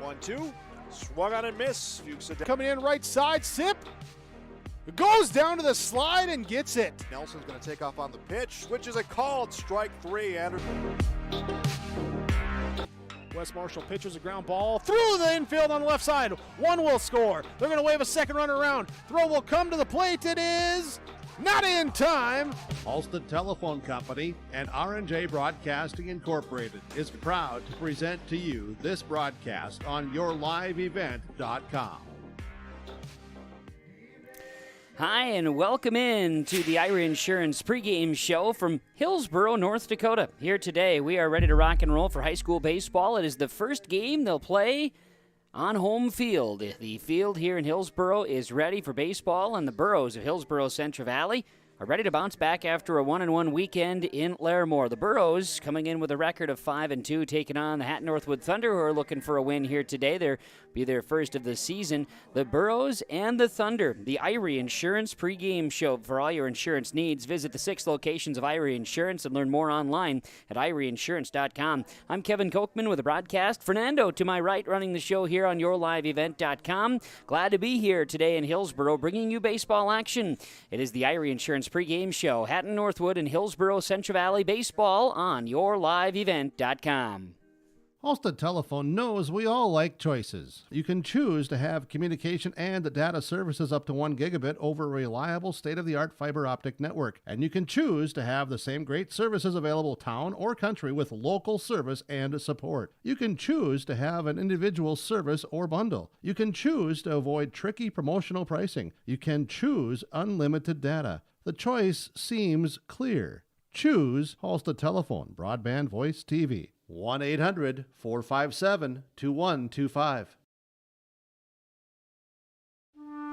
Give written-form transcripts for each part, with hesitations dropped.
1-2. Swung on and miss. Fuchs coming in right side. Sip. Goes down to the slide and gets it. Nelson's going to take off on the pitch, which is a called strike 3. Wes Marshall pitches a ground ball through the infield on the left side. One will score. They're going to wave a second runner around. Throw will come to the plate. It is not in time. Halstead Telephone Company and R&J Broadcasting Incorporated is proud to present to you this broadcast on yourliveevent.com. Hi, and welcome in to the Ira Insurance pregame show from Hillsboro, North Dakota. Here today, we are ready to rock and roll for high school baseball. It is the first game they'll play on home field. The field here in Hillsboro is ready for baseball, and the Burros of Hillsboro-Central Valley are ready to bounce back after a 1-1 weekend in Larimore. The Burros coming in with a record of 5-2, taking on the Hatton-Northwood Thunder, who are looking for a win here today. They'll be their first of the season. The Burros and the Thunder, the Irie Insurance pregame show. For all your insurance needs, visit the 6 locations of Irie Insurance and learn more online at IrieInsurance.com. I'm Kevin Kochman with the broadcast. Fernando to my right running the show here on YourLiveEvent.com. Glad to be here today in Hillsboro bringing you baseball action. It is the Irie Insurance pregame show. Hatton-Northwood and Hillsboro-Central Valley baseball on YourLiveEvent.com. Halstead Telephone knows we all like choices. You can choose to have communication and data services up to 1 gigabit over a reliable state-of-the-art fiber optic network. And you can choose to have the same great services available town or country with local service and support. You can choose to have an individual service or bundle. You can choose to avoid tricky promotional pricing. You can choose unlimited data. The choice seems clear. Choose Halstead Telephone, broadband voice TV. 1-800-457-2125.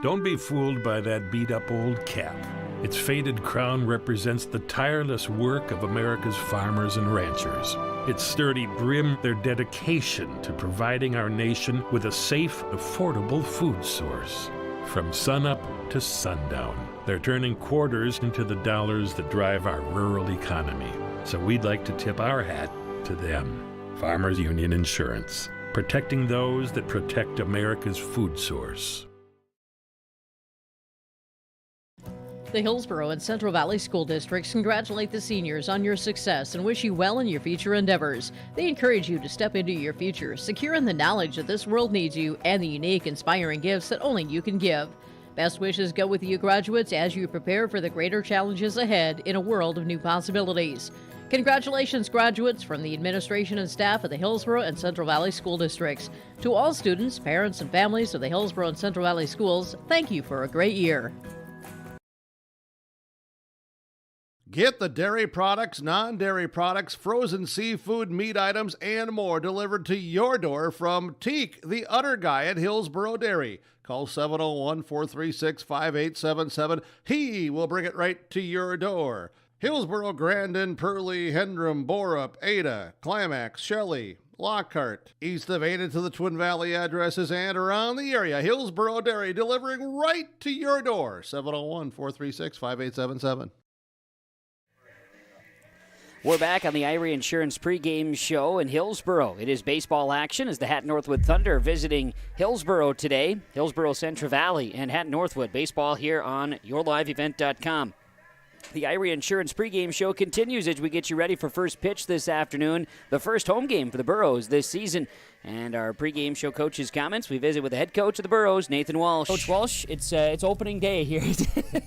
Don't be fooled by that beat-up old cap. Its faded crown represents the tireless work of America's farmers and ranchers. Its sturdy brim, their dedication to providing our nation with a safe, affordable food source. From sunup to sundown, they're turning quarters into the dollars that drive our rural economy. So we'd like to tip our hat to them. Farmers Union Insurance, protecting those that protect America's food source. The Hillsboro and Central Valley School Districts congratulate the seniors on your success and wish you well in your future endeavors. They encourage you to step into your future, secure in the knowledge that this world needs you and the unique, inspiring gifts that only you can give. Best wishes go with you graduates as you prepare for the greater challenges ahead in a world of new possibilities. Congratulations, graduates, from the administration and staff of the Hillsboro and Central Valley School Districts. To all students, parents, and families of the Hillsboro and Central Valley Schools, thank you for a great year. Get the dairy products, non-dairy products, frozen seafood, meat items, and more delivered to your door from Teak, the Udder Guy at Hillsboro Dairy. Call 701-436-5877. He will bring it right to your door. Hillsboro, Grandin, Purley, Hendrum, Borup, Ada, Climax, Shelley, Lockhart. East of Ada to the Twin Valley addresses and around the area. Hillsboro Dairy delivering right to your door. 701-436-5877. We're back on the Irie Insurance pregame show in Hillsboro. It is baseball action as the Hatton-Northwood Thunder visiting Hillsboro today. Hillsboro-Central Valley and Hatton-Northwood. Baseball here on YourLiveEvent.com. The Irie Insurance pregame show continues as we get you ready for first pitch this afternoon, the first home game for the Burros this season. And our pregame show coach's comments, we visit with the head coach of the Burros, Nathan Walsh. Coach Walsh, it's opening day here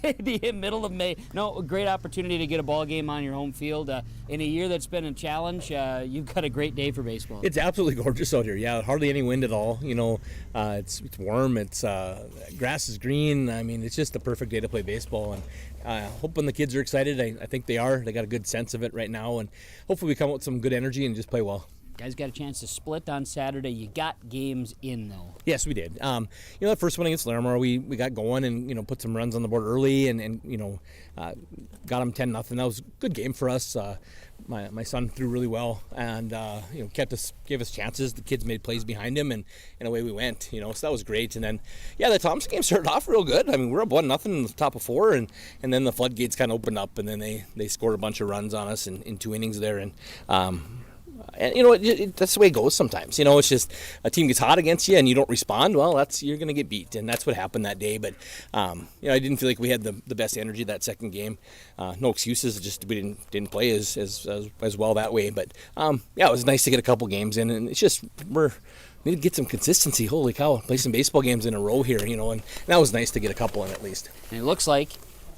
in middle of May. No, a great opportunity to get a ball game on your home field. In a year that's been a challenge, you've got a great day for baseball. It's absolutely gorgeous out here. Yeah, hardly any wind at all. You know, it's warm. It's grass is green. I mean, it's just the perfect day to play baseball. And hoping the kids are excited. I think they are. They got a good sense of it right now, and hopefully we come out with some good energy and just play well. Guys got a chance to split on Saturday. You got games in, though. Yes, we did. You know, that first one against Larimore, we got going and, you know, put some runs on the board early and you know, got them 10-0. That was a good game for us. My son threw really well and, you know, gave us chances. The kids made plays behind him, and away we went, you know, so that was great. And then, yeah, the Thompson game started off real good. I mean, we're up 1-0 in the top of 4, and then the floodgates kind of opened up, and then they scored a bunch of runs on us in 2 innings there. And, And you know, that's the way it goes sometimes. You know, it's just a team gets hot against you and you don't respond. Well, you're going to get beat, and that's what happened that day. But you know, I didn't feel like we had the best energy that second game. No excuses, just we didn't play as well that way. But yeah, it was nice to get a couple games in, and it's just we need to get some consistency. Holy cow, play some baseball games in a row here, you know, and that was nice to get a couple in at least. And it looks like,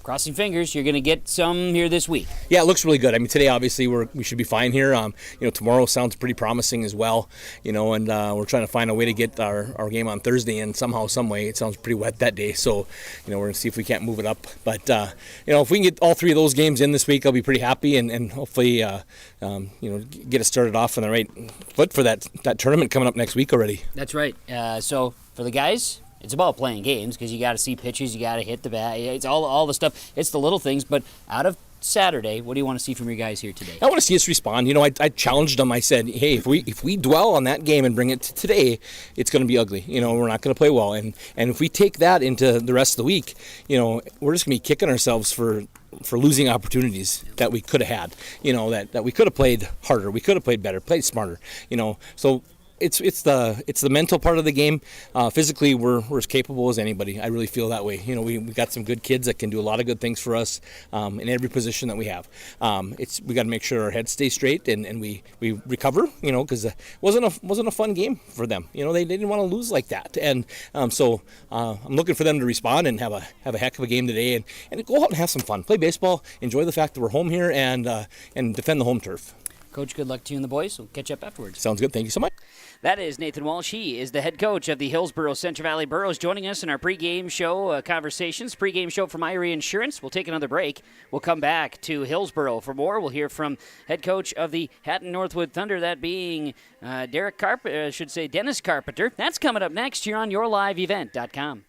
crossing fingers, you're going to get some here this week. Yeah, it looks really good. I mean, today obviously we should be fine here. You know, tomorrow sounds pretty promising as well. You know, and we're trying to find a way to get our game on Thursday, and somehow, some way, it sounds pretty wet that day. So, you know, we're going to see if we can't move it up. But you know, if we can get all three of those games in this week, I'll be pretty happy, and hopefully, you know, get us started off on the right foot for that tournament coming up next week already. That's right. So for the guys, it's about playing games because you got to see pitches, you got to hit the bat. It's all the stuff. It's the little things. But out of Saturday, what do you want to see from your guys here today? I want to see us respond. You know, I challenged them. I said, hey, if we dwell on that game and bring it to today, it's going to be ugly. You know, we're not going to play well. And if we take that into the rest of the week, you know, we're just going to be kicking ourselves for losing opportunities that we could have had. You know, that we could have played harder, we could have played better, played smarter. You know, so. It's the mental part of the game. Physically, we're as capable as anybody. I really feel that way. You know, we got some good kids that can do a lot of good things for us in every position that we have. We got to make sure our heads stay straight and we recover. You know, because it wasn't a fun game for them. You know, they didn't want to lose like that. And so I'm looking for them to respond and have a heck of a game today and go out and have some fun, play baseball, enjoy the fact that we're home here and defend the home turf. Coach, good luck to you and the boys. We'll catch up afterwards. Sounds good. Thank you so much. That is Nathan Walsh. He is the head coach of the Hillsboro-Central Valley Burros, joining us in our pregame show conversations. Pregame show from Irie Insurance. We'll take another break. We'll come back to Hillsboro for more. We'll hear from head coach of the Hatton-Northwood Thunder, that being Dennis Carpenter. That's coming up next here on YourLiveEvent.com.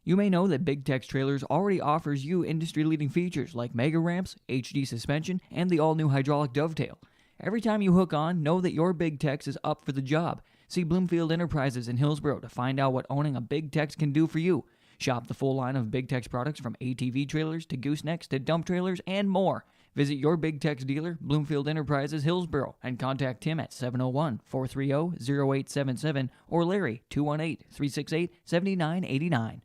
You may know that Big Tex Trailers already offers you industry-leading features like mega ramps, HD suspension, and the all-new hydraulic dovetail. Every time you hook on, know that your Big Tex is up for the job. See Bloomfield Enterprises in Hillsboro to find out what owning a Big Tex can do for you. Shop the full line of Big Tex products from ATV trailers to goosenecks to dump trailers and more. Visit your Big Tex dealer, Bloomfield Enterprises, Hillsboro, and contact Tim at 701-430-0877 or Larry, 218-368-7989.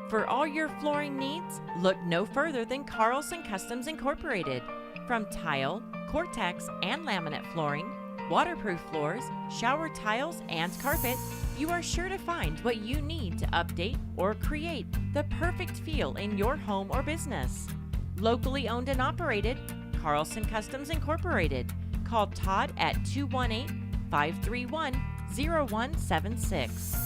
For all your flooring needs, look no further than Carlson Customs Incorporated. From tile, Cortex, and laminate flooring, waterproof floors, shower tiles, and carpet, you are sure to find what you need to update or create the perfect feel in your home or business. Locally owned and operated, Carlson Customs Incorporated. Call Todd at 218-531-0176.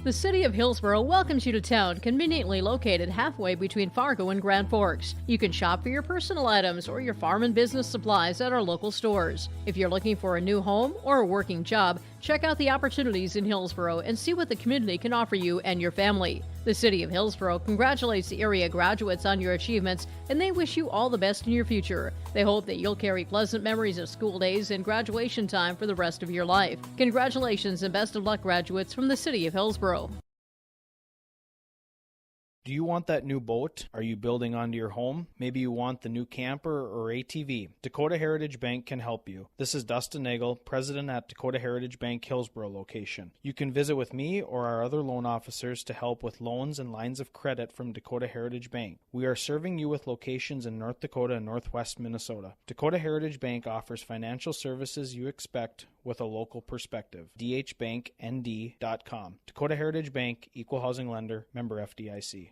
The City of Hillsboro welcomes you to town, conveniently located halfway between Fargo and Grand Forks. You can shop for your personal items or your farm and business supplies at our local stores. If you're looking for a new home or a working job, check out the opportunities in Hillsboro and see what the community can offer you and your family. The City of Hillsboro congratulates the area graduates on your achievements, and they wish you all the best in your future. They hope that you'll carry pleasant memories of school days and graduation time for the rest of your life. Congratulations and best of luck, graduates from the City of Hillsboro. Do you want that new boat? Are you building onto your home? Maybe you want the new camper or ATV. Dakota Heritage Bank can help you. This is Dustin Nagel, president at Dakota Heritage Bank Hillsboro location. You can visit with me or our other loan officers to help with loans and lines of credit from Dakota Heritage Bank. We are serving you with locations in North Dakota and Northwest Minnesota. Dakota Heritage Bank offers financial services you expect with a local perspective. dhbanknd.com. Dakota Heritage Bank, equal housing lender, member FDIC.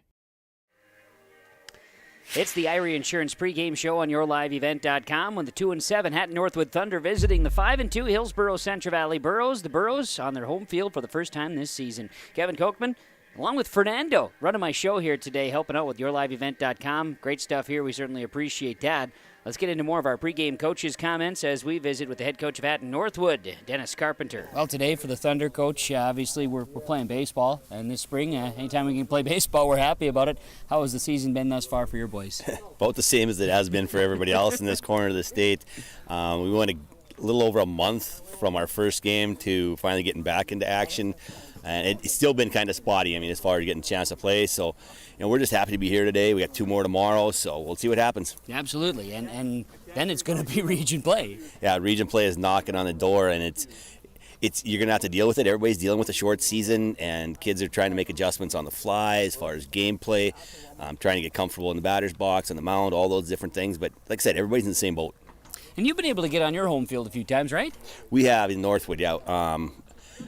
It's the Irie Insurance pregame show on YourLiveEvent.com when the 2-7 Hatton-Northwood Thunder visiting the 5-2 Hillsboro-Central Valley Burros. The Burros on their home field for the first time this season. Kevin Kochman, along with Fernando, running my show here today, helping out with YourLiveEvent.com. Great stuff here. We certainly appreciate that. Let's get into more of our pregame coaches' comments as we visit with the head coach of Hatton-Northwood, Dennis Carpenter. Well, today for the Thunder, Coach, obviously we're playing baseball, and this spring, anytime we can play baseball, we're happy about it. How has the season been thus far for your boys? About the same as it has been for everybody else in this corner of the state. We went a little over a month from our first game to finally getting back into action. And it's still been kind of spotty, I mean, as far as getting a chance to play. So, we're just happy to be here today. We got 2 more tomorrow, so we'll see what happens. Absolutely, and then it's going to be region play. Yeah, region play is knocking on the door, and it's you're going to have to deal with it. Everybody's dealing with a short season, and kids are trying to make adjustments on the fly as far as gameplay, trying to get comfortable in the batter's box, on the mound, all those different things. But like I said, everybody's in the same boat. And you've been able to get on your home field a few times, right? We have in Northwood, yeah.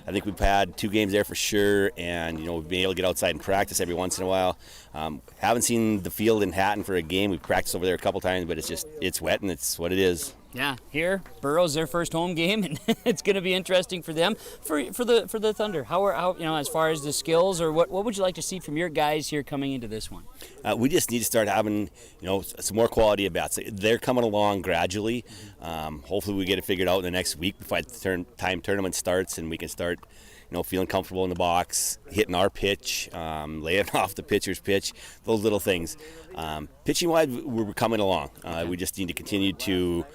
I think we've had 2 games there for sure, and we've been able to get outside and practice every once in a while. Haven't seen the field in Hatton for a game. We've practiced over there a couple times, but it's wet and it's what it is. Yeah, here Burrow's their first home game, and it's going to be interesting for them. For the Thunder, how as far as the skills, or what would you like to see from your guys here coming into this one? We just need to start having some more quality at bats. They're coming along gradually. Hopefully we get it figured out in the next week before the tournament starts, and we can start feeling comfortable in the box, hitting our pitch, laying off the pitcher's pitch, those little things. Pitching wise, we're coming along. We just need to continue to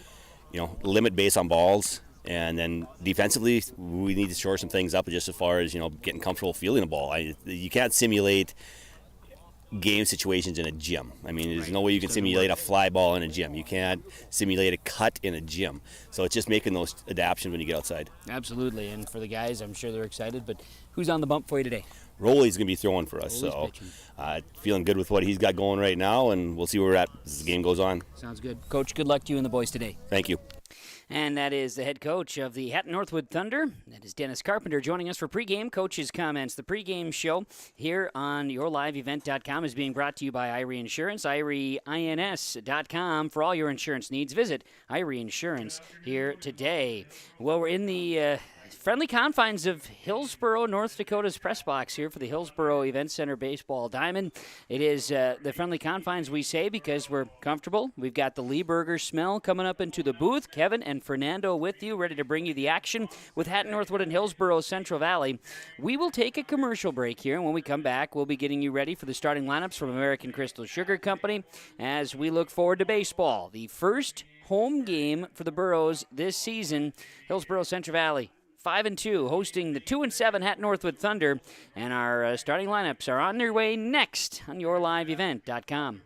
limit base on balls, and then defensively we need to shore some things up just as far as getting comfortable fielding a ball. You can't simulate game situations in a gym. I mean, there's no way you can simulate a fly ball in a gym. You can't simulate a cut in a gym. So it's just making those adaptations when you get outside. Absolutely, and for the guys, I'm sure they're excited. But who's on the bump for you today? Rolly's going to be throwing for us, so feeling good with what he's got going right now, and we'll see where we're at as the game goes on. Sounds good. Coach, good luck to you and the boys today. Thank you. And that is the head coach of the Hatton-Northwood Thunder. That is Dennis Carpenter joining us for pregame coach's comments. The pregame show here on yourliveevent.com is being brought to you by Irie Insurance, IrieINS.com. For all your insurance needs, visit Irie Insurance here today. Well, we're in the friendly confines of Hillsboro, North Dakota's press box here for the Hillsboro Event Center Baseball Diamond. It is the friendly confines, we say, because we're comfortable. We've got the Lee Burger smell coming up into the booth. Kevin and Fernando with you, ready to bring you the action with Hatton-Northwood and Hillsboro-Central Valley. We will take a commercial break here, and when we come back, we'll be getting you ready for the starting lineups from American Crystal Sugar Company as we look forward to baseball. The first home game for the Burros this season, Hillsboro-Central Valley. 5-2, hosting the 2-7 Hatton-Northwood Thunder, and our starting lineups are on their way next on yourliveevent.com.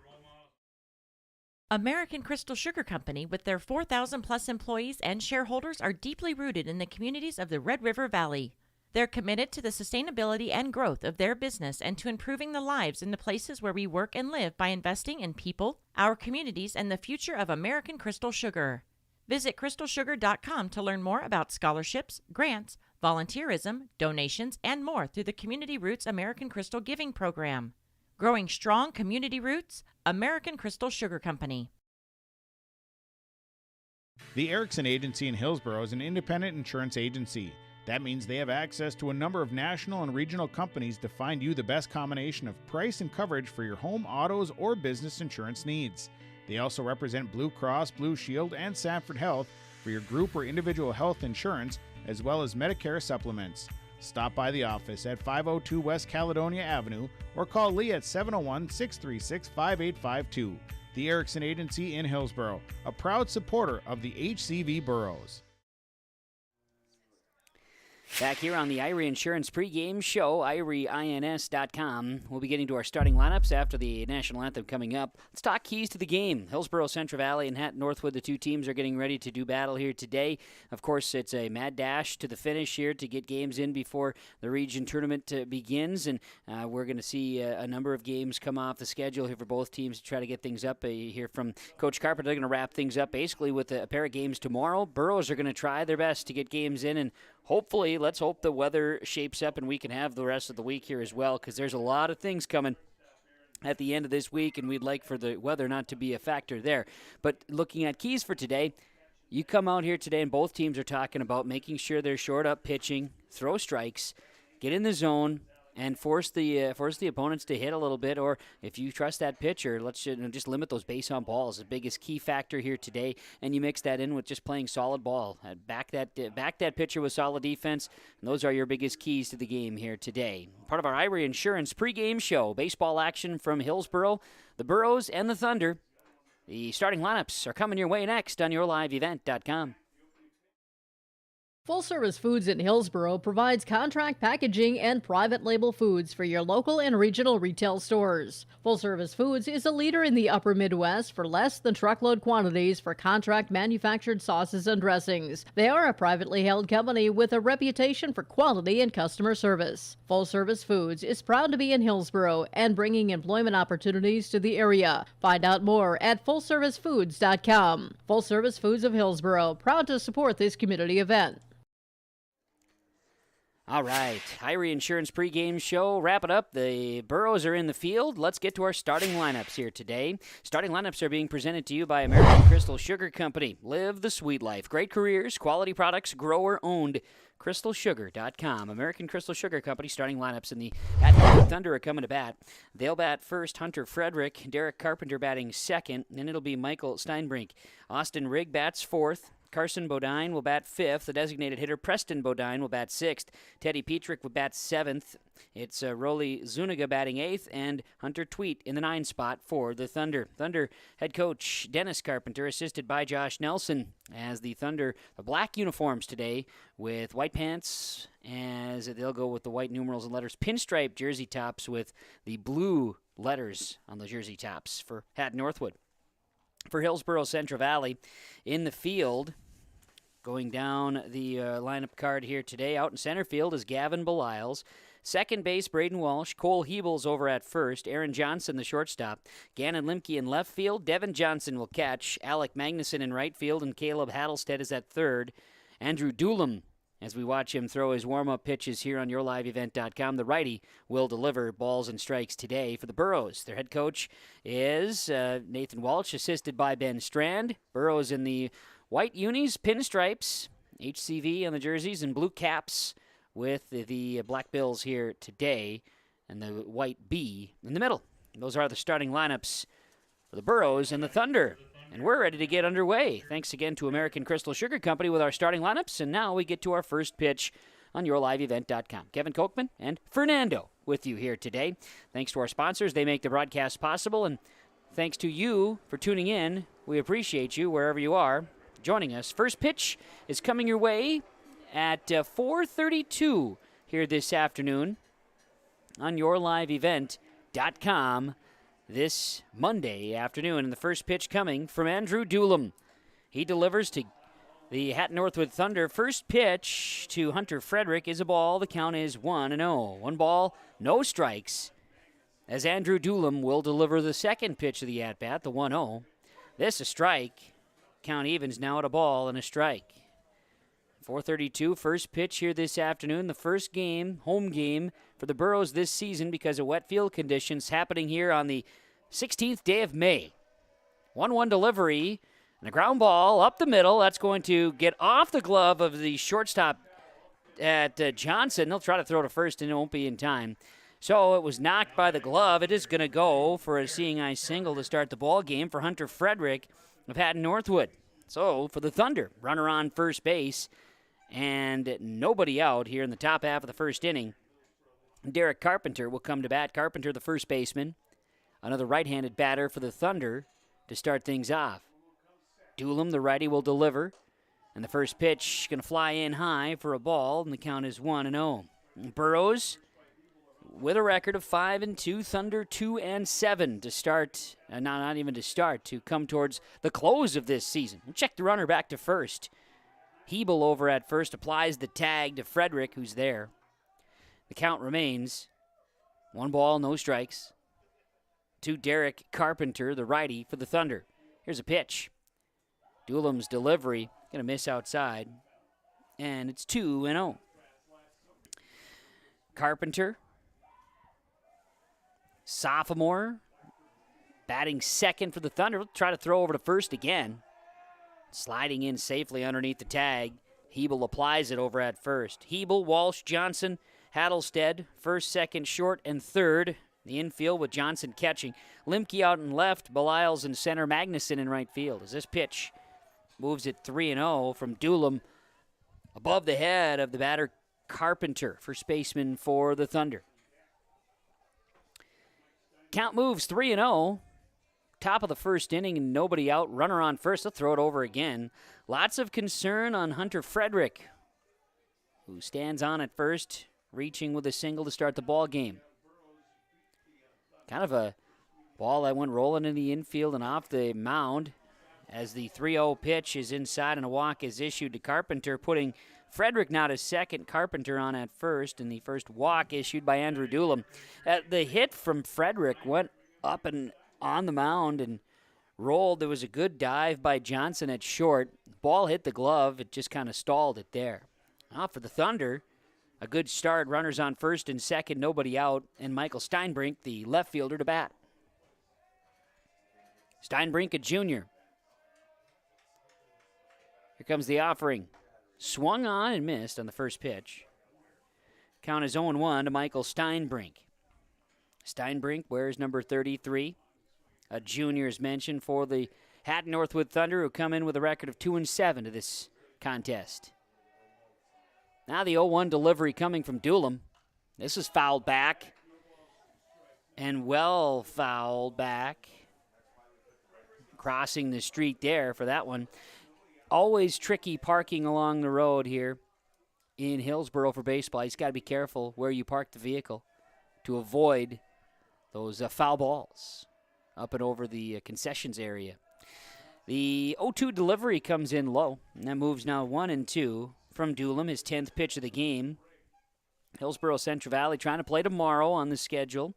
American Crystal Sugar Company, with their 4,000-plus employees and shareholders, are deeply rooted in the communities of the Red River Valley. They're committed to the sustainability and growth of their business and to improving the lives in the places where we work and live by investing in people, our communities, and the future of American Crystal Sugar. Visit crystalsugar.com to learn more about scholarships, grants, volunteerism, donations, and more through the Community Roots American Crystal Giving Program. Growing strong community roots, American Crystal Sugar Company. The Erickson Agency in Hillsboro is an independent insurance agency. That means they have access to a number of national and regional companies to find you the best combination of price and coverage for your home, autos, or business insurance needs. They also represent Blue Cross, Blue Shield, and Sanford Health for your group or individual health insurance, as well as Medicare supplements. Stop by the office at 502 West Caledonia Avenue or call Lee at 701-636-5852. The Erickson Agency in Hillsboro, a proud supporter of the HCV Burros. Back here on the Irie Insurance pregame show, IrieINS.com. We'll be getting to our starting lineups after the national anthem coming up. Let's talk keys to the game. Hillsboro-Central Valley and Hatton-Northwood, the two teams are getting ready to do battle here today. Of course, it's a mad dash to the finish here to get games in before the region tournament begins, and we're going to see a number of games come off the schedule here for both teams to try to get things up. Here from Coach Carpenter, they're going to wrap things up basically with a pair of games tomorrow. Burros are going to try their best to get games in, and hopefully, let's hope the weather shapes up and we can have the rest of the week here as well, because there's a lot of things coming at the end of this week, and we'd like for the weather not to be a factor there. But looking at keys for today, you come out here today and both teams are talking about making sure they're short up pitching, throw strikes, get in the zone, and force the opponents to hit a little bit. Or if you trust that pitcher, let's just limit those base on balls. The biggest key factor here today, and you mix that in with just playing solid ball. Back that pitcher with solid defense, and those are your biggest keys to the game here today. Part of our Irie Insurance pregame show. Baseball action from Hillsboro, the Burros, and the Thunder. The starting lineups are coming your way next on yourliveevent.com. Full Service Foods in Hillsboro provides contract packaging and private label foods for your local and regional retail stores. Full Service Foods is a leader in the upper Midwest for less than truckload quantities for contract manufactured sauces and dressings. They are a privately held company with a reputation for quality and customer service. Full Service Foods is proud to be in Hillsboro and bringing employment opportunities to the area. Find out more at fullservicefoods.com. Full Service Foods of Hillsboro, proud to support this community event. All right, Irie Insurance pregame show. Wrap it up. The Burros are in the field. Let's get to our starting lineups here today. Starting lineups are being presented to you by American Crystal Sugar Company. Live the sweet life. Great careers, quality products, grower-owned. CrystalSugar.com. American Crystal Sugar Company starting lineups in the Hatton-Northwood Thunder are coming to bat. They'll bat first, Hunter Frederick, Derek Carpenter batting second, and it'll be Michael Steinbrink. Austin Rigg bats fourth. Carson Bodine will bat fifth. The designated hitter, Preston Bodine, will bat sixth. Teddy Petrick will bat seventh. It's Rolly Zuniga batting eighth, and Hunter Tweet in the 9 spot for the Thunder. Thunder head coach Dennis Carpenter, assisted by Josh Nelson, as the Thunder, the black uniforms today with white pants, as they'll go with the white numerals and letters, pinstripe jersey tops with the blue letters on the jersey tops for Hatton-Northwood. For Hillsboro-Central Valley, in the field, going down the lineup card here today, out in center field is Gavin Beliles. Second base, Braden Walsh. Cole Hebels over at first. Aaron Johnson, the shortstop. Gannon Limke in left field. Devin Johnson will catch. Alec Magnuson in right field, and Caleb Hattelstead is at third. Andrew Doolum, as we watch him throw his warm-up pitches here on YourLiveEvent.com. The righty will deliver balls and strikes today for the Burros. Their head coach is Nathan Walsh, assisted by Ben Strand. Burros in the white unis, pinstripes, HCV on the jerseys, and blue caps with the Black Bills here today, and the white B in the middle. Those are the starting lineups for the Burros and the Thunder. And we're ready to get underway. Thanks again to American Crystal Sugar Company with our starting lineups. And now we get to our first pitch on YourLiveEvent.com. Kevin Kochman and Fernando with you here today. Thanks to our sponsors. They make the broadcast possible. And thanks to you for tuning in. We appreciate you wherever you are joining us. First pitch is coming your way at 4:32 here this afternoon on YourLiveEvent.com. This Monday afternoon, and the first pitch coming from Andrew Doolum. He delivers to the Hatton-Northwood Thunder. First pitch to Hunter Frederick is a ball. The count is 1-0. 1 ball, no strikes, as Andrew Doolum will deliver the second pitch of the at-bat, the 1-0. This a strike. Count evens now at a ball and a strike. 4:32, first pitch here this afternoon. The first game, home game for the Burros this season because of wet field conditions, happening here on the 16th day of May. 1-1 delivery and a ground ball up the middle. That's going to get off the glove of the shortstop at Johnson. They'll try to throw to first and it won't be in time. So it was knocked by the glove. It is going to go for a seeing eye single to start the ball game for Hunter Frederick of Hatton-Northwood. So for the Thunder, runner on first base and nobody out here in the top half of the first inning. Derek Carpenter will come to bat. Carpenter, the first baseman. Another right-handed batter for the Thunder to start things off. Doolum, the righty, will deliver. And the first pitch going to fly in high for a ball, and the count is 1-0. Burros with a record of 5-2, Thunder 2-7 to start, not even to start, to come towards the close of this season. We'll check the runner back to first. Hebel over at first applies the tag to Frederick, who's there. The count remains 1 ball, no strikes, to Derek Carpenter, the righty, for the Thunder. Here's a pitch. Doolum's delivery, going to miss outside, and it's 2-0. Carpenter, sophomore, batting second for the Thunder. We'll try to throw over to first again. Sliding in safely underneath the tag. Hebel applies it over at first. Hebel, Walsh, Johnson, Hattelstead, first, second, short, and third. The infield with Johnson catching. Limke out in left, Beliles in center, Magnuson in right field. As this pitch moves it 3-0 from Doolum above the head of the batter Carpenter, first baseman for the Thunder. Count moves 3-0. Top of the first inning and nobody out. Runner on first. They'll throw it over again. Lots of concern on Hunter Frederick. who stands on at first, reaching with a single to start the ball game. Kind of a ball that went rolling in the infield and off the mound as the 3-0 pitch is inside and a walk is issued to Carpenter, putting Frederick now to second, Carpenter on at first, and the first walk issued by Andrew Doolum. The hit from Frederick went up and on the mound and rolled. There was a good dive by Johnson at short. Ball hit the glove. It just kind of stalled it there. Now for the Thunder, a good start. Runners on first and second, nobody out, and Michael Steinbrink, the left fielder, to bat. Steinbrink, a junior. Here comes the offering. Swung on and missed on the first pitch. Count is 0-1 to Michael Steinbrink. Steinbrink wears number 33. A junior is mentioned for the Hatton-Northwood Thunder, who come in with a record of 2-7 to this contest. Now the 0-1 delivery coming from Doolum. This is fouled back. And well fouled back. Crossing the street there for that one. Always tricky parking along the road here in Hillsboro for baseball. You just got to be careful where you park the vehicle to avoid those foul balls up and over the concessions area. The 0-2 delivery comes in low, and that moves now 1-2 from Doolum, his 10th pitch of the game. Hillsboro-Central Valley trying to play tomorrow on the schedule,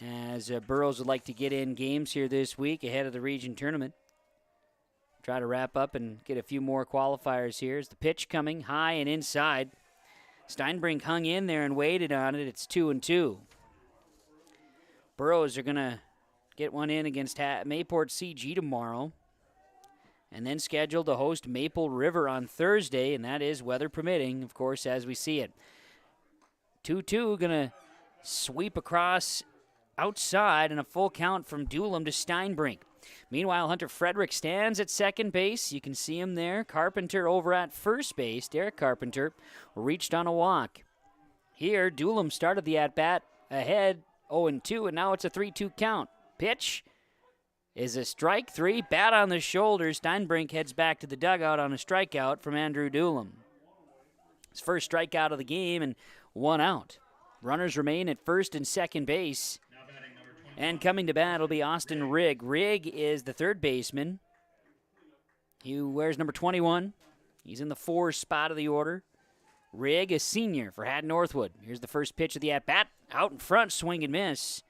as Burroughs would like to get in games here this week ahead of the region tournament. Try to wrap up and get a few more qualifiers here. As the pitch coming high and inside. Steinbrink hung in there and waited on it. It's 2-2. Burroughs are going to get one in against Mayport CG tomorrow, and then scheduled to host Maple River on Thursday, and that is weather permitting, of course, as we see it. 2-2 going to sweep across outside, and a full count from Doolum to Steinbrink. Meanwhile, Hunter Frederick stands at second base. You can see him there. Carpenter over at first base. Derek Carpenter reached on a walk. Here, Doolum started the at-bat ahead 0-2, and now it's a 3-2 count. Pitch is a strike three. Bat on the shoulder. Steinbrink heads back to the dugout on a strikeout from Andrew Doolum. His first strikeout of the game and one out. Runners remain at first and second base. And coming to bat will be Austin Rigg. Rigg is the third baseman. He wears number 21. He's in the 4 spot of the order. Rigg, a senior for Hatton-Northwood. Here's the first pitch of the at-bat. Out in front, swing and miss.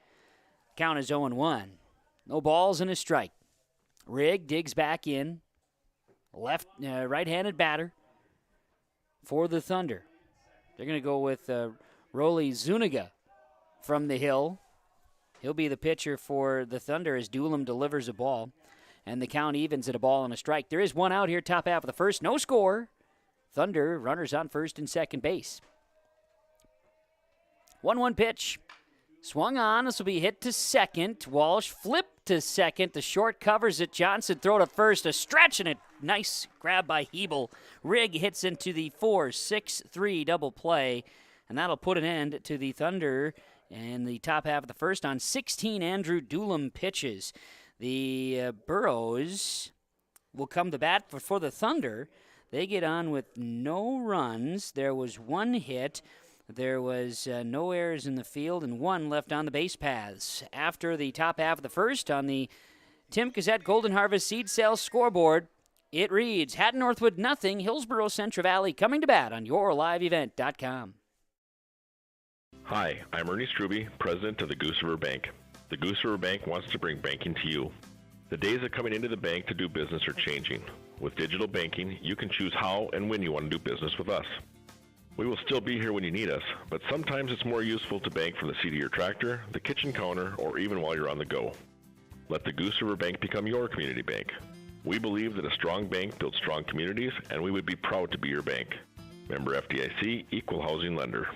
Count is 0-1. No balls and a strike. Rigg digs back in. Right-handed batter for the Thunder. They're going to go with Rolly Zuniga from the hill. He'll be the pitcher for the Thunder as Doolum delivers a ball. And the count evens at a ball and a strike. There is one out here, top half of the first. No score. Thunder, runners on first and second base. 1-1 pitch. Swung on. This will be hit to second. Walsh flipped to second. The short covers it. Johnson throw to first. A stretch and a nice grab by Hebel. Rigg hits into the 4-6-3 double play. And that'll put an end to the Thunder and the top half of the first on 16 Andrew Doolum pitches. The Burroughs will come to bat for the Thunder. They get on with no runs. There was one hit. There was no errors in the field and one left on the base paths. After the top half of the first on the Tim Cassette Golden Harvest Seed Sales scoreboard, it reads Hatton-Northwood 0, Hillsboro-Central Valley coming to bat on YourLiveEvent.com. Hi, I'm Ernie Struby, president of the Goose River Bank. The Goose River Bank wants to bring banking to you. The days of coming into the bank to do business are changing. With digital banking, you can choose how and when you want to do business with us. We will still be here when you need us, but sometimes it's more useful to bank from the seat of your tractor, the kitchen counter, or even while you're on the go. Let the Goose River Bank become your community bank. We believe that a strong bank builds strong communities, and we would be proud to be your bank. Member FDIC, Equal Housing Lender.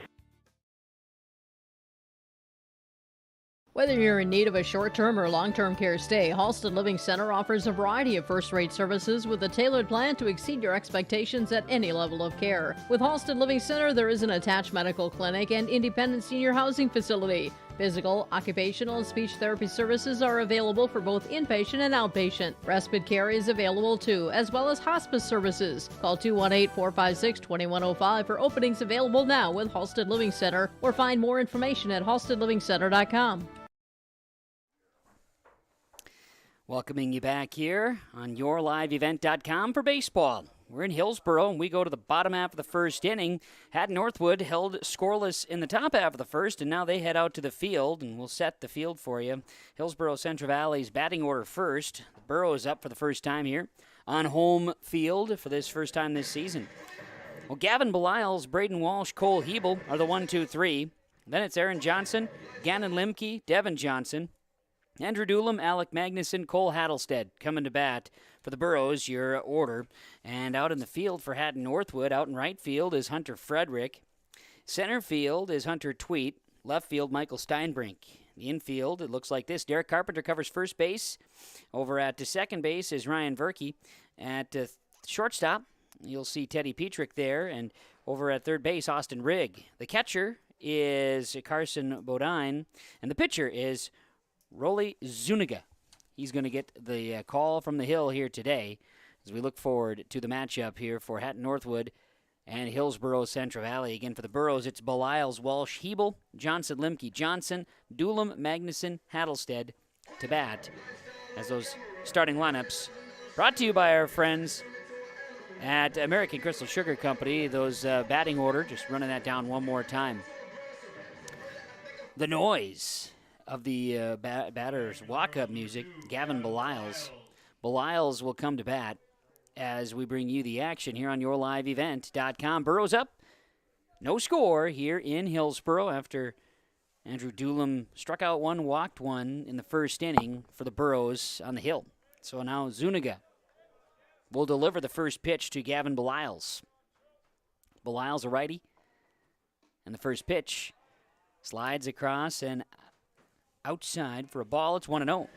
Whether you're in need of a short-term or long-term care stay, Halsted Living Center offers a variety of first-rate services with a tailored plan to exceed your expectations at any level of care. With Halsted Living Center, there is an attached medical clinic and independent senior housing facility. Physical, occupational, and speech therapy services are available for both inpatient and outpatient. Respite care is available too, as well as hospice services. Call 218-456-2105 for openings available now with Halstead Living Center, or find more information at halsteadlivingcenter.com. Welcoming you back here on yourliveevent.com for baseball. We're in Hillsboro, and we go to the bottom half of the first inning. Hatton-Northwood held scoreless in the top half of the first, and now they head out to the field, and we'll set the field for you. Hillsboro-Central Valley's batting order first. The Burros up for the first time here on home field for this first time this season. Well, Gavin Beliles, Braden Walsh, Cole Hebel are the 1, 2, 3. Then it's Aaron Johnson, Gannon Limke, Devin Johnson, Andrew Doolum, Alec Magnuson, Cole Hattlestead coming to bat for the Burros, your order. And out in the field for Hatton-Northwood, out in right field is Hunter Frederick. Center field is Hunter Tweet. Left field, Michael Steinbrink. The infield, it looks like this. Derek Carpenter covers first base. Over at the second base is Ryan Verkey. At shortstop, you'll see Teddy Petrick there. And over at third base, Austin Rigg. The catcher is Carson Bodine. And the pitcher is Rolly Zuniga. He's going to get the call from the hill here today as we look forward to the matchup here for Hatton-Northwood and Hillsboro-Central Valley. Again, for the Burros, it's Beliles, Walsh, Hebel, Johnson, Limke, Johnson, Doolum, Magnuson, Hattlestead to bat as those starting lineups brought to you by our friends at American Crystal Sugar Company. Those batting order, just running that down one more time. The noise of the batter's walk-up music, Gavin Beliles. Beliles will come to bat as we bring you the action here on yourliveevent.com. Burros up, no score here in Hillsboro after Andrew Doolum struck out one, walked one in the first inning for the Burros on the hill. So now Zuniga will deliver the first pitch to Gavin Beliles. Beliles a righty, and the first pitch slides across and outside for a ball. It's 1-0.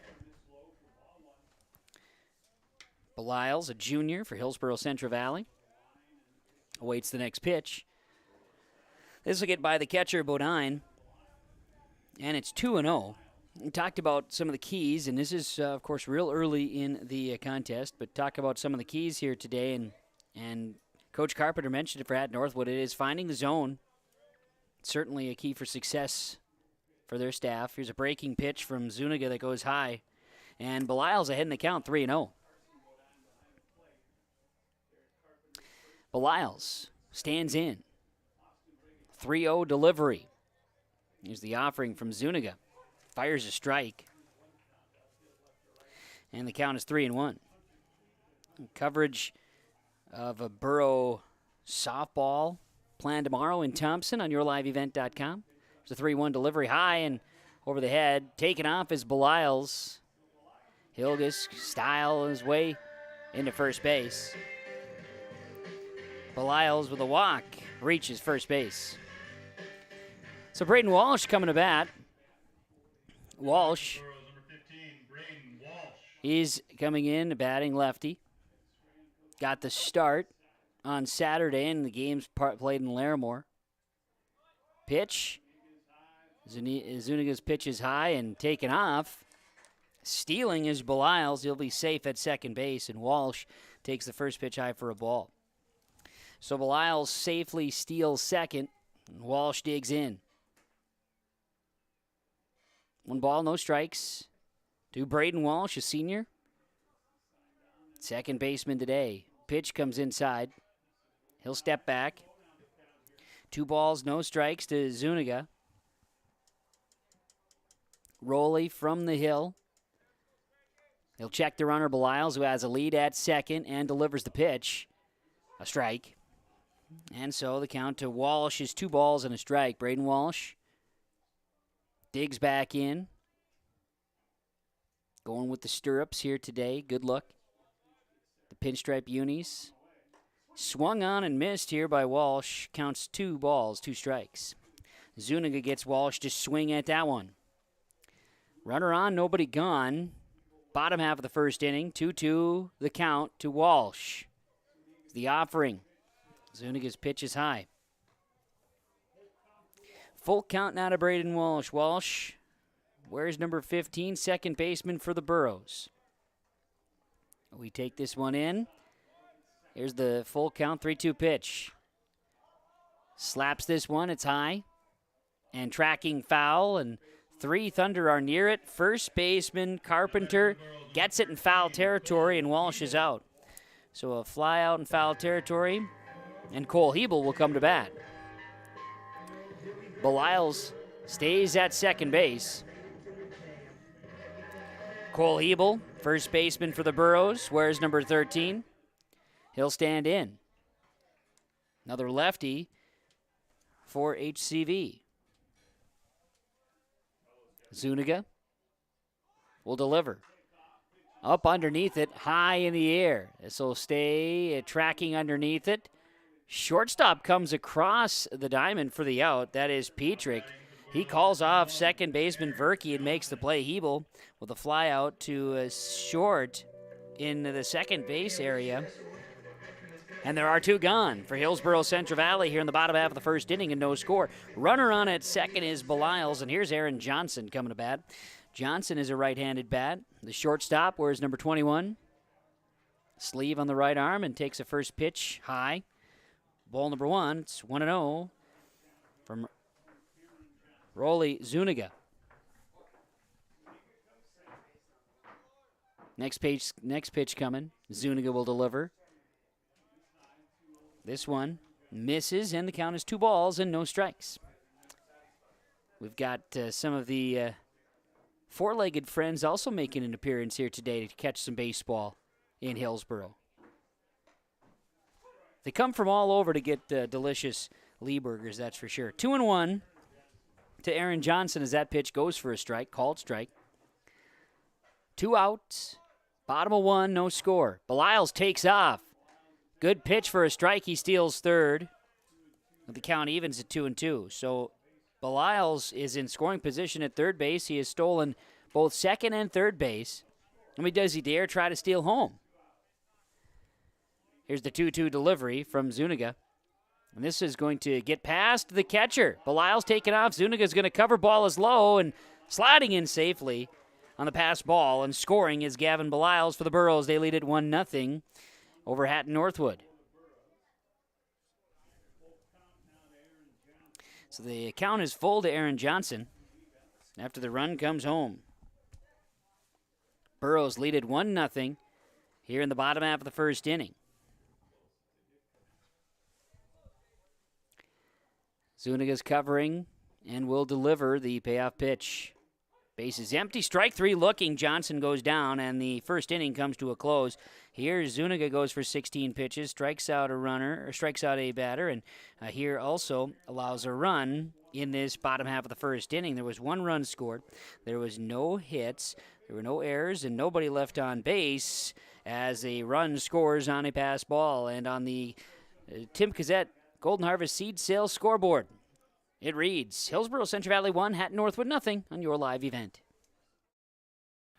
Beliles, a junior for Hillsboro-Central Valley, awaits the next pitch. This will get by the catcher, Bodine, and it's 2-0. We talked about some of the keys, and this is, of course, real early in the contest, but talk about some of the keys here today, and Coach Carpenter mentioned it for Hatton-Northwood. It is finding the zone. Certainly a key for success for their staff. Here's a breaking pitch from Zuniga that goes high. And Beliles ahead in the count, 3-0. Beliles stands in. 3-0 delivery. Here's the offering from Zuniga. Fires a strike. And the count is 3-1. Coverage of a Burro softball planned tomorrow in Thompson on yourliveevent.com. It's a 3-1 delivery high and over the head. Taken off is Beliles. Hilgus style his way into first base. Beliles with a walk reaches first base. So Braden Walsh coming to bat. Walsh. He's coming in batting lefty. Got the start on Saturday, and the game's played in Larimore. Pitch. Zuniga's pitch is high and taken off. Stealing is Beliles. He'll be safe at second base, and Walsh takes the first pitch high for a ball. So Beliles safely steals second, and Walsh digs in. 1 ball, no strikes to Braden Walsh, a senior. Second baseman today. Pitch comes inside. He'll step back. 2 balls, no strikes to Zuniga. Rowley from the hill. He'll check the runner, Beliles, who has a lead at second and delivers the pitch. A strike. And so the count to Walsh is 2 balls and a strike. Braden Walsh digs back in. Going with the stirrups here today. Good look. The pinstripe unis. Swung on and missed here by Walsh. Counts 2 balls, 2 strikes. Zuniga gets Walsh to swing at that one. Runner on, nobody gone. Bottom half of the first inning, 2-2 the count to Walsh. The offering. Zuniga's pitch is high. full count now to Braden Walsh. Walsh, where's number 15, second baseman for the Burros? We take this one in. Here's the full count, 3-2 pitch. Slaps this one, it's high. And tracking foul, and 3 Thunder are near it. First baseman Carpenter gets it in foul territory, and Walsh is out. So a fly out in foul territory, and Cole Hebel will come to bat. Beliles stays at second base. Cole Hebel, first baseman for the Burros, wears number 13. He'll stand in. Another lefty for HCV. Zuniga will deliver. Up underneath it, high in the air. This will stay tracking underneath it. Shortstop comes across the diamond for the out. That is Petrick. He calls off second baseman Verke and makes the play. Hebel with a fly out to short in the second base area. And there are 2 gone for Hillsboro Central Valley here in the bottom half of the first inning and no score. Runner on at second is Beliles, and here's Aaron Johnson coming to bat. Johnson is a right-handed bat. The shortstop wears number 21. Sleeve on the right arm and takes a first pitch high. Ball number 1. It's 1-0 from Rolly Zuniga. Next pitch coming. Zuniga will deliver. This one misses, and the count is 2 balls and no strikes. We've got some of the four-legged friends also making an appearance here today to catch some baseball in Hillsboro. They come from all over to get delicious Lee burgers, that's for sure. 2-1 to Aaron Johnson as that pitch goes for a strike, called strike. 2 outs, bottom of 1, no score. Beliles takes off. Good pitch for a strike. He steals third. The count evens at 2-2. So Beliles is in scoring position at third base. He has stolen both second and third base. I mean, does he dare try to steal home? Here's the 2-2 delivery from Zuniga. And this is going to get past the catcher. Beliles taking off. Zuniga's going to cover. Ball is low and sliding in safely on the pass ball. And scoring is Gavin Beliles for the Burros. They lead it 1-0 over Hatton-Northwood. So the count is full to Aaron Johnson after the run comes home. Burros lead it 1-0 here in the bottom half of the first inning. Zuniga's covering and will deliver the payoff pitch. Base is empty. Strike 3 looking. Johnson goes down, and the first inning comes to a close. Here, Zuniga goes for 16 pitches, strikes out a batter, and here also allows a run in this bottom half of the first inning. There was 1 run scored. There was no hits. There were no errors, and nobody left on base as a run scores on a pass ball. And on the Tim Cassette Golden Harvest Seed Sales scoreboard, it reads, Hillsboro Central Valley 1, Hatton-Northwood 0 on your live event.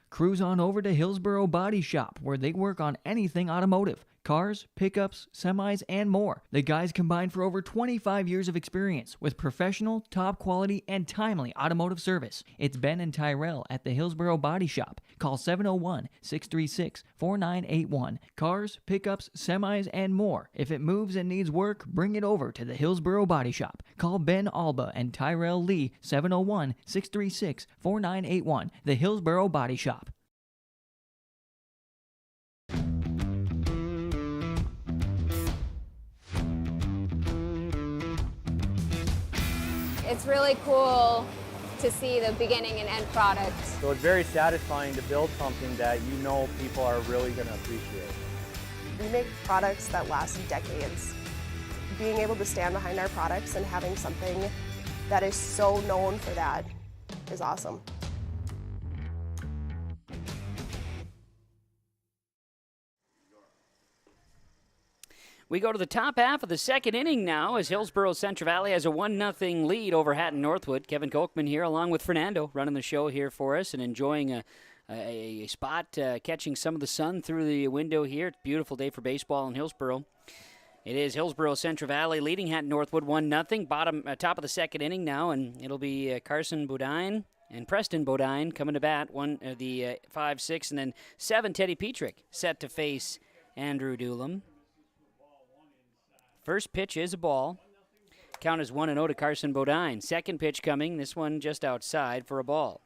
Cruise on over to Hillsboro Body Shop, where they work on anything automotive. Cars, pickups, semis, and more. The guys combine for over 25 years of experience with professional, top quality, and timely automotive service. It's Ben and Tyrell at the Hillsboro Body Shop. Call 701-636-4981. Cars, pickups, semis, and more. If it moves and needs work, bring it over to the Hillsboro Body Shop. Call Ben Alba and Tyrell Lee, 701-636-4981. The Hillsboro Body Shop. It's really cool to see the beginning and end product. So it's very satisfying to build something that you know people are really going to appreciate. We make products that last decades. Being able to stand behind our products and having something that is so known for that is awesome. We go to the top half of the second inning now as Hillsboro Central Valley has a 1-0 lead over Hatton-Northwood. Kevin Kochman here along with Fernando running the show here for us and enjoying a spot catching some of the sun through the window here. It's a beautiful day for baseball in Hillsboro. It is Hillsboro-Central Valley leading Hatton-Northwood 1-0. Top of the second inning now, and it'll be Carson Bodine and Preston Bodine coming to bat. The 5, 6, and then 7, Teddy Petrick, set to face Andrew Doolum. First pitch is a ball. Count is 1-0 to Carson Bodine. Second pitch coming, this one just outside for a ball.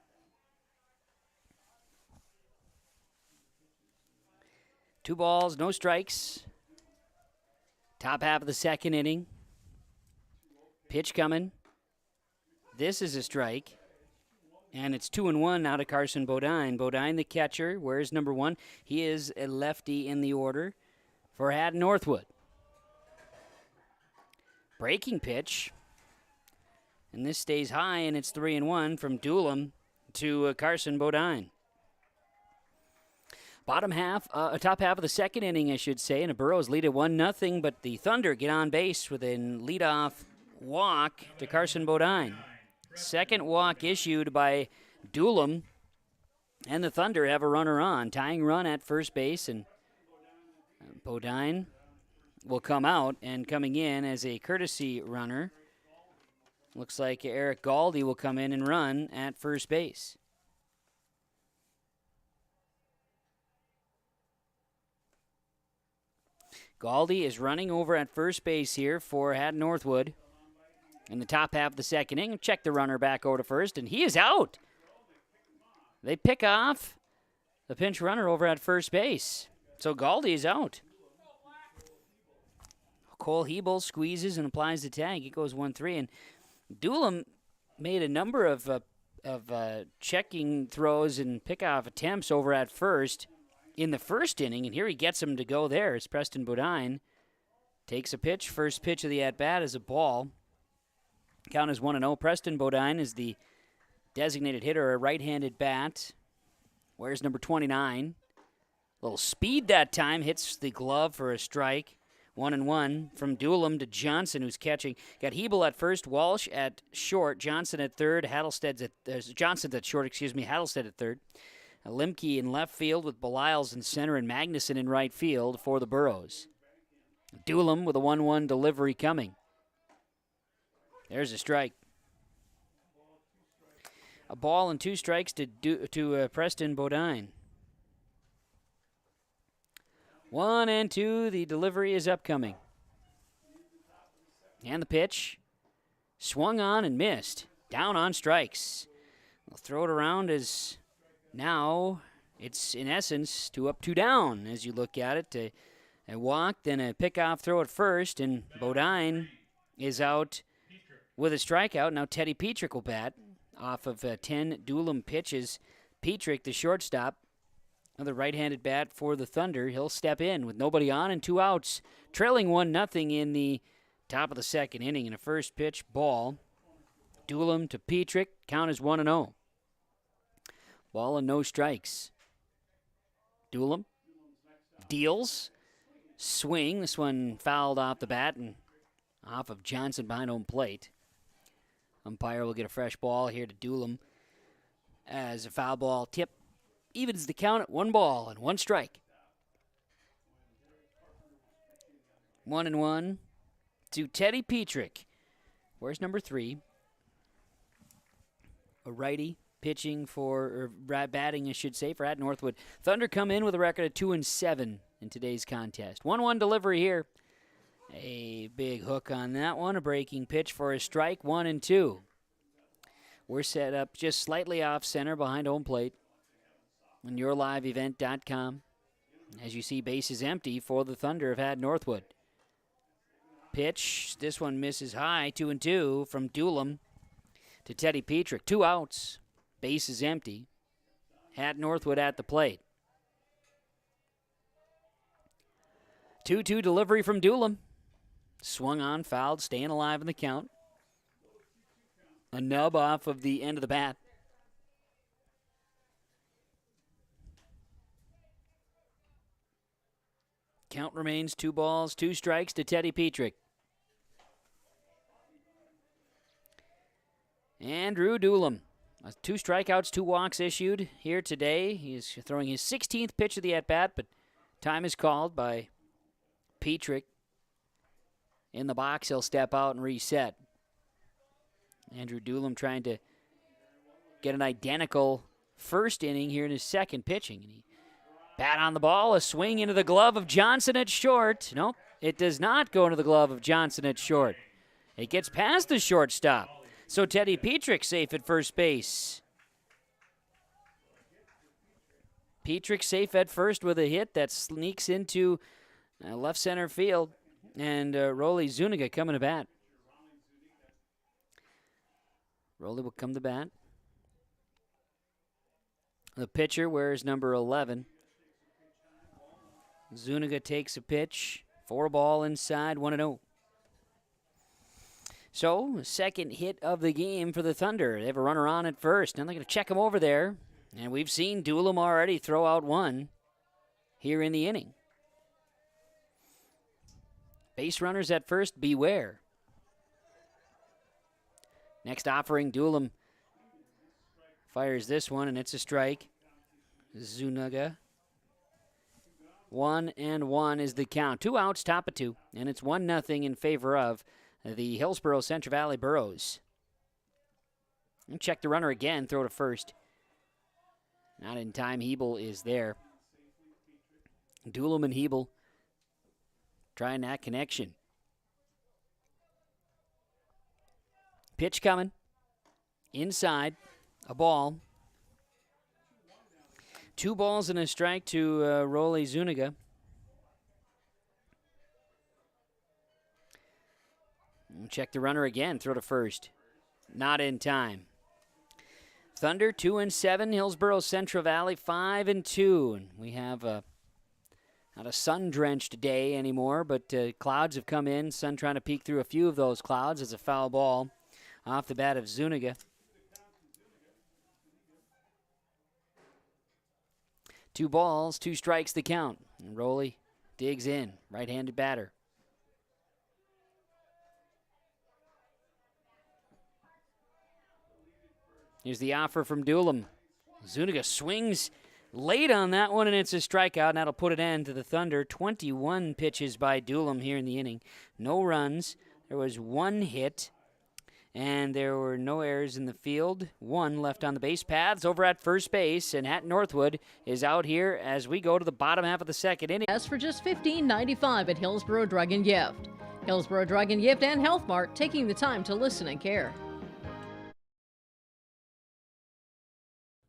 Two balls, no strikes. Top half of the second inning. Pitch coming. This is a strike. And it's 2-1 now to Carson Bodine. Bodine, the catcher. Where's number 1? He is a lefty in the order for Hatton-Northwood. Breaking pitch. And this stays high, and it's 3-1 from Doolum to Carson Bodine. Top half of the second inning, I should say, and the Burros lead at 1-0, but the Thunder get on base with a leadoff walk to Carson Bodine. Second walk issued by Doolum, and the Thunder have a runner on. Tying run at first base, and Bodine will come out, and coming in as a courtesy runner, looks like Eric Galdi will come in and run at first base. Galdi is running over at first base here for Hatton-Northwood in the top half of the second inning. Check the runner back over to first, and he is out. They pick off the pinch runner over at first base. So Galdi is out. Cole Hebel squeezes and applies the tag. It goes 1-3, and Doolum made a number of checking throws and pickoff attempts over at first in the first inning, and here he gets him to go there. It's Preston Bodine. Takes a pitch. First pitch of the at-bat is a ball. Count is 1-0. Preston Bodine is the designated hitter, a right-handed bat. Where's number 29? A little speed that time. Hits the glove for a strike. 1-1 from Doolum to Johnson, who's catching. Got Hebel at first, Walsh at short, Johnson at third, Johnson's at short, Hattlestead at third. Limke in left field with Belials in center and Magnuson in right field for the Burros. Doolum with a 1-1 delivery coming. There's a strike. A ball and 2 strikes to Preston Bodine. 1-2, the delivery is upcoming. And the pitch. Swung on and missed. Down on strikes. We'll throw it around as now it's, in essence, 2 up, 2 down as you look at it. A walk, then a pickoff throw at first, and Bodine is out with a strikeout. Now Teddy Petrick will bat off of 10 Doolum pitches. Petrick, the shortstop, another right-handed bat for the Thunder. He'll step in with nobody on and 2 outs, trailing 1-0 in the top of the second inning. In a first pitch ball, Doolum to Petrick. Count is 1-0. Ball and no strikes. Doolum deals. Swing. This one fouled off the bat and off of Johnson behind home plate. Umpire will get a fresh ball here to Doolum as a foul ball tip evens the count at 1 ball and 1 strike. 1-1 to Teddy Petrick. Where's number 3? A righty pitching or batting, I should say, for Hatton-Northwood. Thunder come in with a record of 2-7 in today's contest. 1-1 delivery here. A big hook on that one. A breaking pitch for a strike. 1-2. We're set up just slightly off center behind home plate on yourliveevent.com. As you see, base is empty for the Thunder of Hatton-Northwood. Pitch. This one misses high. 2-2 from Doolum to Teddy Petrick. 2 outs. Base is empty. Hatton-Northwood at the plate. 2-2 delivery from Doolum. Swung on, fouled, staying alive in the count. A nub off of the end of the bat. Count remains 2 balls, 2 strikes to Teddy Petrick. Andrew Doolum. 2 strikeouts, 2 walks issued here today. He's throwing his 16th pitch of the at-bat, but time is called by Petrick. in the box. He'll step out and reset. Andrew Doolum trying to get an identical first inning here in his second pitching. And he bat on the ball, a swing into the glove of Johnson at short. Nope, it does not go into the glove of Johnson at short. It gets past the shortstop. So Teddy Petrick safe at first base. Petrick safe at first with a hit that sneaks into left center field. And Rolly Zuniga coming to bat. Rolly will come to bat. The pitcher wears number 11. Zuniga takes a pitch. 4-ball inside, 1-0. So, second hit of the game for the Thunder. They have a runner on at first. Now they're going to check him over there. And we've seen Doolum already throw out one here in the inning. Base runners at first, beware. Next offering, Doolum fires this one, and it's a strike. Zuniga. 1-1 is the count. 2 outs, top of 2, and it's 1-0 in favor of the Hillsboro-Central Valley Burros. And check the runner again, throw to first. Not in time, Hebel is there. Doolum and Hebel trying that connection. Pitch coming. Inside. A ball. 2 balls and a strike to Rolly Zuniga. Check the runner again. Throw to first. Not in time. Thunder 2-7. Hillsboro-Central Valley 5-2. And we have not a sun-drenched day anymore, but clouds have come in. Sun trying to peek through a few of those clouds as a foul ball off the bat of Zuniga. 2 balls, 2 strikes the count. And Rolly digs in, right-handed batter. Here's the offer from Doolum. Zuniga swings late on that one, and it's a strikeout, and that'll put an end to the Thunder. 21 pitches by Doolum here in the inning. No runs. There was 1 hit, and there were no errors in the field. 1 left on the base paths over at first base, and Hatton-Northwood is out here as we go to the bottom half of the second inning. Yes, for just $15.95 at Hillsboro Drug and Gift. Hillsboro Drug and Gift and Health Mart, taking the time to listen and care.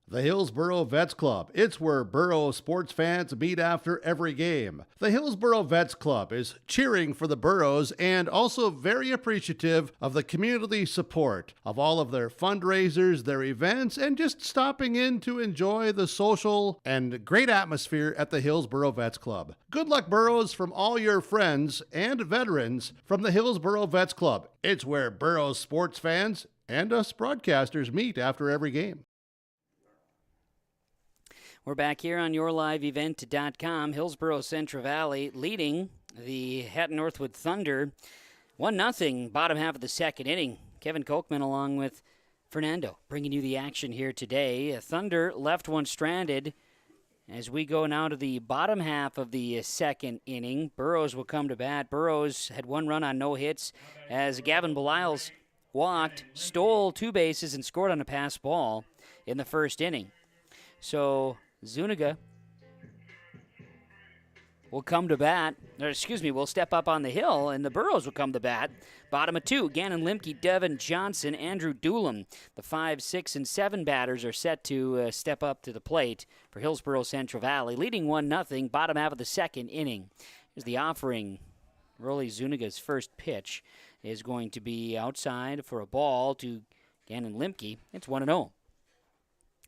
The Hillsboro Vets Club. It's where Boro sports fans meet after every game. The Hillsboro Vets Club is cheering for the Burros and also very appreciative of the community support of all of their fundraisers, their events, and just stopping in to enjoy the social and great atmosphere at the Hillsboro Vets Club. Good luck, Burros, from all your friends and veterans from the Hillsboro Vets Club. It's where Burros sports fans and us broadcasters meet after every game. We're back here on YourLiveEvent.com. Hillsboro-Central Valley leading the Hatton-Northwood Thunder 1-0, bottom half of the second inning. Kevin Kolkman along with Fernando bringing you the action here today. Thunder left one stranded as we go now to the bottom half of the second inning. Burrows will come to bat. Burrows had 1 run on no hits as Gavin Beliles walked, stole 2 bases, and scored on a pass ball in the first inning. So Zuniga will come to bat, will step up on the hill, and the Burros will come to bat. Bottom of 2, Gannon Limke, Devin Johnson, Andrew Doolum. The 5, 6, and 7 batters are set to step up to the plate for Hillsboro-Central Valley, leading 1-0, bottom half of the second inning. Here's the offering. Rolly Zuniga's first pitch is going to be outside for a ball to Gannon Limke. It's 1-0.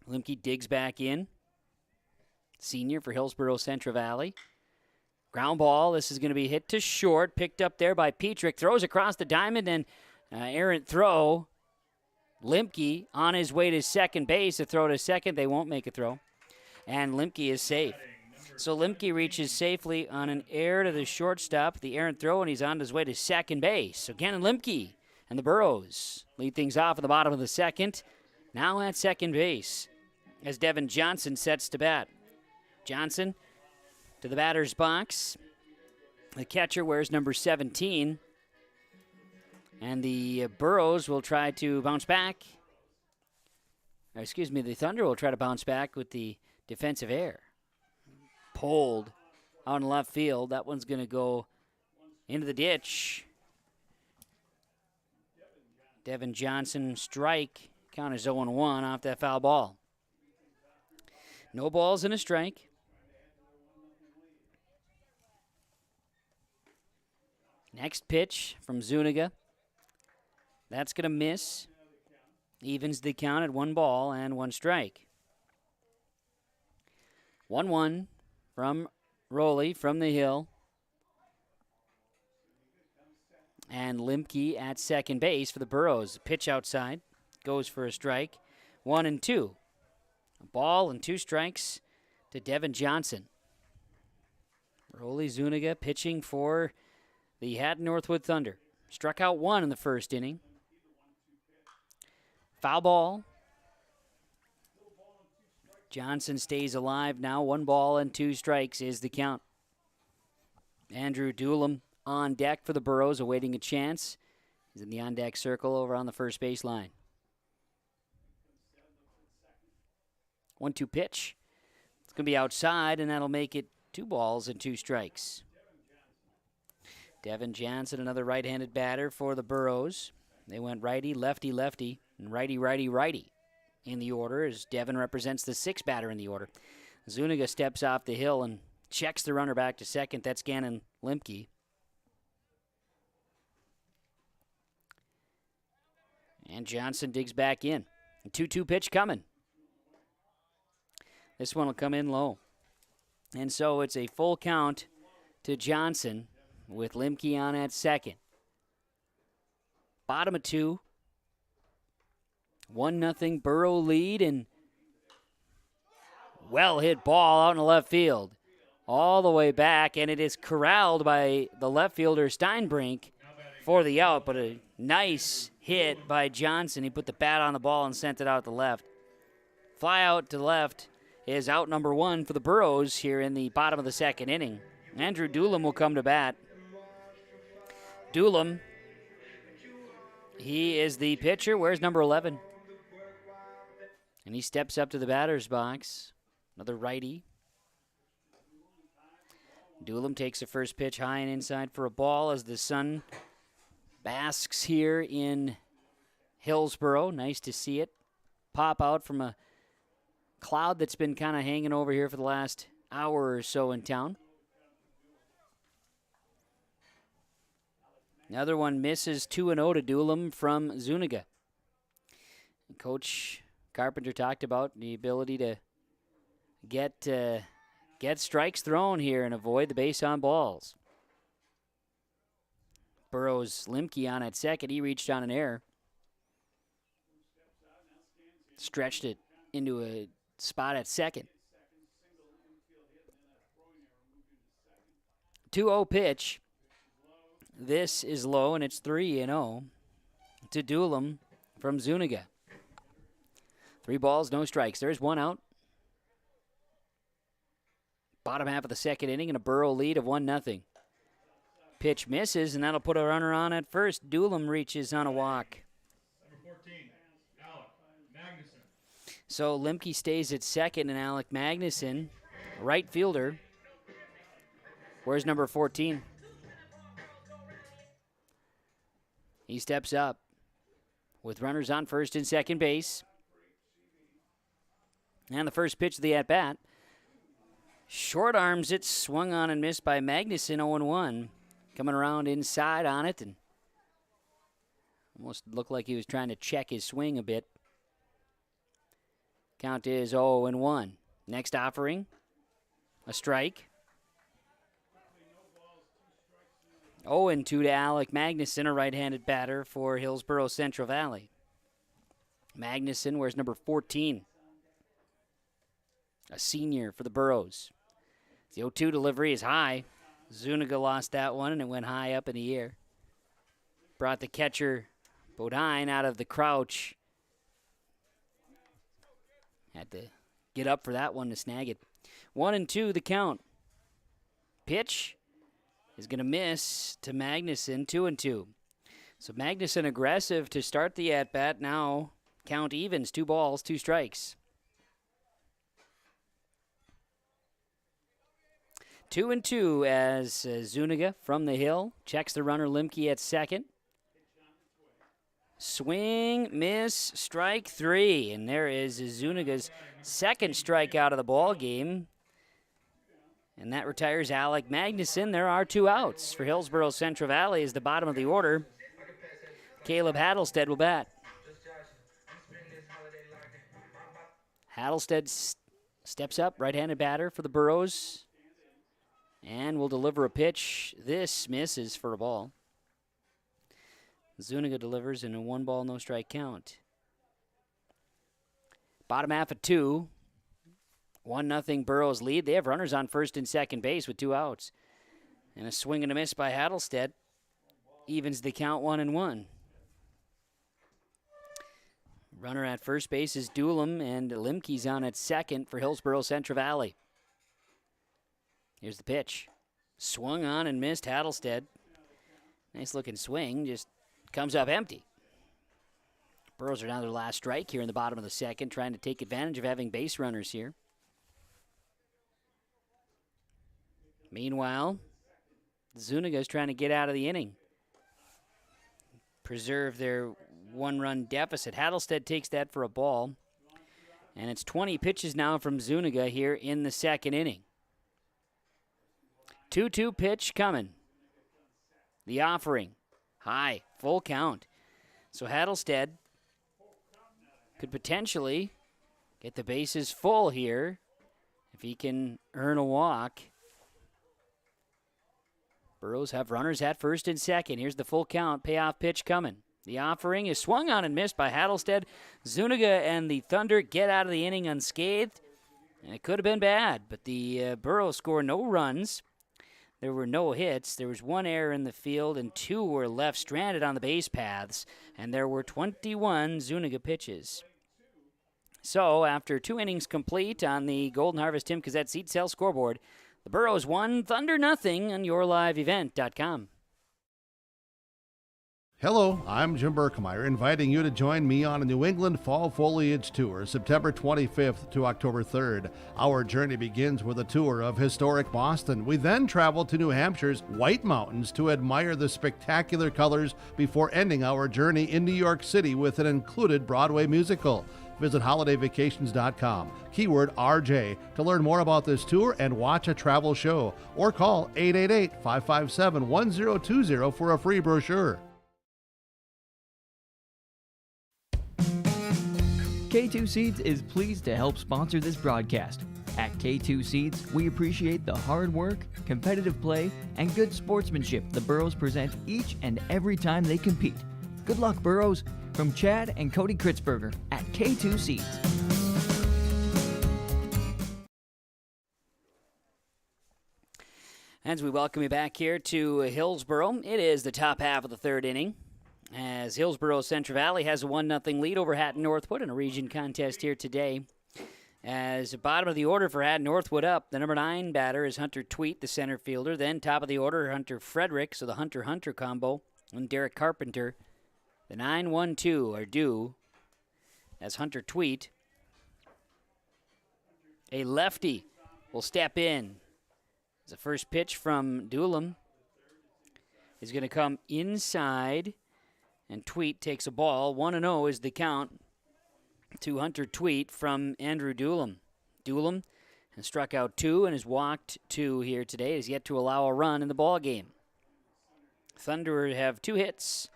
Limke digs back in. Senior for Hillsboro-Central Valley. Ground ball. This is going to be hit to short. Picked up there by Petrick. Throws across the diamond and errant throw. Limke on his way to second base. A throw to second. They won't make a throw. And Limke is safe. So Limke reaches safely on an error to the shortstop. The errant throw, and he's on his way to second base. So Gannon Limke and the Burros lead things off at the bottom of the second. Now at second base as Devin Johnson sets to bat. Johnson to the batter's box. The catcher wears number 17. And the Burros will try to bounce back. Or excuse me, the Thunder will try to bounce back with the defensive error. Pulled out in left field. That one's going to go into the ditch. Devin Johnson strike. Count is 0-1 off that foul ball. No balls and a strike. Next pitch from Zuniga. That's going to miss. Evens the count at 1 ball and 1 strike. 1-1 from Rowley from the hill. And Limke at second base for the Burros. Pitch outside. Goes for a strike. 1-2. A ball and 2 strikes to Devin Johnson. Rowley Zuniga pitching for the Hatton-Northwood Thunder. Struck out 1 in the first inning. Foul ball. Johnson stays alive now. 1 ball and 2 strikes is the count. Andrew Doolum on deck for the Burros, awaiting a chance. He's in the on-deck circle over on the first base line. 1-2 pitch. It's going to be outside, and that'll make it 2 balls and 2 strikes. Devin Johnson, another right-handed batter for the Burros. They went righty, lefty, lefty, and righty, righty, righty in the order as Devin represents the 6th batter in the order. Zuniga steps off the hill and checks the runner back to second. That's Gannon Limke. And Johnson digs back in. A 2-2 pitch coming. This one will come in low. And so it's a full count to Johnson with Limke on at second. Bottom of 2. 1-0 Burro lead, and well hit ball out in the left field. All the way back, and it is corralled by the left fielder Steinbrink for the out, but a nice hit by Johnson. He put the bat on the ball and sent it out to left. Fly out to left is out number 1 for the Burros here in the bottom of the 2nd inning. Andrew Doolum will come to bat. Doolum, he is the pitcher. Where's number 11? And he steps up to the batter's box. Another righty. Doolum takes the first pitch high and inside for a ball as the sun basks here in Hillsboro. Nice to see it pop out from a cloud that's been kind of hanging over here for the last hour or so in town. Another one misses 2-0 to Doolum from Zuniga. Coach Carpenter talked about the ability to get strikes thrown here and avoid the base on balls. Burrows Limke on at second. He reached on an error. Stretched it into a spot at second. 2-0 pitch. This is low, and it's 3-0 to Doolum from Zuniga. 3 balls, no strikes. There's 1 out. Bottom half of the 2nd inning and a Burrow lead of 1-0. Pitch misses, and that'll put a runner on at first. Doolum reaches on a walk. Number 14, Alec Magnuson. So Limke stays at second, and Alec Magnuson, right fielder. Where's number 14? He steps up with runners on first and second base. And the first pitch of the at-bat. Short arms it, swung on and missed by Magnuson, 0-1. Coming around inside on it, and almost looked like he was trying to check his swing a bit. Count is 0-1. Next offering, a strike. 0-2 to Alec Magnuson, a right-handed batter for Hillsboro-Central Valley. Magnuson wears number 14. A senior for the Burros. The 0-2 delivery is high. Zuniga lost that one, and it went high up in the air. Brought the catcher, Bodine, out of the crouch. Had to get up for that one to snag it. 1-2 the count. Pitch is going to miss to Magnuson, 2-2. So Magnuson aggressive to start the at-bat. Now count evens, 2 balls, 2 strikes. 2-2 as Zuniga from the hill checks the runner Limke at second. Swing, miss, strike 3. And there is Zuniga's second strikeout of the ball game. And that retires Alec Magnuson. There are 2 outs for Hillsboro-Central Valley as the bottom of the order. Caleb Hattlestead will bat. Hattlestead steps up, right-handed batter for the Burros, and will deliver a pitch. This misses for a ball. Zuniga delivers in a 1-ball, no-strike count. Bottom half of 2. 1-0 Burros lead. They have runners on first and second base with 2 outs. And a swing and a miss by Hattlestead evens the count 1-1. Runner at first base is Doolum, and Limke's on at second for Hillsboro-Central Valley. Here's the pitch. Swung on and missed Hattlestead. Nice looking swing, just comes up empty. Burros are down to their last strike here in the bottom of the second, trying to take advantage of having base runners here. Meanwhile, Zuniga's trying to get out of the inning, preserve their 1-run deficit. Hattlestead takes that for a ball, and it's 20 pitches now from Zuniga here in the second inning. 2-2 pitch coming. The offering, high, full count. So Hattlestead could potentially get the bases full here if he can earn a walk. Burros have runners at first and second. Here's the full count. Payoff pitch coming. The offering is swung on and missed by Hattlestead. Zuniga and the Thunder get out of the inning unscathed. And it could have been bad, but the Burros score no runs. There were no hits. There was 1 error in the field, and 2 were left stranded on the base paths. And there were 21 Zuniga pitches. So, after 2 innings complete on the Golden Harvest Tim Cassette seat sale scoreboard, the Burros 1, Thunder nothing on YourLiveEvent.com. Hello, I'm Jim Berkemeyer, inviting you to join me on a New England Fall Foliage Tour, September 25th to October 3rd. Our journey begins with a tour of historic Boston. We then travel to New Hampshire's White Mountains to admire the spectacular colors before ending our journey in New York City with an included Broadway musical. Visit holidayvacations.com, keyword RJ, to learn more about this tour and watch a travel show, or call 888-557-1020 for a free brochure. K2 Seeds is pleased to help sponsor this broadcast. At K2 Seeds, we appreciate the hard work, competitive play, and good sportsmanship the Burros present each and every time they compete. Good luck, Burros, from Chad and Cody Kritzberger at K2 Seeds. As we welcome you back here to Hillsboro, it is the top half of the third inning, as Hillsboro-Central Valley has a 1-0 lead over Hatton-Northwood in a region contest here today. As the bottom of the order for Hatton-Northwood up, the number 9 batter is Hunter Tweet, the center fielder. Then top of the order, Hunter Frederick, so the Hunter-Hunter combo, and Derek Carpenter. The 9-1-2 are due as Hunter Tweet, a lefty, will step in. The first pitch from Doolum is going to come inside, and Tweet takes a ball. 1-0 is the count to Hunter Tweet from Andrew Doolum. Doolum has struck out 2 and has walked 2 here today. Has yet to allow a run in the ball game. Thunder have 2 hits,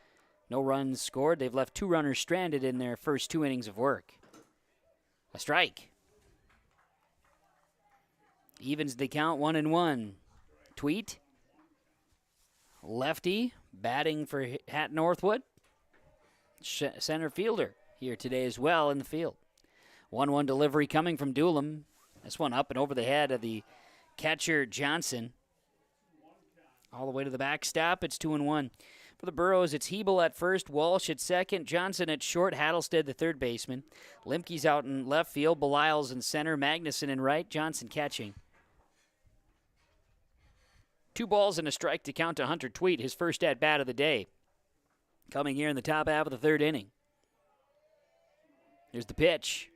no runs scored. They've left 2 runners stranded in their first 2 innings of work. A strike. Evens the count 1-1. Tweet, lefty, batting for Hatton-Northwood. Center fielder here today as well in the field. 1-1 delivery coming from Doolum. This one up and over the head of the catcher Johnson. All the way to the backstop. It's 2-1. For the Burros, it's Hebel at first, Walsh at second, Johnson at short, Hattlestead the third baseman. Limke's out in left field, Belial's in center, Magnuson in right, Johnson catching. 2 balls and a strike to count to Hunter Tweet, his first at-bat of the day. coming here in the top half of the third inning. Here's the pitch.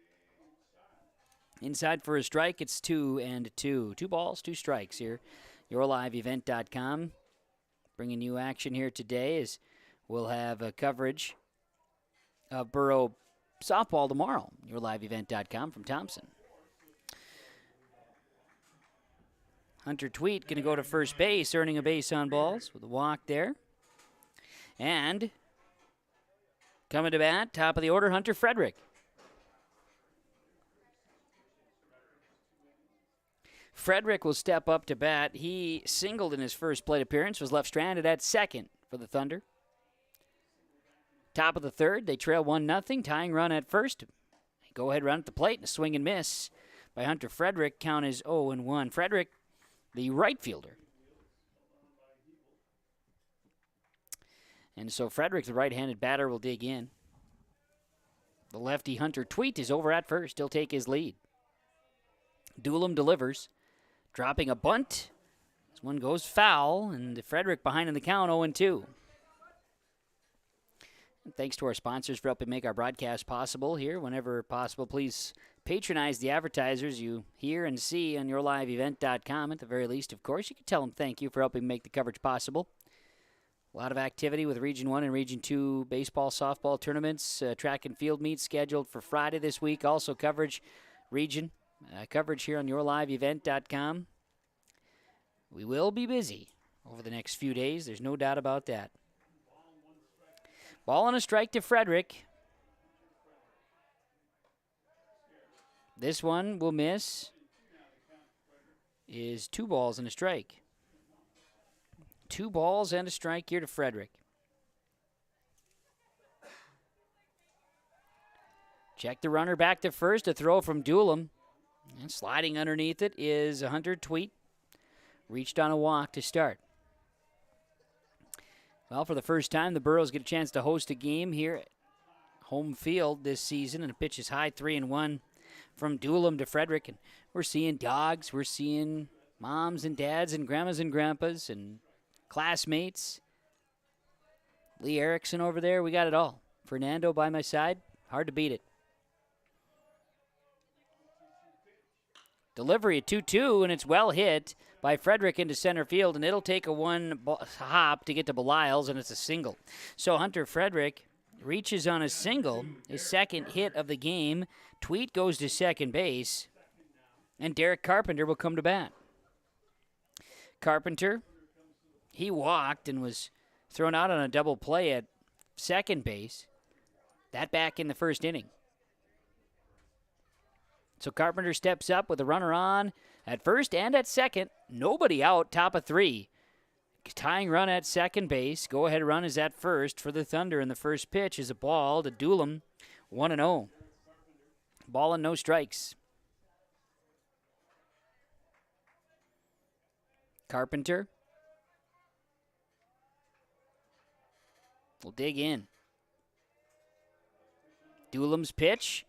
Inside for a strike. It's 2-2. 2 balls, 2 strikes here. YourLiveEvent.com bringing you action here today as we'll have a coverage of Borough softball tomorrow. YourLiveEvent.com from Thompson. Hunter Tweet going to go to first base, earning a base on balls with a walk there. And coming to bat, top of the order, Hunter Frederick. Frederick will step up to bat. He singled in his first plate appearance, was left stranded at second for the Thunder. Top of the third, they trail 1-0, tying run at first. Go-ahead run at the plate, and a swing and miss by Hunter Frederick. Count is 0-1. Frederick, the right fielder. And so Frederick, the right-handed batter, will dig in. The lefty Hunter Tweet is over at first. He'll take his lead. Doolum delivers, dropping a bunt. This one goes foul, and Frederick behind in the count, 0-2. And thanks to our sponsors for helping make our broadcast possible here. Whenever possible, please patronize the advertisers you hear and see on YourLiveEvent.com. At the very least, of course, you can tell them thank you for helping make the coverage possible. A lot of activity with Region 1 and Region 2 baseball, softball tournaments, track and field meets scheduled for Friday this week. Also coverage coverage here on YourLiveEvent.com. We will be busy over the next few days. There's no doubt about that. Ball and a strike to Frederick. This one will miss. Is 2 balls and a strike. 2 balls and a strike here to Frederick. Check the runner back to first. A throw from Doolum. And sliding underneath it is a Hunter Tweet. Reached on a walk to start. Well, for the first time, the Burros get a chance to host a game here at home field this season. And a pitch is high, 3-1 from Doolum to Frederick. And we're seeing dogs. We're seeing moms and dads and grandmas and grandpas and classmates. Lee Erickson over there. We got it all. Fernando by my side. Hard to beat it. Delivery at 2-2, and it's well hit by Frederick into center field, and it'll take a one hop to get to Belials, and it's a single. So Hunter Frederick reaches on a single, his second hit of the game. Tweet goes to second base, and Derek Carpenter will come to bat. Carpenter, he walked and was thrown out on a double play at second base. That back in the first inning. So Carpenter steps up with a runner on at first and at second. Nobody out, top of 3. Tying run at second base. Go-ahead run is at first for the Thunder, and the first pitch is a ball to Doolum, 1-0. Ball and no strikes. Carpenter will dig in. Doolum's pitch.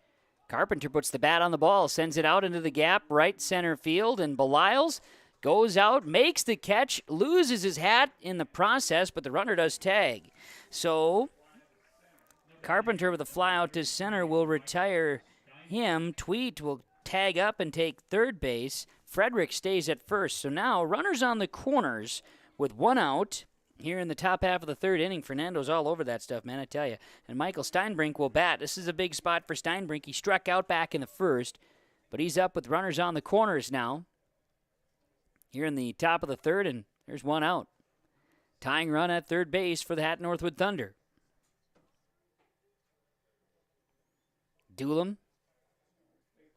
Carpenter puts the bat on the ball, sends it out into the gap, right center field, and Belials goes out, makes the catch, loses his hat in the process, but the runner does tag. So Carpenter with a fly out to center will retire him. Tweet will tag up and take third base. Frederick stays at first. So now runners on the corners with 1 out. Here in the top half of the third inning, Fernando's all over that stuff, man, I tell you. And Michael Steinbrink will bat. This is a big spot for Steinbrink. He struck out back in the first, but he's up with runners on the corners now. Here in the top of the third, and there's 1 out. Tying run at third base for the Hatton-Northwood Thunder. Doolum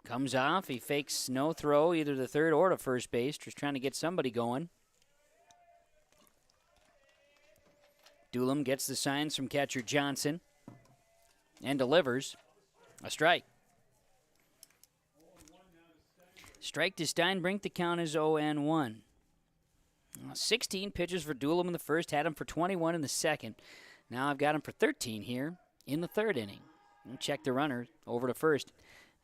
comes off. He fakes no throw either to third or to first base, just trying to get somebody going. Doolum gets the signs from catcher Johnson and delivers a strike. Strike to Steinbrink. The count is 0-1. 16 pitches for Doolum in the first. Had him for 21 in the second. Now I've got him for 13 here in the third inning. And check the runner over to first.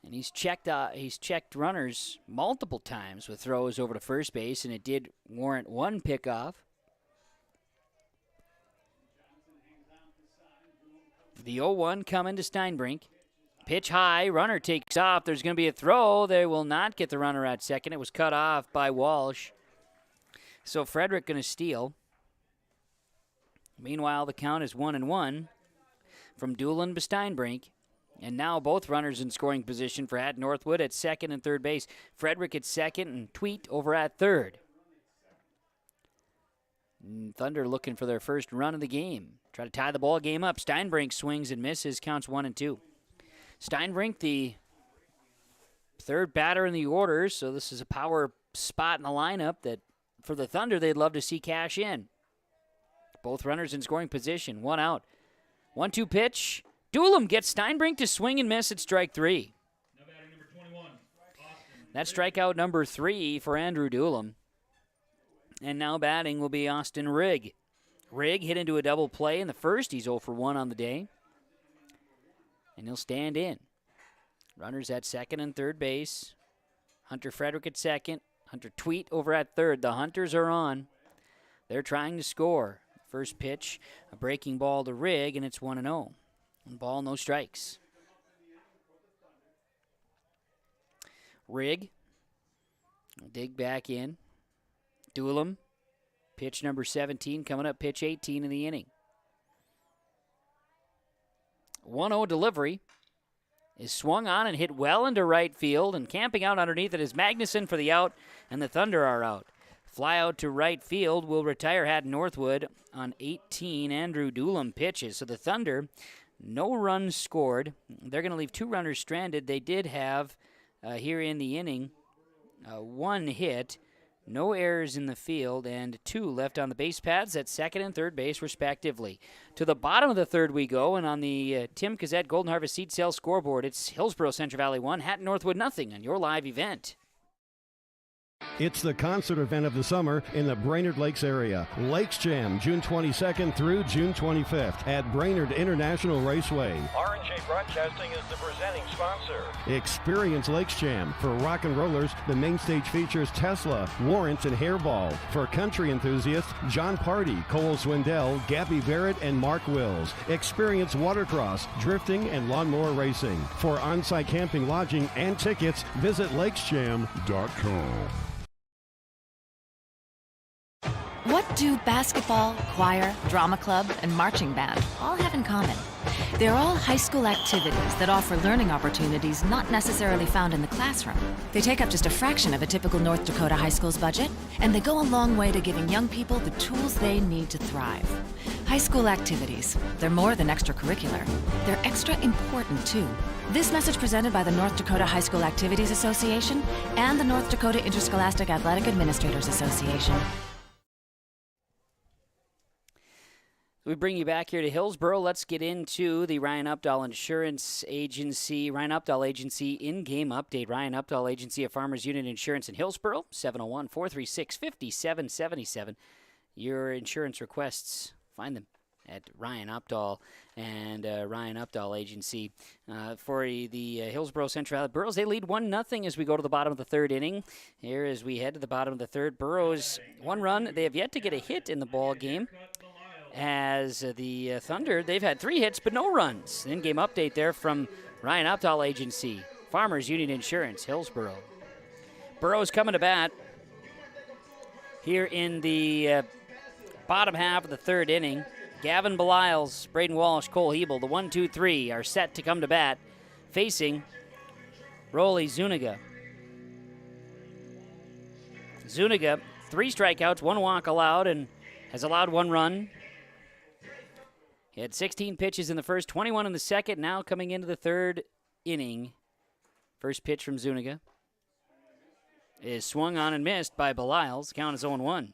And he's checked runners multiple times with throws over to first base, and it did warrant 1 pickoff. The 0-1 coming to Steinbrink. Pitch high, runner takes off. There's going to be a throw. They will not get the runner at second. It was cut off by Walsh. So Frederick going to steal. Meanwhile, the count is 1-1 from Doolin to Steinbrink. And now both runners in scoring position for Hatton-Northwood at second and third base. Frederick at second and Tweet over at third. Thunder looking for their first run of the game. Try to tie the ball game up. Steinbrink swings and misses, counts 1-2. Steinbrink, the third batter in the order, so this is a power spot in the lineup that for the Thunder they'd love to see cash in. Both runners in scoring position, one out. 1-2 pitch. Doolin gets Steinbrink to swing and miss at strike 3. Now batting number 21, That's strikeout number 3 for Andrew Doolin. And now batting will be Austin Rigg. Rigg hit into a double play in the first. He's 0 for 1 on the day. And he'll stand in. Runners at second and third base. Hunter Frederick at second. Hunter Tweet over at third. The Hunters are on. They're trying to score. First pitch, a breaking ball to Rigg, and it's 1-0. 1 ball, no strikes. Rigg will dig back in. Doolin, pitch number 17, coming up pitch 18 in the inning. 1-0 delivery is swung on and hit well into right field, and camping out underneath it is Magnuson for the out, and the Thunder are out. Fly out to right field will retire Hatton-Northwood on 18 Andrew Doolin pitches. So the Thunder, no runs scored. They're going to leave 2 runners stranded. They did have, here in the inning, 1 hit. No errors in the field, and 2 left on the base paths at second and third base, respectively. To the bottom of the third we go, and on the Tim Cazette Golden Harvest Seed Sales scoreboard, it's Hillsboro-Central Valley 1, Hatton-Northwood nothing on your live event. It's the concert event of the summer in the Brainerd Lakes area. Lakes Jam, June 22nd through June 25th at Brainerd International Raceway. R&J Broadcasting is the presenting sponsor. Experience Lakes Jam. For rock and rollers, the main stage features Tesla, Warrant, and Hairball. For country enthusiasts, John Party, Cole Swindell, Gabby Barrett, and Mark Wills. Experience watercross, drifting, and lawnmower racing. For on-site camping, lodging, and tickets, visit lakesjam.com. What do basketball, choir, drama club, and marching band all have in common? They're all high school activities that offer learning opportunities not necessarily found in the classroom. They take up just a fraction of a typical North Dakota high school's budget, and they go a long way to giving young people the tools they need to thrive. High school activities, they're more than extracurricular. They're extra important, too. This message presented by the North Dakota High School Activities Association and the North Dakota Interscholastic Athletic Administrators Association. We bring you back here to Hillsboro. Let's get into the Ryan Updahl Insurance Agency, Ryan Updahl Agency in-game update. Ryan Updahl Agency of Farmers Union Insurance in Hillsboro, 701-436-5777. Your insurance requests, find them at Ryan Updahl and Ryan Updahl Agency. For the Hillsboro-Central Burros, they lead 1-0 as we go to the bottom of the third inning. Here as we head to the bottom of the third, Burros, 1 run. They have yet to get a hit in the ball game. As the Thunder, they've had 3 hits but no runs. In-game update there from Ryan Updahl Agency, Farmers Union Insurance, Hillsboro. Burrows coming to bat here in the bottom half of the third inning. Gavin Beliles, Braden Walsh, Cole Hebel, the 1-2-3 are set to come to bat, facing Rolly Zuniga. Zuniga, 3 strikeouts, 1 walk allowed, and has allowed 1 run. He had 16 pitches in the first, 21 in the second. Now coming into the third inning. First pitch from Zuniga is swung on and missed by Beliles. Count is 0-1.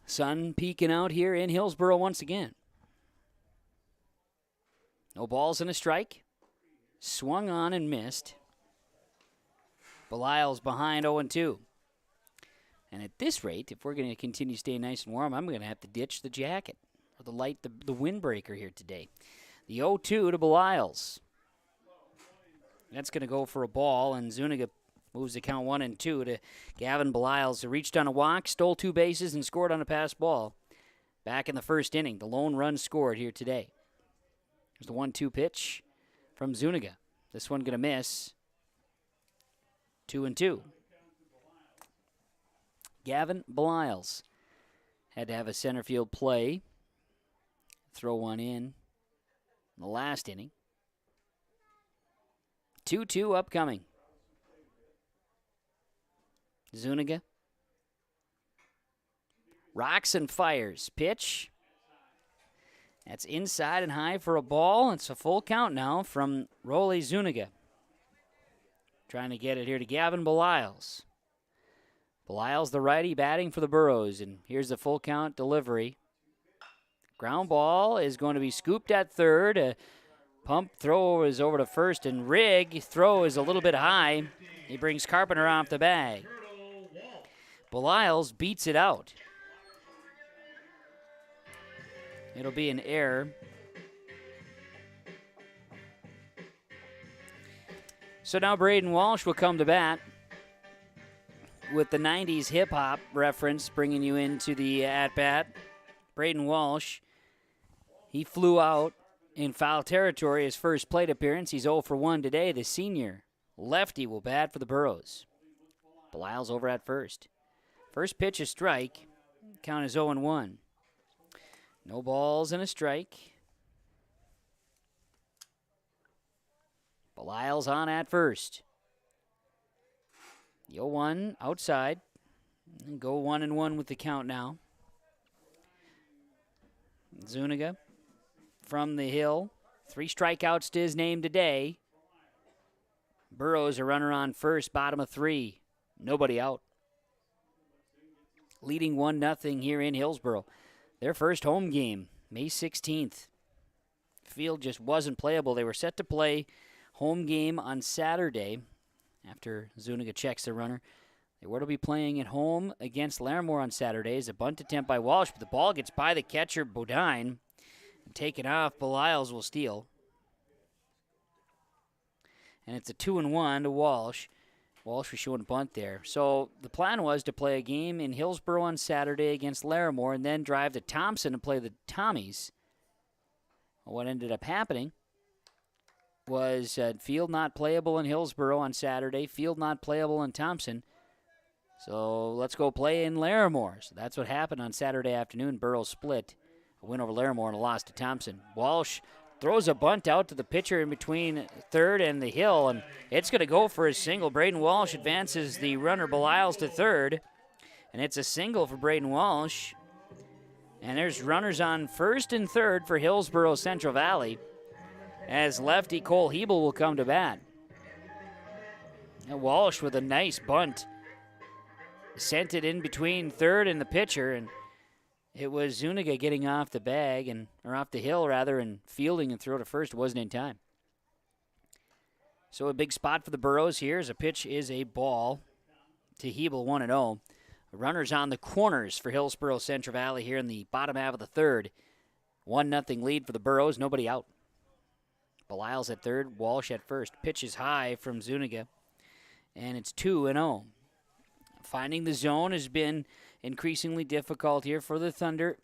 Sun peeking out here in Hillsboro once again. No balls and a strike. Swung on and missed. Beliles behind 0-2. And at this rate, if we're going to continue staying nice and warm, I'm going to have to ditch the jacket or the windbreaker here today. The 0-2 to Beliles. That's going to go for a ball, and Zuniga moves the count 1-2 to Gavin Beliles, who reached on a walk, stole 2 bases, and scored on a pass ball. back in the first inning. The lone run scored here today. There's the 1-2 pitch from Zuniga. This one going to miss. 2-2. Gavin Beliles had to have a center field play. Throw one in the last inning. 2-2 upcoming. Zuniga rocks and fires. Pitch. That's inside and high for a ball. It's a full count now from Rolly Zuniga. Trying to get it here to Gavin Beliles. Beliles, the righty, batting for the Burros. And here's the full count delivery. Ground ball is going to be scooped at third. A pump throw is over to first. And Rigg throw is a little bit high. He brings Carpenter off the bag. Beliles beats it out. It'll be an error. So now Braden Walsh will come to bat with the 90s hip-hop reference, bringing you into the at-bat. Braden Walsh, he flew out in foul territory his first plate appearance. He's 0 for 1 today. The senior lefty will bat for the Burros. Beliles over at first. First pitch a strike. Count is 0-1. No balls and a strike. Beliles on at first. The 0-1 outside. And go 1-1 with the count now. Zuniga from the hill. 3 strikeouts to his name today. Burros a runner on first, bottom of 3. Nobody out. Leading 1-0 here in Hillsboro. Their first home game, May 16th. Field just wasn't playable. They were set to play home game on Saturday after Zuniga checks the runner. They were to be playing at home against Larimore on Saturday. As a bunt attempt by Walsh, but the ball gets by the catcher, Bodine. And taken off, Beliles will steal. And it's a 2-1 to Walsh. Walsh was showing a bunt there. So the plan was to play a game in Hillsboro on Saturday against Larimore and then drive to Thompson and play the Tommies. What ended up happening was field not playable in Hillsboro on Saturday, field not playable in Thompson. So let's go play in Larimore. So that's what happened on Saturday afternoon. Burros split, a win over Larimore and a loss to Thompson. Walsh throws a bunt out to the pitcher in between third and the hill, and it's going to go for a single. Braden Walsh advances the runner Beliles to third, and it's a single for Braden Walsh. And there's runners on first and third for Hillsboro Central Valley as lefty Cole Hebel will come to bat. And Walsh with a nice bunt. Sent it in between third and the pitcher, and it was Zuniga getting off the bag, or off the hill rather, and fielding and throw to first wasn't in time. So a big spot for the Burros here as a pitch is a ball to Hebel, 1-0. Runners on the corners for Hillsboro Central Valley here in the bottom half of the third. 1-0 lead for the Burros, nobody out. Beliles at third, Walsh at first. Pitch is high from Zuniga, and it's 2-0. Finding the zone has been increasingly difficult here for the Thunder.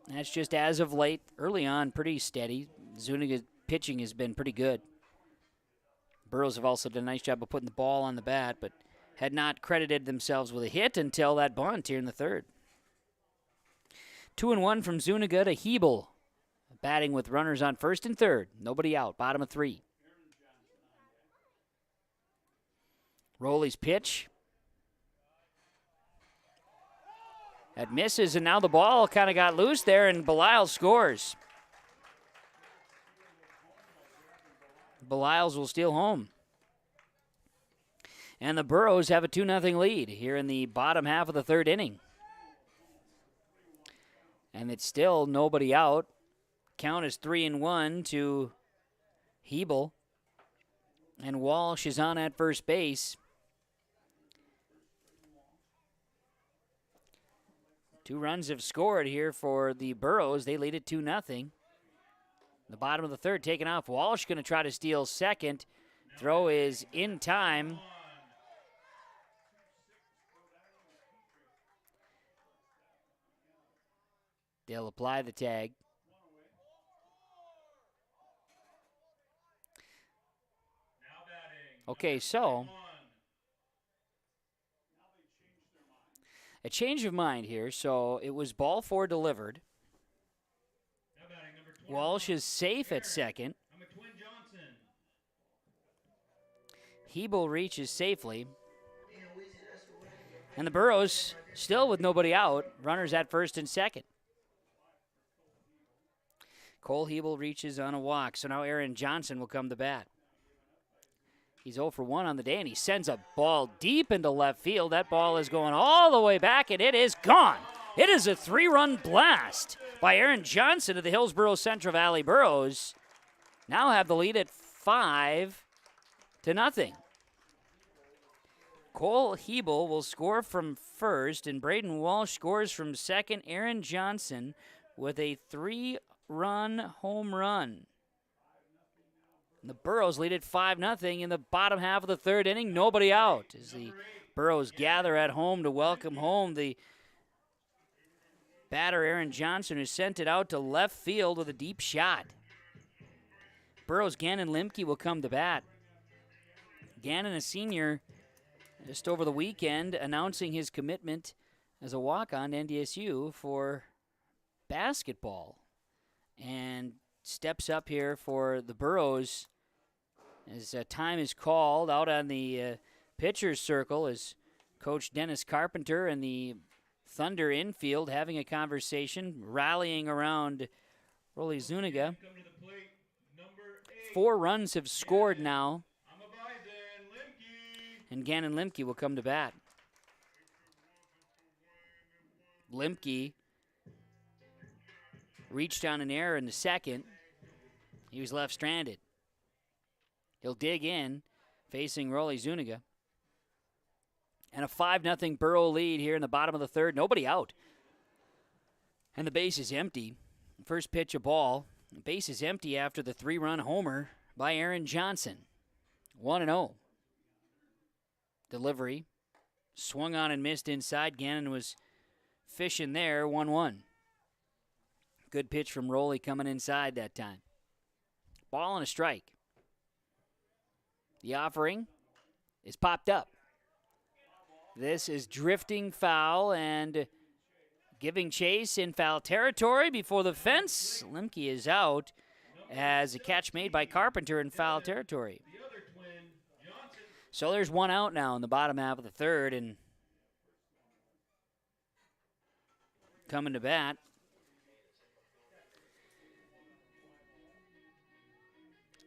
That's just as of late. Early on, pretty steady. Zuniga's pitching has been pretty good. Burros have also done a nice job of putting the ball on the bat, but had not credited themselves with a hit until that bunt here in the third. 2-1 from Zuniga to Hebel. Batting with runners on first and third. Nobody out. Bottom of 3. Rowley's pitch. That misses, and now the ball kind of got loose there, and Beliles scores. Beliles will steal home. And the Burros have a 2-0 lead here in the bottom half of the third inning. And it's still nobody out. Count is 3-1 to Hebel. And Walsh is on at first base. 2 runs have scored here for the Burros. They lead it 2-0. The bottom of the third taken off. Walsh going to try to steal second. Throw is in time. They'll apply the tag. Okay, so a change of mind here. So it was ball 4 delivered. Walsh is safe at second. Hebel reaches safely. And the Burros still with nobody out. Runners at first and second. Cole Hebel reaches on a walk. So now Aaron Johnson will come to bat. He's 0 for 1 on the day, and he sends a ball deep into left field. That ball is going all the way back, and it is gone. It is a 3-run blast by Aaron Johnson of the Hillsboro-Central Valley Burros. Now have the lead at 5-0. Cole Hebel will score from first, and Braden Walsh scores from second. Aaron Johnson with a 3-run home run. The Burros lead at 5-0 in the bottom half of the third inning. Nobody out as the Burros gather at home to welcome home the batter Aaron Johnson, who sent it out to left field with a deep shot. Burros Gannon Limke will come to bat. Gannon, a senior, just over the weekend, announcing his commitment as a walk-on to NDSU for basketball. And steps up here for the Burros as time is called out on the pitcher's circle as Coach Dennis Carpenter and the Thunder infield having a conversation, rallying around Rolly Zuniga. 4 runs have scored now, and Gannon Limke will come to bat. Limke reached on an error in the second. He was left stranded. He'll dig in, facing Rolly Zuniga. And a 5-0 Burro lead here in the bottom of the third. Nobody out. And the base is empty. First pitch, a ball. The base is empty after the 3-run homer by Aaron Johnson. 1-0. Delivery. Swung on and missed inside. Gannon was fishing there. 1-1. Good pitch from Rolly coming inside that time. Ball and a strike. The offering is popped up. This is drifting foul and giving chase in foul territory before the fence. Limke is out as a catch made by Carpenter in foul territory. So there's 1 out now in the bottom half of the third, and coming to bat,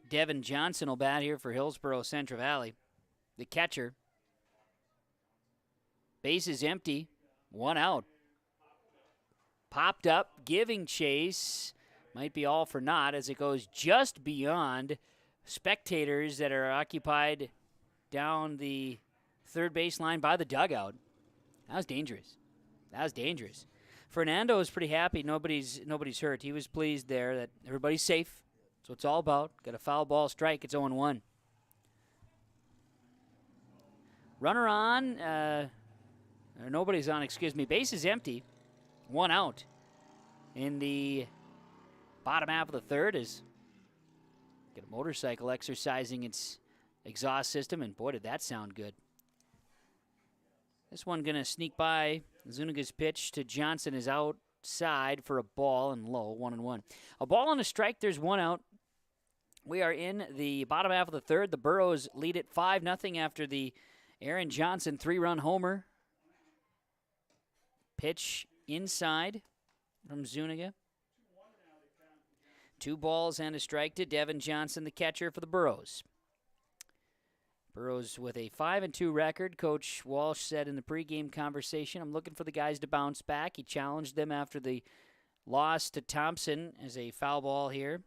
Devin Johnson will bat here for Hillsboro-Central Valley. The catcher. Base is empty. 1 out. Popped up, giving chase. Might be all for naught as it goes just beyond spectators that are occupied down the third baseline by the dugout. That was dangerous. Fernando was pretty happy. Nobody's hurt. He was pleased there that everybody's safe. That's what it's all about. Got a foul ball strike. It's 0-1. Runner on. Nobody's on, Base is empty. 1 out. In the bottom half of the third is got a motorcycle exercising its exhaust system, and boy, did that sound good. This one going to sneak by. Zuniga's pitch to Johnson is outside for a ball and low. 1-1. A ball and a strike. There's 1 out. We are in the bottom half of the third. The Burros lead it 5-0 after the Aaron Johnson 3-run homer. Pitch inside from Zuniga. 2 balls and a strike to Devin Johnson, the catcher for the Burros. Burros with a 5-2 record. Coach Walsh said in the pregame conversation, I'm looking for the guys to bounce back. He challenged them after the loss to Thompson as a foul ball here.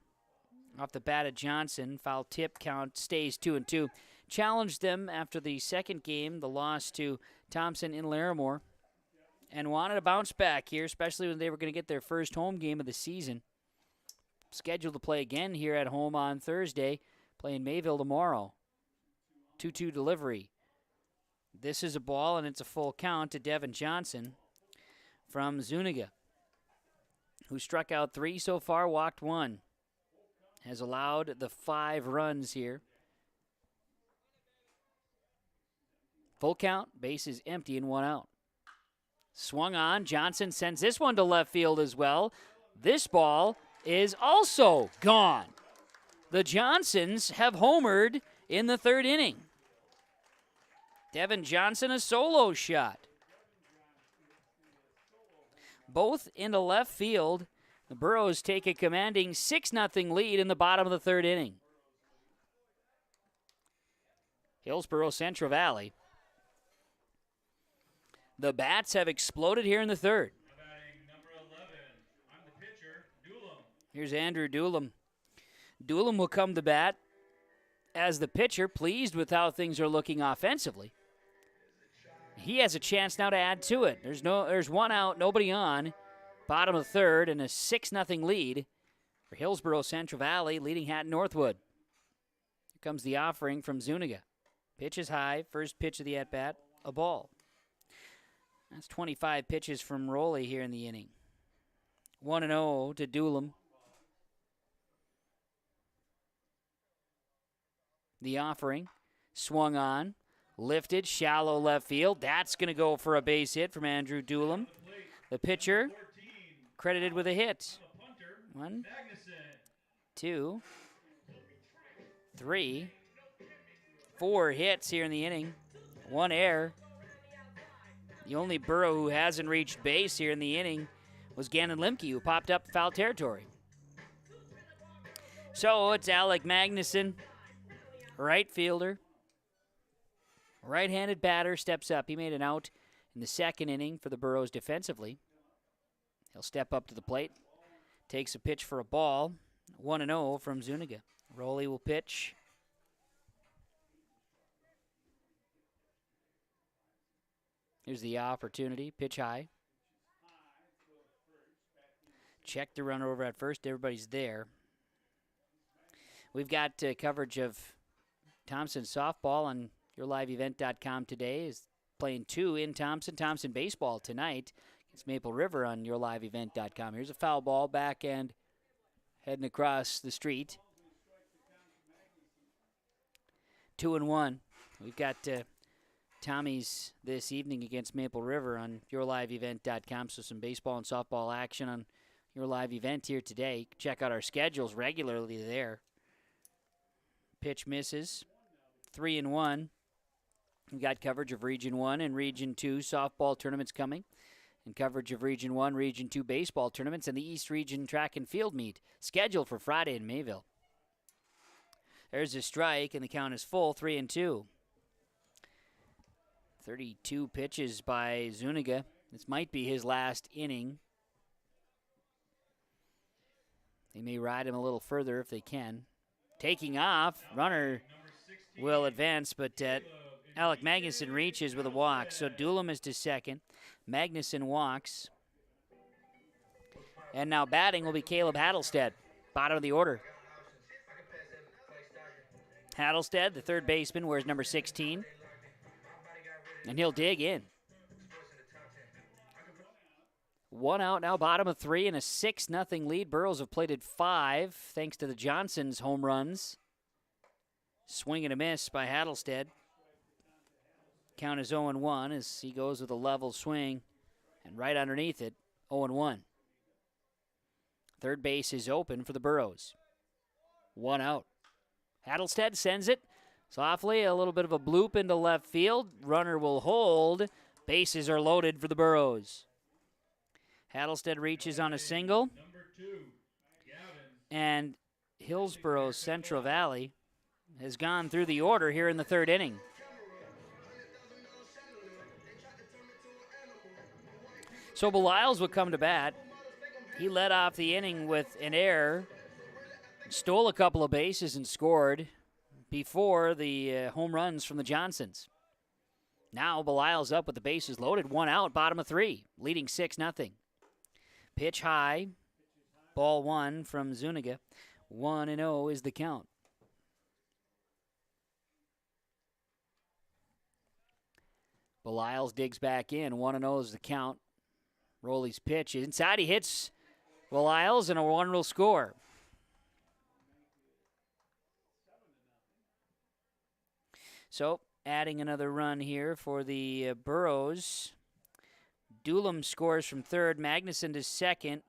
Off the bat of Johnson, foul tip count stays 2-2. Challenged them after the second game, the loss to Thompson in Larimore, and wanted to bounce back here, especially when they were going to get their first home game of the season. Scheduled to play again here at home on Thursday, playing Mayville tomorrow. 2-2 delivery. This is a ball, and it's a full count to Devin Johnson from Zuniga. who struck out 3 so far, walked 1, has allowed the 5 runs here. Full count, bases empty and 1 out. Swung on, Johnson sends this one to left field as well. This ball is also gone. The Johnsons have homered in the 3rd inning. Devin Johnson, a solo shot. Both into left field. The Burros take a commanding 6-0 lead in the bottom of the 3rd inning. Hillsboro-Central Valley. The bats have exploded here in the 3rd. Number 11, I'm the pitcher, Doolum. Here's Andrew Doolum. Doolum will come to bat as the pitcher, pleased with how things are looking offensively. He has a chance now to add to it. There's 1 out, nobody on. Bottom of the 3rd, and a 6-0 lead for Hillsboro-Central Valley, leading Hatton-Northwood. Here comes the offering from Zuniga. Pitch is high, first pitch of the at-bat, a ball. That's 25 pitches from Rowley here in the inning. 1-0 to Doolum. The offering, swung on, lifted, shallow left field. That's going to go for a base hit from Andrew Doolum. The pitcher credited with a hit. 1, 2, 3, 4 hits here in the inning. 1 error. The only Burro who hasn't reached base here in the inning was Gannon Limke, who popped up foul territory. So it's Alec Magnuson, right fielder. Right-handed batter steps up. He made an out in the 2nd inning for the Burros defensively. He'll step up to the plate, takes a pitch for a ball. 1-0 from Zuniga. Rowley will pitch. Here's the opportunity. Pitch high. Check the runner over at first. Everybody's there. We've got coverage of Thompson softball on YourLiveEvent.com today. Is playing 2 in Thompson. Thompson baseball tonight against Maple River on YourLiveEvent.com. Here's a foul ball, back end, heading across the street. 2-1. We've got Tommy's this evening against Maple River on YourLiveEvent.com. So some baseball and softball action on Your Live Event here today. Check out our schedules regularly there. Pitch misses. 3-1. We got coverage of Region 1 and Region 2 softball tournaments coming, and coverage of Region 1, Region 2 baseball tournaments, and the East Region track and field meet scheduled for Friday in Mayville. There's a strike, and the count is full, 3-2. 32 pitches by Zuniga. This might be his last inning. They may ride him a little further if they can. Taking off, runner will advance, but Alec Magnuson reaches with a walk. So Doolum is to second. Magnuson walks. And now batting will be Caleb Hattlestead, bottom of the order. Hattlestead, the third baseman, wears number 16. And he'll dig in. 1 out now, bottom of 3, and a 6-0 lead. Burros have plated 5 thanks to the Johnsons' home runs. Swing and a miss by Hattlestead. Count is 0-1 as he goes with a level swing. And right underneath it, 0-1. Third base is open for the Burros. 1 out. Hattlestead sends it softly, a little bit of a bloop into left field. Runner will hold. Bases are loaded for the Burros. Hattlestead reaches on a single. And Hillsboro-Central Valley has gone through the order here in the third inning. So Beliles would come to bat. He led off the inning with an error, stole a couple of bases and scored before the home runs from the Johnsons. Now Beliles up with the bases loaded, 1 out, bottom of 3, leading 6-0. Pitch high, ball 1 from Zuniga. 1-0 is the count. Beliles digs back in. 1-0 is the count. Rowley's pitch inside. He hits Belials and a one-rule score. So, adding another run here for the Burros. Doolum scores from third. Magnuson to second.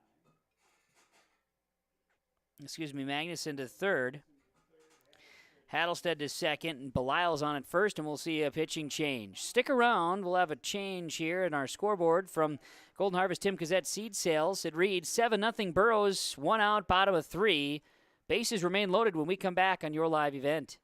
Magnuson to third. Hattlestead to second, and Belial's on at first, and we'll see a pitching change. Stick around. We'll have a change here in our scoreboard from Golden Harvest Tim Cazette Seed Sales. It reads 7-0 Burros, 1 out, bottom of 3. Bases remain loaded when we come back on your live event.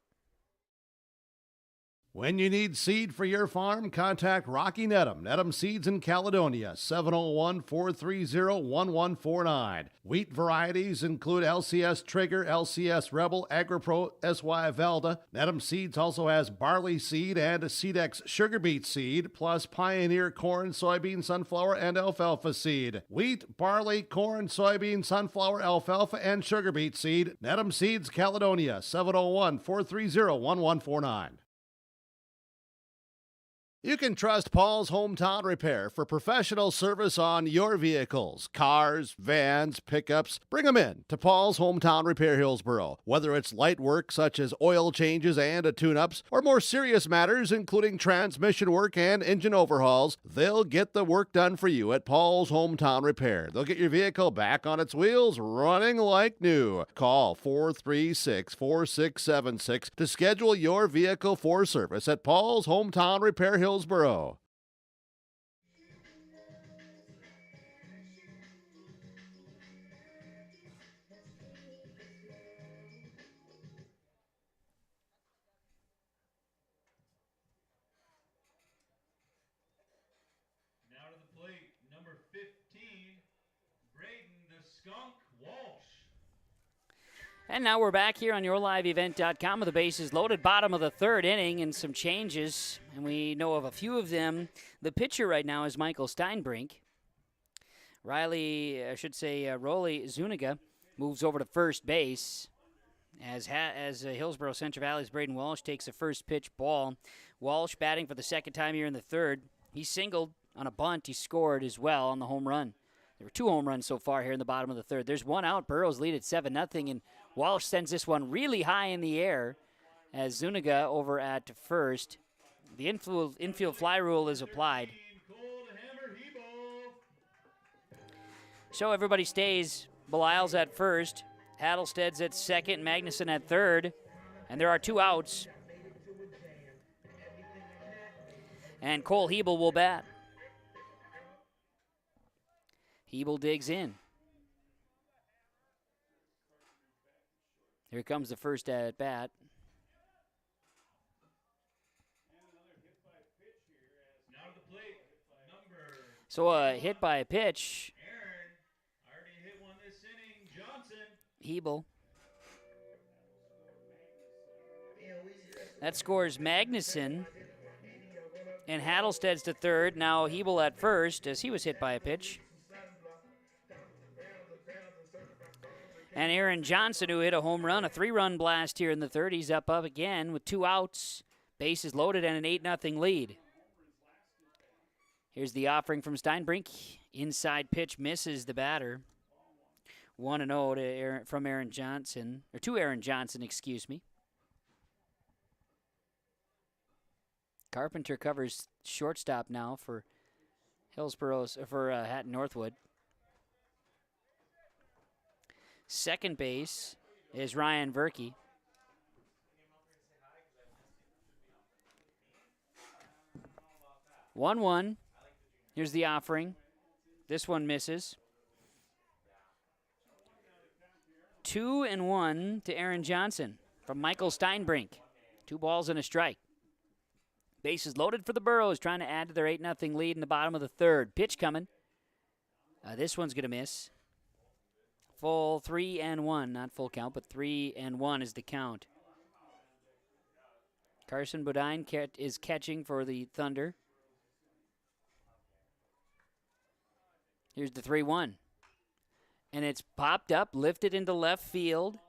When you need seed for your farm, contact Rocky Nedham. Nedham Seeds in Caledonia, 701-430-1149. Wheat varieties include LCS Trigger, LCS Rebel, AgriPro, SY Velda. Nedham Seeds also has barley seed and Seedex sugar beet seed, plus Pioneer corn, soybean, sunflower, and alfalfa seed. Wheat, barley, corn, soybean, sunflower, alfalfa, and sugar beet seed. Nedham Seeds, Caledonia, 701-430-1149. You can trust Paul's Hometown Repair for professional service on your vehicles, cars, vans, pickups. Bring them in to Paul's Hometown Repair Hillsboro. Whether it's light work such as oil changes and tune-ups, or more serious matters including transmission work and engine overhauls, they'll get the work done for you at Paul's Hometown Repair. They'll get your vehicle back on its wheels, running like new. Call 436-4676 to schedule your vehicle for service at Paul's Hometown Repair Hillsboro. Hillsboro. Now to the plate, number 15, Braden the Skunk Walsh. And now we're back here on YourLiveEvent.com with the bases loaded, bottom of the third inning, and some changes. And we know of a few of them. The pitcher right now is Michael Steinbrink. Rolly Zuniga moves over to first base as Hillsboro Central Valley's Braden Walsh takes a first pitch ball. Walsh batting for the second time here in the third. He singled on a bunt. He scored as well on the home run. There were 2 home runs so far here in the bottom of the third. There's 1 out. Burros lead at 7-0, and Walsh sends this one really high in the air as Zuniga over at first. The infield fly rule is applied. So everybody stays. Belial's at first. Hattlestead's at second. Magnuson at third. And there are 2 outs. And Cole Hebel will bat. Hebel digs in. Here comes the first at bat. So a hit by a pitch. Already hit one this inning. Johnson. Hebel. That scores Magnuson. And Hattlestead's to third. Now Hebel at first as he was hit by a pitch. And Aaron Johnson, who hit a home run, a 3-run blast here in the third. He's up again with 2 outs. Bases loaded and an 8-0 lead. Here's the offering from Steinbrink. Inside pitch misses the batter. 1-0 from Aaron Johnson, or to Aaron Johnson, excuse me. Carpenter covers shortstop now for Hatton-Northwood. Second base is Ryan Verkey. One. Here's the offering. This one misses. 2-1 to Aaron Johnson from Michael Steinbrink. 2 balls and a strike. Bases loaded for the Burros, trying to add to their 8-0 lead in the bottom of the third. Pitch coming. This one's going to miss. Full 3-1, not full count, but 3-1 is the count. Carson Bodine is catching for the Thunder. Here's the 3-1. And it's popped up, lifted into left field.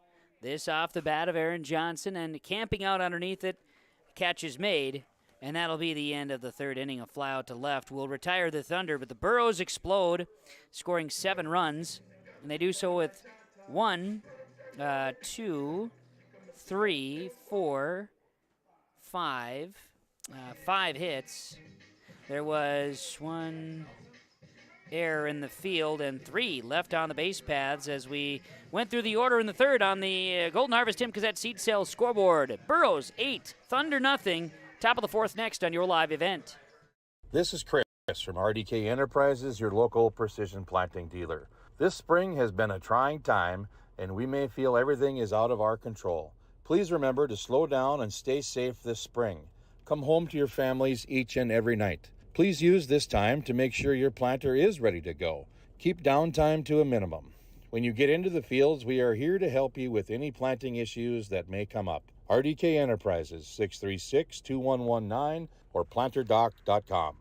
This off the bat of Aaron Johnson, and camping out underneath it, catch is made. And that'll be the end of the third inning. A fly out to left will retire the Thunder, but the Burros explode, scoring 7 runs. And they do so with 1, 2, 3, 4, 5, 5 hits. There was 1 error in the field and 3 left on the base paths as we went through the order in the third on the Golden Harvest Tim Cassette Seed Sales scoreboard. Burrows 8, Thunder nothing. Top of the fourth next on your live event. This is Chris from RDK Enterprises, your local precision planting dealer. This spring has been a trying time, and we may feel everything is out of our control. Please remember to slow down and stay safe this spring. Come home to your families each and every night. Please use this time to make sure your planter is ready to go. Keep downtime to a minimum. When you get into the fields, we are here to help you with any planting issues that may come up. RDK Enterprises, 636-2119 or planterdoc.com.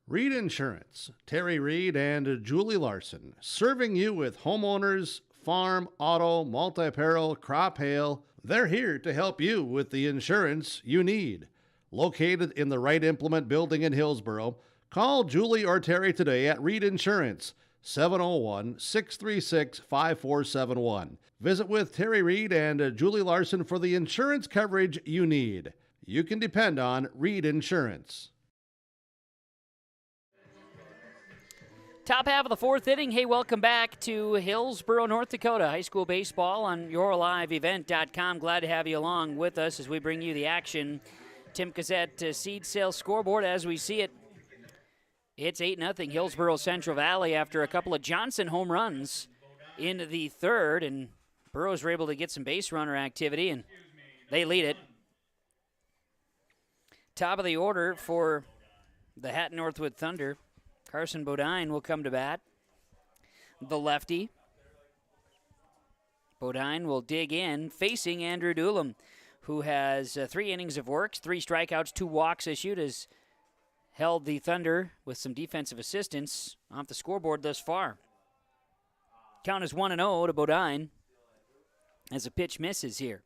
Reed Insurance, Terry Reed and Julie Larson, serving you with homeowners, farm, auto, multi-peril, crop hail. They're here to help you with the insurance you need. Located in the Right Implement Building in Hillsboro, call Julie or Terry today at Reed Insurance, 701-636-5471. Visit with Terry Reed and Julie Larson for the insurance coverage you need. You can depend on Reed Insurance. Top half of the fourth inning. Hey, welcome back to Hillsboro, North Dakota. High school baseball on yourliveevent.com. Glad to have you along with us as we bring you the action. Tim Cassette Seed Sales scoreboard as we see it. It's 8-0 Hillsboro-Central Valley after a couple of Johnson home runs in the third, and Burrows were able to get some base runner activity, and they lead it. Top of the order for the Hatton-Northwood Thunder. Carson Bodine will come to bat. The lefty. Bodine will dig in, facing Andrew Doolum, who has 3 innings of work, 3 strikeouts, 2 walks issued, has held the Thunder with some defensive assistance off the scoreboard thus far. Count is 1-0 to Bodine as a pitch misses here.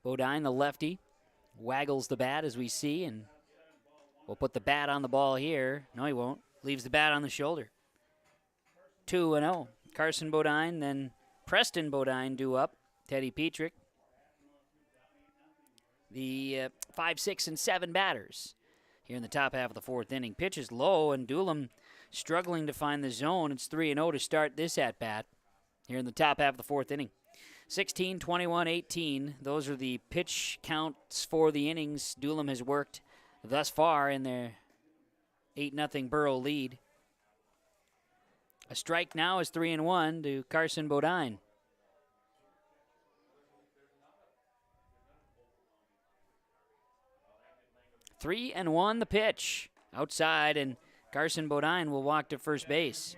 Bodine, the lefty, waggles the bat as we see, and we'll put the bat on the ball here. No, he won't. Leaves the bat on the shoulder. 2-0. Carson Bodine, then Preston Bodine due up. Teddy Petrick. The 5, 6, and 7 batters here in the top half of the fourth inning. Pitch is low, and Doolum struggling to find the zone. It's 3-0 to start this at-bat here in the top half of the fourth inning. 16, 21, 18. Those are the pitch counts for the innings Doolum has worked thus far in their 8-0 Burrow lead. A strike now is 3-1 to Carson Bodine. Three and 1 the pitch. Outside, and Carson Bodine will walk to first base.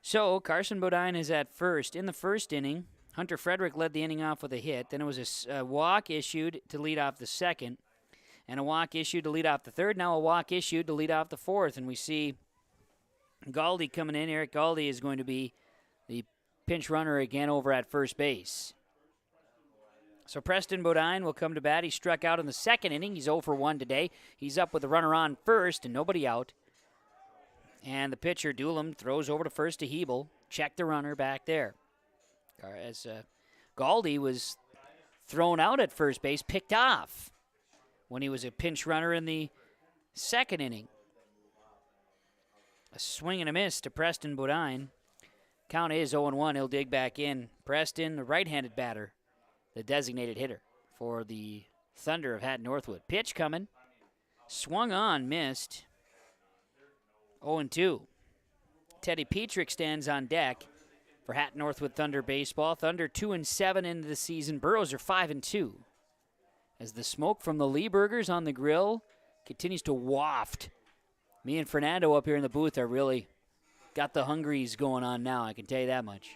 So Carson Bodine is at first. In the first inning, Hunter Frederick led the inning off with a hit. Then it was a walk issued to lead off the second, and a walk issued to lead off the third. Now a walk issued to lead off the fourth, and we see Galdi coming in. Eric Galdi is going to be the pinch runner again over at first base. So Preston Bodine will come to bat. He struck out in the second inning. He's 0 for 1 today. He's up with a runner on first and nobody out. And the pitcher, Doolum, throws over to first to Hebel. Check the runner back there. As Galdi was thrown out at first base, picked off when he was a pinch runner in the second inning. A swing and a miss to Preston Bodine. Count is 0-1. He'll dig back in. Preston, the right-handed batter, the designated hitter for the Thunder of Hatton-Northwood. Pitch coming. Swung on, missed. 0-2. Teddy Petrick stands on deck for Hatton-Northwood Thunder baseball. Thunder 2-7 into the season. Burrows are 5-2. As the smoke from the Lee Burgers on the grill continues to waft. Me and Fernando up here in the booth are really got the hungries going on now, I can tell you that much.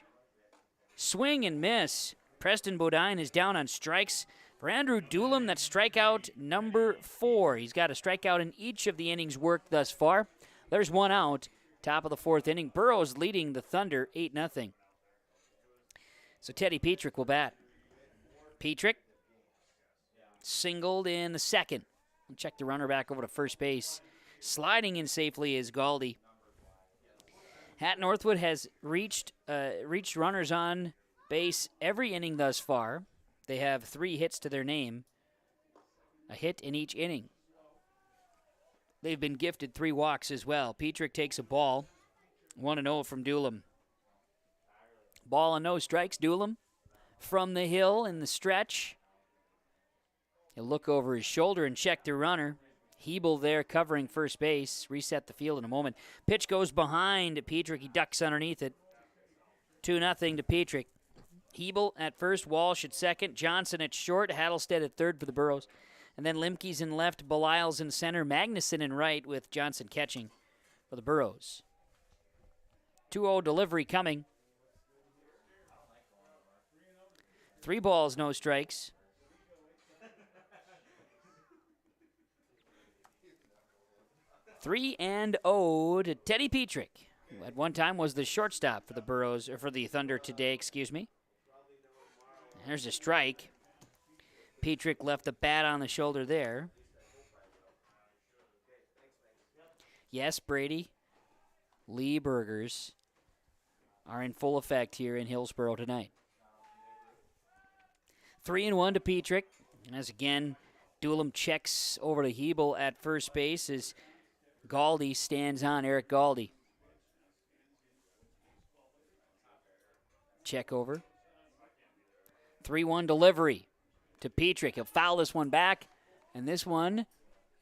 Swing and miss. Preston Bodine is down on strikes. For Andrew Doolum, that's strikeout number 4. He's got a strikeout in each of the innings worked thus far. There's one out. Top of the fourth inning. Burrows leading the Thunder 8-0. So Teddy Petrick will bat. Petrick singled in the second. We'll check the runner back over to first base. Sliding in safely is Galdi. Hatton-Northwood has reached runners on base every inning thus far. They have 3 hits to their name, a hit in each inning. They've been gifted 3 walks as well. Petrick takes a ball, 1-0 from Doolum. Ball and no strikes, Doolum from the hill in the stretch. He'll look over his shoulder and check the runner. Hebel there covering first base. Reset the field in a moment. Pitch goes behind Petrick. He ducks underneath it. 2-0 to Petrick. Hebel at first, Walsh at second, Johnson at short, Hattlestead at third for the Burros. And then Limke's in left, Belial's in center, Magnuson in right with Johnson catching for the Burros. 2-0 delivery coming. 3 balls, no strikes. Three and 0 to Teddy Petrick, who at one time was the shortstop for the Burros, or for the Thunder today, excuse me. There's a strike. Petrick left the bat on the shoulder there. Yes, Brady, Lee burgers are in full effect here in Hillsboro tonight. 3-1 to Petrick. As again, Doolum checks over to Hebel at first base as Galdi stands on, Eric Galdi. Check over. 3-1 delivery to Petrick. He'll foul this one back. And this one,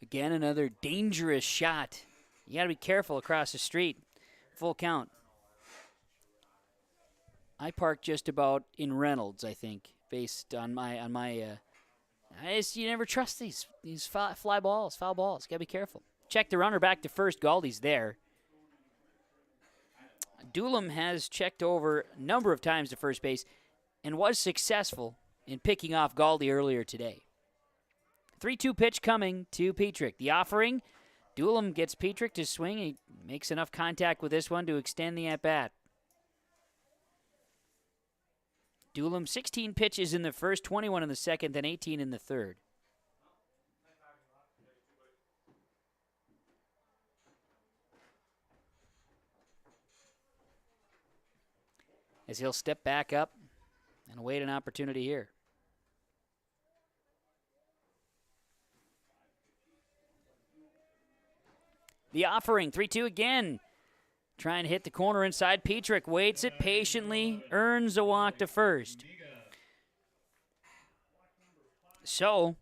again, another dangerous shot. You got to be careful across the street. Full count. I parked just about in Reynolds, I think, based on my you never trust these foul balls. Got to be careful. Check the runner back to first. Galdi's there. Doolum has checked over a number of times to first base and was successful in picking off Galdi earlier today. 3-2 pitch coming to Petrick. The offering, Doolum gets Petrick to swing. He makes enough contact with this one to extend the at-bat. Doolum, 16 pitches in the first, 21 in the second, then 18 in the third. As he'll step back up and await an opportunity here. The offering, 3-2 again. Trying to hit the corner inside. Petrick waits it patiently, earns a walk to first. So,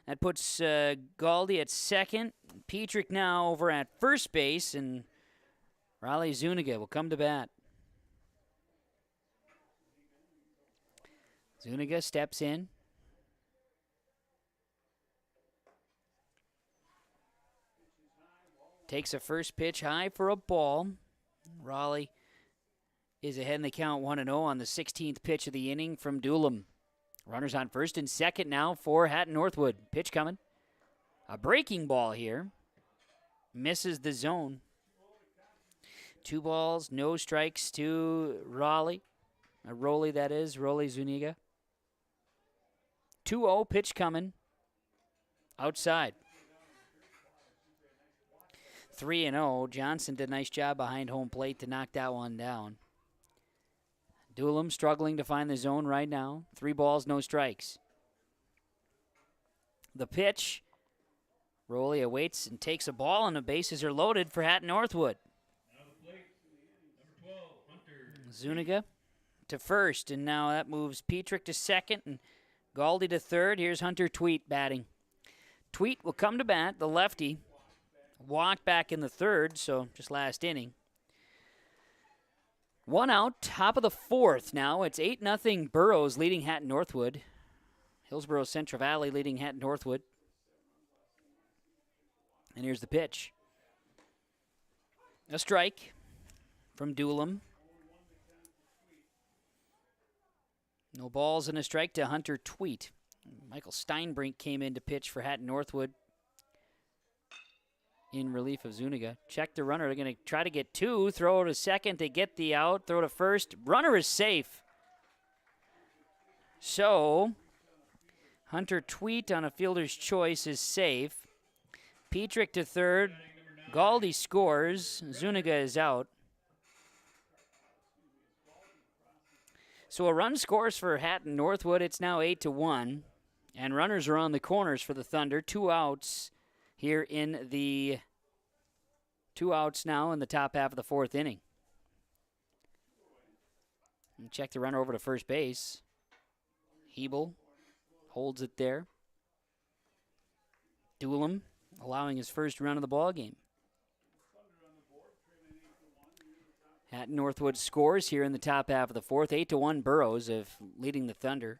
that puts Galdi at second. Petrick now over at first base, and Raleigh Zuniga will come to bat. Zuniga steps in. Takes a first pitch high for a ball. Raleigh is ahead in the count 1-0 on the 16th pitch of the inning from Doolum. Runners on first and second now for Hatton-Northwood. Pitch coming. A breaking ball here. Misses the zone. 2 balls, no strikes to Raleigh. Roley, that is. Roley Zuniga. 2-0 pitch coming. Outside. 3-0. Johnson did a nice job behind home plate to knock that one down. Doolum struggling to find the zone right now. 3 balls, no strikes. The pitch. Roley awaits and takes a ball, and the bases are loaded for Hatton-Northwood. Zuniga to first, and now that moves Petrick to second and Galdi to third. Here's Hunter Tweet batting. Tweet will come to bat, the lefty. Walked back in the third, so just last inning. 1 out, top of the 4th now. It's 8-0 Burros leading Hatton-Northwood. Hillsboro-Central Valley leading Hatton-Northwood. And here's the pitch. A strike from Doolum. No balls and a strike to Hunter Tweet. Michael Steinbrink came in to pitch for Hatton-Northwood in relief of Zuniga. Check the runner. They're going to try to get 2. Throw to second. They get the out. Throw to first. Runner is safe. So, Hunter Tweet on a fielder's choice is safe. Petrick to third. Galdi scores. Zuniga is out. So a run scores for Hatton-Northwood. It's now 8-1. And runners are on the corners for the Thunder. 2 outs here in the 2 outs now in the top half of the 4th inning. And check the runner over to first base. Hebel holds it there. Doolum allowing his first run of the ball game. Hatton-Northwood scores here in the top half of the 4th. 8-1 Burrows of leading the Thunder.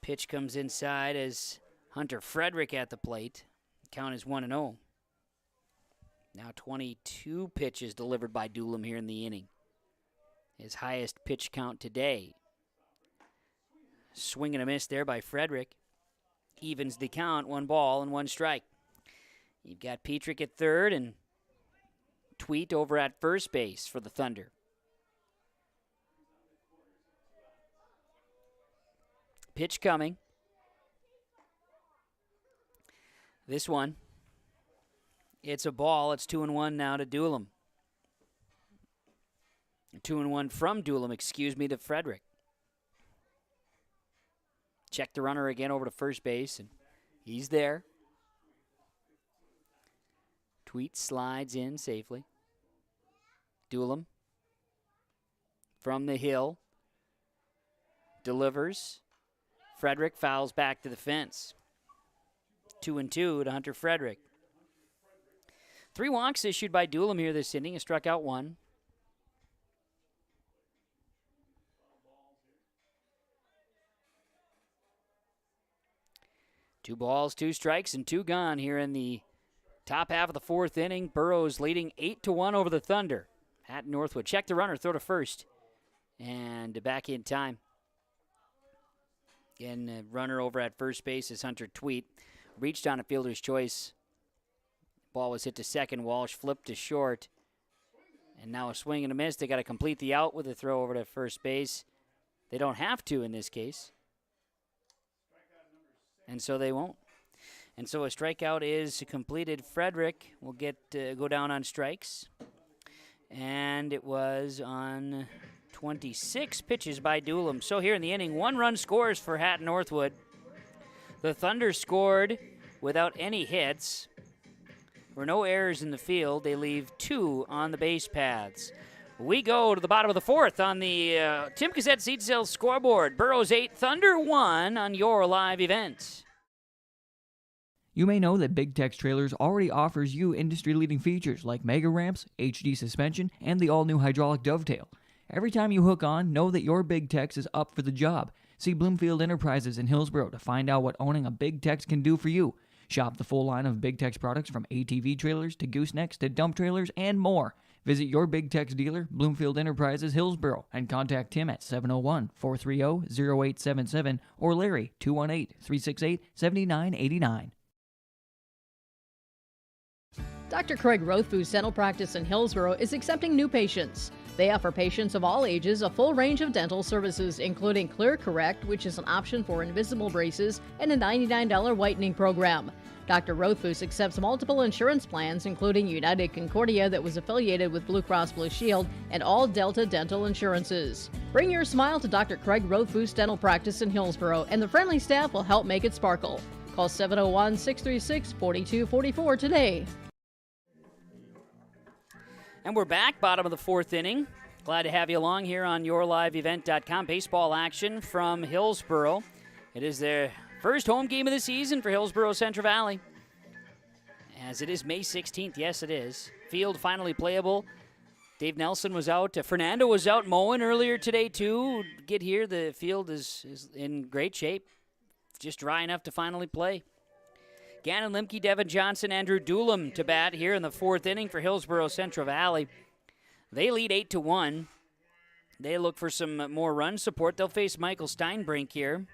Pitch comes inside as Hunter Frederick at the plate. Count is 1-0. Now 22 pitches delivered by Doolum here in the inning. His highest pitch count today. Swing and a miss there by Frederick. Evens the count, 1 ball and 1 strike. You've got Petrick at third and Tweet over at first base for the Thunder. Pitch coming. This one, it's a ball. It's 2-1 now to Doolum. 2-1 from Doolum, to Frederick. Check the runner again over to first base, and he's there. Tweet slides in safely. Doolum from the hill. Delivers. Frederick fouls back to the fence. 2-2 to Hunter Frederick. 3 walks issued by Doolum here this inning. He struck out 1. Two balls, 2 strikes, and 2 gone here in the top half of the 4th inning. Burrows leading 8-1 over the Thunder. Hatton-Northwood. Check the runner, throw to first. And back in time. Again, runner over at first base is Hunter Tweet. Reached on a fielder's choice. Ball was hit to second. Walsh flipped to short. And now a swing and a miss. They got to complete the out with a throw over to first base. They don't have to in this case. And so they won't. And so a strikeout is completed. Frederick will go down on strikes. And it was on 26 pitches by Doolum. So here in the inning, 1 run scores for Hatton-Northwood. The Thunder scored without any hits. There were no errors in the field. They leave 2 on the base paths. We go to the bottom of the 4th on the Tim Cassette Seed Sales scoreboard. Burrows 8, Thunder 1 on your live event. You may know that Big Tex Trailers already offers you industry-leading features like mega ramps, HD suspension, and the all-new hydraulic dovetail. Every time you hook on, know that your Big Tex is up for the job. See Bloomfield Enterprises in Hillsboro to find out what owning a Big Tex can do for you. Shop the full line of Big Tex products from ATV trailers to goosenecks to dump trailers and more. Visit your Big Tex dealer, Bloomfield Enterprises, Hillsboro, and contact Tim at 701-430-0877 or Larry, 218-368-7989. Dr. Craig Rothfuss Dental Practice in Hillsboro is accepting new patients. They offer patients of all ages a full range of dental services, including Clear Correct, which is an option for invisible braces, and a $99 whitening program. Dr. Rothfuss accepts multiple insurance plans, including United Concordia that was affiliated with Blue Cross Blue Shield, and all Delta dental insurances. Bring your smile to Dr. Craig Rothfuss Dental Practice in Hillsboro, and the friendly staff will help make it sparkle. Call 701-636-4244 today. And we're back, bottom of the 4th inning. Glad to have you along here on yourliveevent.com. Baseball action from Hillsboro. It is their first home game of the season for Hillsboro-Central Valley. As it is May 16th, yes it is. Field finally playable. Dave Nelson was out. Fernando was out mowing earlier today too. Get here, the field is in great shape. Just dry enough to finally play. Gannon Limke, Devin Johnson, Andrew Doolum to bat here in the 4th inning for Hillsboro-Central Valley. They lead 8-1. They look for some more run support. They'll face Michael Steinbrink here.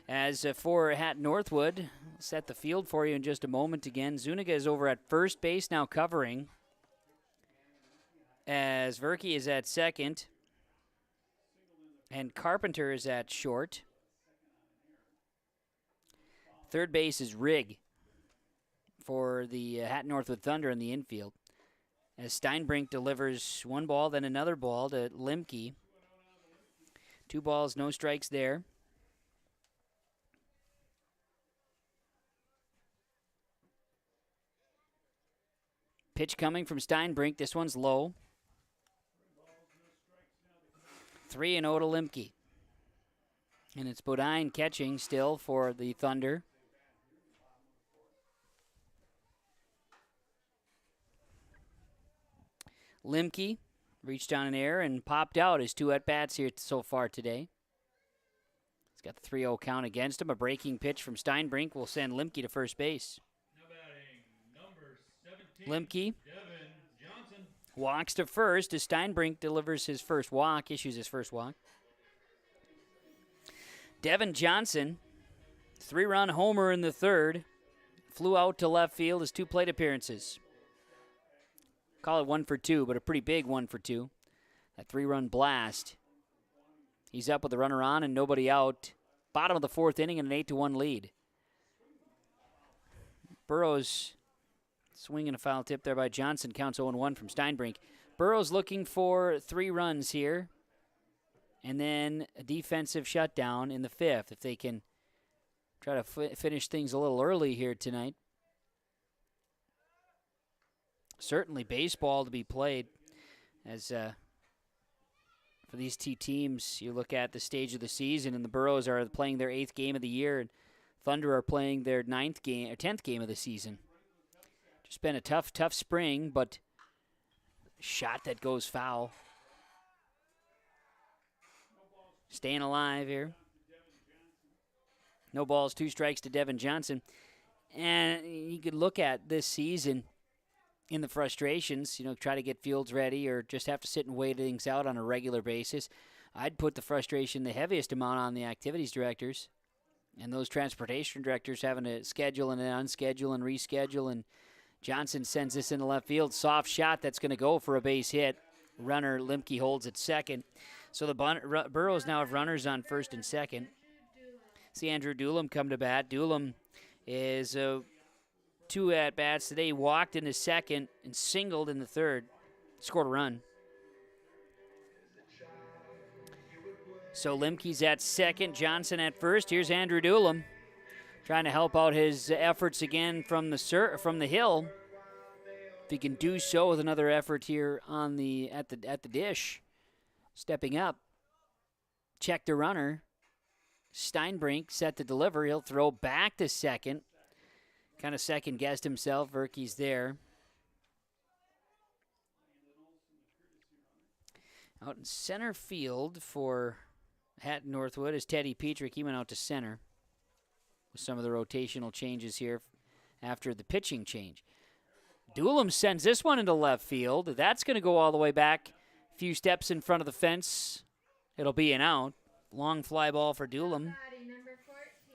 As for Hatton-Northwood, I'll set the field for you in just a moment again. Zuniga is over at first base now covering. As Verke is at second. And Carpenter is at short. Third base is Rigg. for the Hatton-Northwood Thunder in the infield. As Steinbrink delivers one ball, then another ball to Limke. 2 balls, no strikes there. Pitch coming from Steinbrink. This one's low. 3-0 to Limke. And it's Bodine catching still for the Thunder. Limke reached down in air and popped out his 2 at-bats here so far today. He's got the 3-0 count against him. A breaking pitch from Steinbrink will send Limke to first base. Limke Devin Johnson. walks to first as Steinbrink delivers his first walk, issues his first walk. Devin Johnson, 3-run homer in the third, flew out to left field his 2 plate appearances. Call it 1 for 2, but a pretty big 1 for 2. That 3-run blast. He's up with a runner on and nobody out. Bottom of the 4th inning and an 8-1 lead. Burrows swinging a foul tip there by Johnson. Counts 0-1 from Steinbrink. Burrows looking for 3 runs here. And then a defensive shutdown in the 5th if they can try to finish things a little early here tonight. Certainly baseball to be played as for these 2 teams. You look at the stage of the season, and the Burros are playing their 8th game of the year, and Thunder are playing their 9th game or 10th game of the season. Just been a tough spring, but shot that goes foul. Staying alive here. No balls, 2 strikes to Devin Johnson. And you could look at this season in the frustrations, try to get fields ready or just have to sit and wait things out on a regular basis. I'd put the frustration the heaviest amount on the activities directors and those transportation directors having to schedule and then unschedule and reschedule. And Johnson sends this into left field. Soft shot that's going to go for a base hit. Runner Limke holds at second. So the Burros now have runners on first and second. See Andrew Doolum come to bat. Doolum is 2 at-bats today. He walked in the second and singled in the third. Scored a run. So Limke's at second, Johnson at first. Here's Andrew Doolum trying to help out his efforts again from the hill. If he can do so with another effort here on at the dish. Stepping up. Check the runner. Steinbrink set to deliver. He'll throw back to second. Kind of second-guessed himself. Verkey's there. Out in center field for Hatton-Northwood is Teddy Petrick. He went out to center with some of the rotational changes here after the pitching change. Doolum sends this one into left field. That's going to go all the way back a few steps in front of the fence. It'll be an out. Long fly ball for Doolum.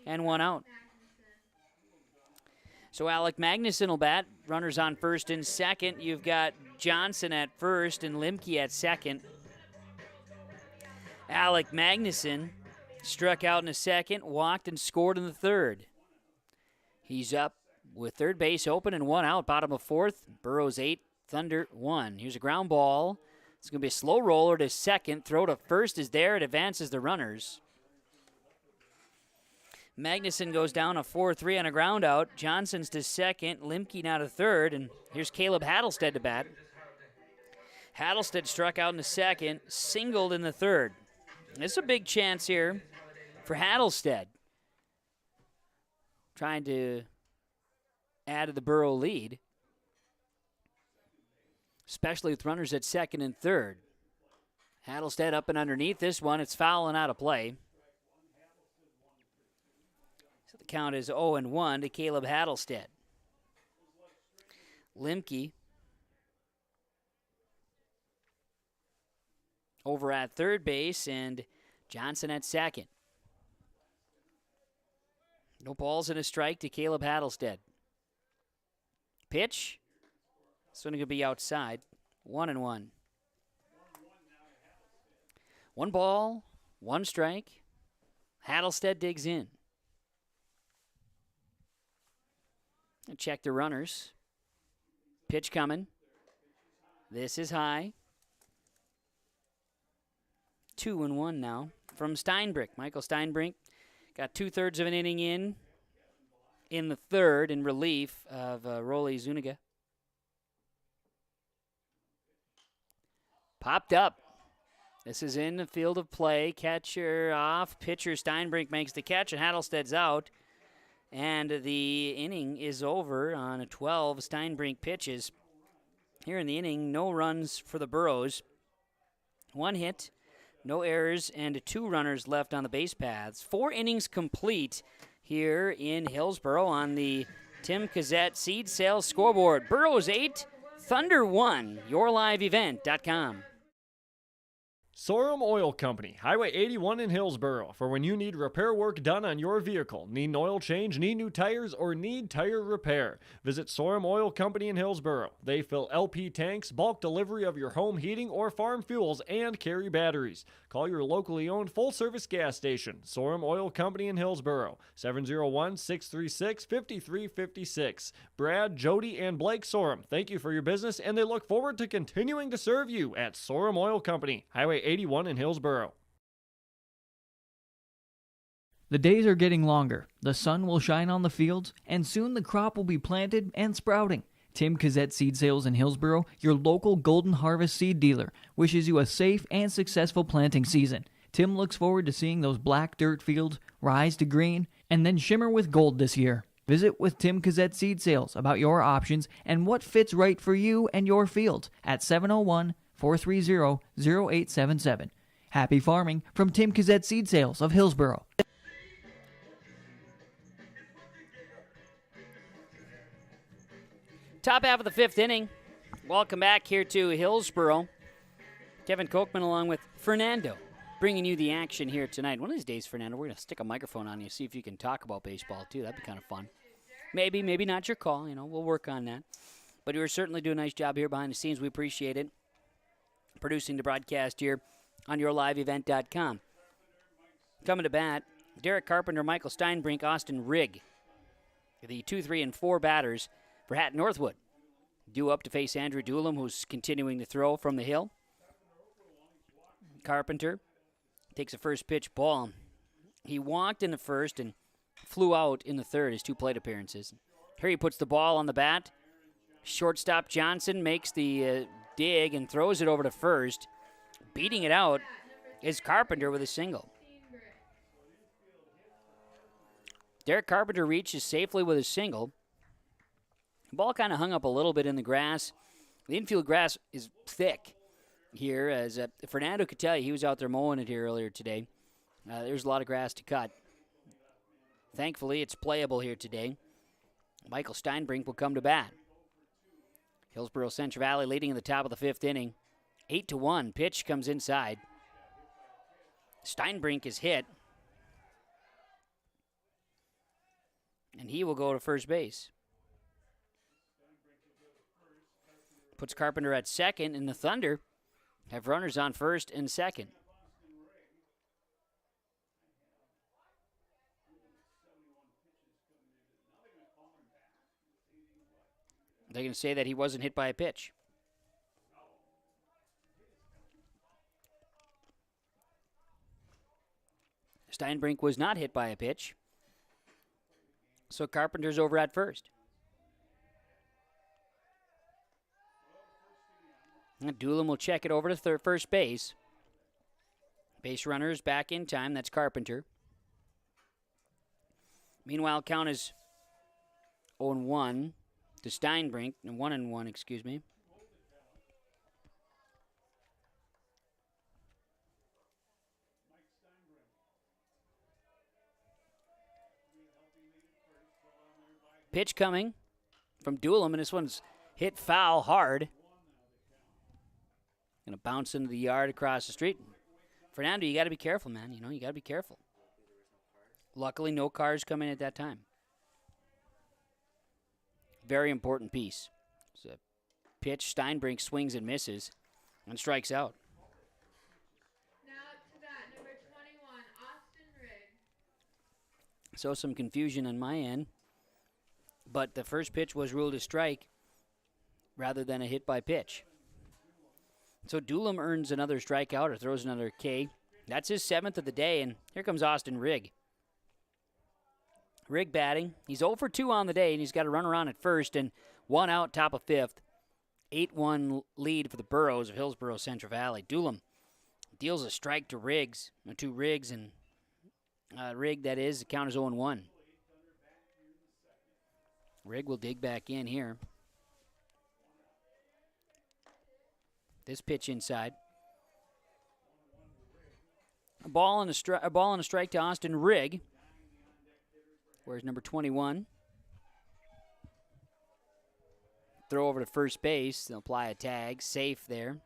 And 1 out. So Alec Magnuson will bat. Runners on first and second. You've got Johnson at first and Limke at second. Alec Magnuson struck out in the second, walked and scored in the third. He's up with third base open and 1 out. Bottom of 4th. Burros 8, Thunder 1. Here's a ground ball. It's going to be a slow roller to second. Throw to first is there. It advances the runners. Magnuson goes down a 4-3 on a ground out. Johnson's to second. Limke now to third. And here's Caleb Hattlestead to bat. Hattlestead struck out in the second, singled in the third. This is a big chance here for Hattlestead. Trying to add to the Burro lead, especially with runners at second and third. Hattlestead up and underneath this one. It's foul and out of play. So the count is 0-1 to Caleb Hattlestead. Limke over at third base and Johnson at second. No balls and a strike to Caleb Hattlestead. Pitch. This one going to be outside. 1-1. 1 ball, 1 strike. Hattlestead digs in. Check the runners. Pitch coming. This is high. 2-1 now from Steinbrink. Michael Steinbrink got 2/3 of an inning in the third in relief of Rolly Zuniga. Popped up. This is in the field of play. Catcher off. Pitcher Steinbrink makes the catch, and Hattelsted's out. And the inning is over on a 12. Steinbrink pitches. Here in the inning, no runs for the Burros. 1 hit, no errors, and 2 runners left on the base paths. 4 innings complete here in Hillsboro on the Tim Cassette Seed Sales scoreboard. Burros 8, Thunder 1, yourliveevent.com. Sorum Oil Company, Highway 81 in Hillsboro. For when you need repair work done on your vehicle, need an oil change, need new tires, or need tire repair, visit Sorum Oil Company in Hillsboro. They fill LP tanks, bulk delivery of your home heating or farm fuels, and carry batteries. Call your locally owned full-service gas station, Sorum Oil Company in Hillsboro, 701-636-5356. Brad, Jody, and Blake Sorum, thank you for your business, and they look forward to continuing to serve you at Sorum Oil Company, Highway 81 in Hillsboro. The days are getting longer, the sun will shine on the fields, and soon the crop will be planted and sprouting. Tim Cassette Seed Sales in Hillsboro, your local Golden Harvest seed dealer, wishes you a safe and successful planting season. Tim looks forward to seeing those black dirt fields rise to green and then shimmer with gold this year. Visit with Tim Cassette Seed Sales about your options and what fits right for you and your field at 701-430-0877. Happy farming from Tim Cassette Seed Sales of Hillsboro. Top half of the 5th inning. Welcome back here to Hillsboro. Kevin Kochman along with Fernando bringing you the action here tonight. One of these days, Fernando, we're going to stick a microphone on you, see if you can talk about baseball, too. That'd be kind of fun. Maybe not your call. We'll work on that. But you were certainly doing a nice job here behind the scenes. We appreciate it. Producing the broadcast here on yourliveevent.com. Coming to bat, Derek Carpenter, Michael Steinbrink, Austin Rigg. The 2, 3, and 4 batters for Hatton-Northwood. Due up to face Andrew Doolum, who's continuing to throw from the hill. Carpenter takes a first pitch ball. He walked in the first and flew out in the third, his 2 plate appearances. Here he puts the ball on the bat. Shortstop Johnson makes the dig and throws it over to first. Beating it out is Carpenter with a single. Derek Carpenter reaches safely with a single. The ball kind of hung up a little bit in the grass. The infield grass is thick here, as Fernando could tell you. He was out there mowing it here earlier today. There's a lot of grass to cut. Thankfully, it's playable here today. Michael Steinbrink will come to bat. Hillsboro Central Valley leading in the top of the 5th inning. 8-1. Pitch comes inside. Steinbrink is hit. And he will go to first base. Puts Carpenter at second, and the Thunder have runners on first and second. They're going to say that he wasn't hit by a pitch. Steinbrink was not hit by a pitch. So Carpenter's over at first. And Doolin will check it over to first base. Base runners back in time. That's Carpenter. Meanwhile, count is 0-1 to Steinbrink. 1-1, excuse me. Pitch coming from Doolin, and this one's hit foul hard. Going to bounce into the yard across the street. Fernando, you got to be careful, man. You got to be careful. Luckily, no cars come in at that time. Very important piece. It's a pitch. Steinbrink swings and misses and strikes out. Now up to bat, number 21, Austin Rigg. So some confusion on my end. but the first pitch was ruled a strike rather than a hit by pitch. So Doolum earns another strikeout or throws another K. That's his 7th of the day, and here comes Austin Rigg. Rigg batting. He's 0 for 2 on the day, and he's got a runner on at first and 1 out, top of 5th. 8-1 lead for the Burros of Hillsboro-Central Valley. Doolum deals a strike to Riggs, and Rigg, that is. The count is 0-1. Rigg will dig back in here. This pitch inside. A ball and a strike to Austin Rigg. Where's number 21? Throw over to first base. They'll apply a tag. Safe there.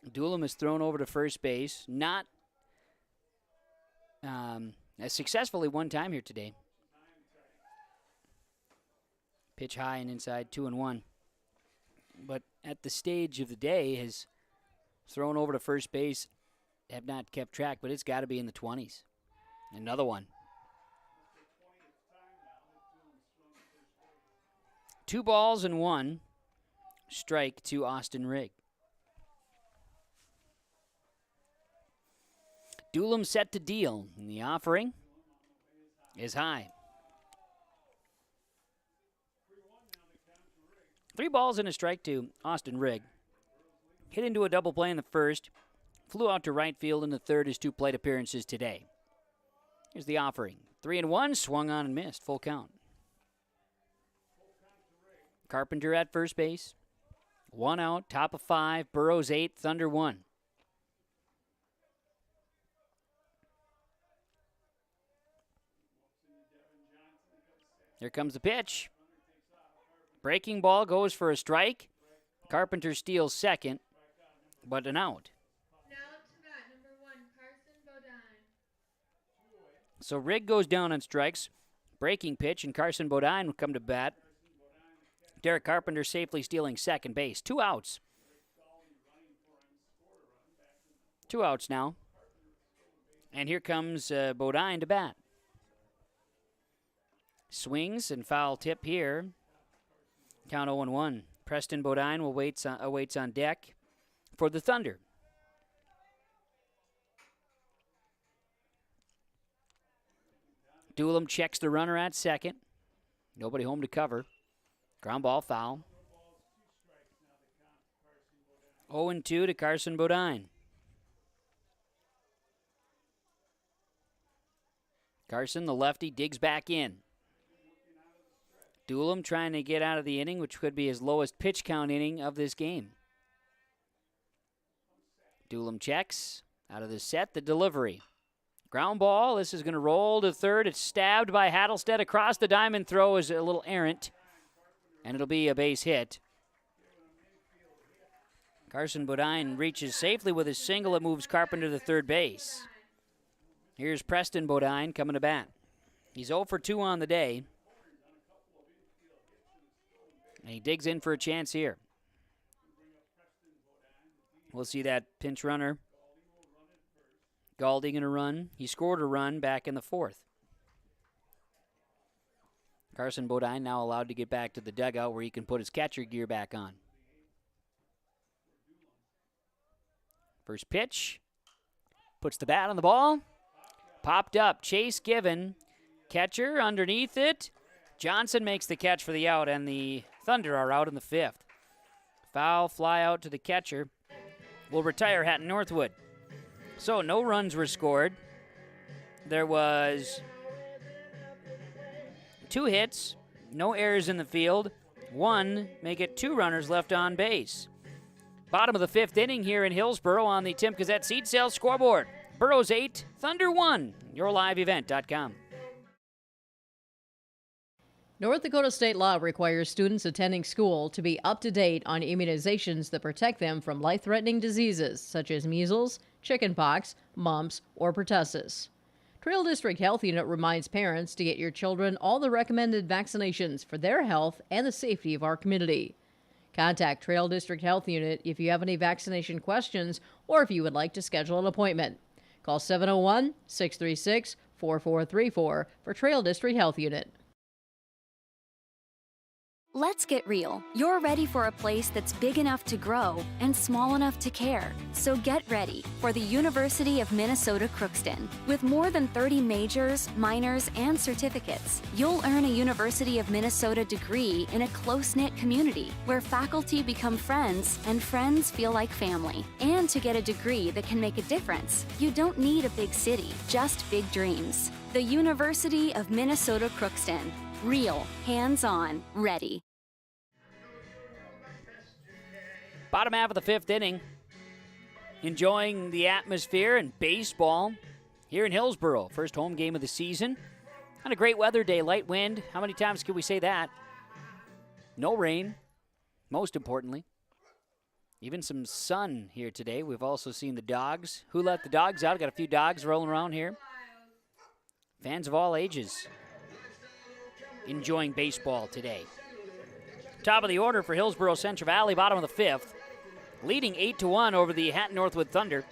Doolum is thrown over to first base. Not as successfully one time here today. Pitch high and inside, 2-1. But at the stage of the day, has thrown over to first base. Have not kept track, but it's got to be in the 20s. Another one. 2 balls and 1 strike to Austin Rigg. Doolum set to deal, and the offering is high. 3 balls and a strike to Austin Rigg. Hit into a double play in the first. Flew out to right field in the third, his 2 plate appearances today. Here's the offering. 3-1, swung on and missed. Full count. Carpenter at first base. 1 out, top of 5. Burros 8, Thunder 1. Here comes the pitch. Breaking ball goes for a strike. Carpenter steals second, but an out. Now to bat, number 1, Carson Bodine. So Rigg goes down on strikes. Breaking pitch, and Carson Bodine will come to bat. Derek Carpenter safely stealing second base. 2 outs. 2 outs now. And here comes Bodine to bat. Swings and foul tip here. Count 0-1. Preston Bodine awaits on deck for the Thunder. Doolum checks the runner at second. Nobody home to cover. Ground ball foul. 0-2 to Carson Bodine. Carson, the lefty, digs back in. Doolum trying to get out of the inning, which could be his lowest pitch count inning of this game. Doolum checks. Out of the set, the delivery. Ground ball. This is going to roll to third. It's stabbed by Hattlestead across the diamond. Throw is a little errant, and it'll be a base hit. Carson Bodine reaches safely with his single that moves Carpenter to third base. Here's Preston Bodine coming to bat. He's 0 for 2 on the day. And he digs in for a chance here. We'll see that pinch runner. Galding in a run. He scored a run back in the 4th. Carson Bodine now allowed to get back to the dugout where he can put his catcher gear back on. First pitch. Puts the bat on the ball. Popped up. Chase given. Catcher underneath it. Johnson makes the catch for the out, and the Thunder are out in the 5th. Foul fly out to the catcher. Will retire Hatton-Northwood. So no runs were scored. There was 2 hits, no errors in the field. 1, make it 2 runners left on base. Bottom of the 5th inning here in Hillsboro on the Tim Gazette Seed Sales scoreboard. Burros 8, Thunder 1. YourLiveEvent.com. North Dakota state law requires students attending school to be up to date on immunizations that protect them from life-threatening diseases such as measles, chickenpox, mumps, or pertussis. Trail District Health Unit reminds parents to get your children all the recommended vaccinations for their health and the safety of our community. Contact Trail District Health Unit if you have any vaccination questions or if you would like to schedule an appointment. Call 701-636-4600 4434 for Trail District Health Unit. Let's get real. You're ready for a place that's big enough to grow and small enough to care. So get ready for the University of Minnesota Crookston. With more than 30 majors, minors, and certificates, you'll earn a University of Minnesota degree in a close-knit community where faculty become friends and friends feel like family. And to get a degree that can make a difference, you don't need a big city, just big dreams. The University of Minnesota Crookston. Real, hands-on, ready. Bottom half of the fifth inning. Enjoying the atmosphere and baseball here in Hillsboro. First home game of the season. On a great weather day, light wind. How many times can we say that? No rain, most importantly. Even some sun here today. We've also seen the dogs. Who let the dogs out? Got a few dogs rolling around here. Fans of all ages enjoying baseball today. Top of the order for Hillsboro-Central Valley, bottom of the fifth. Leading 8-1 over the Hatton-Northwood Thunder.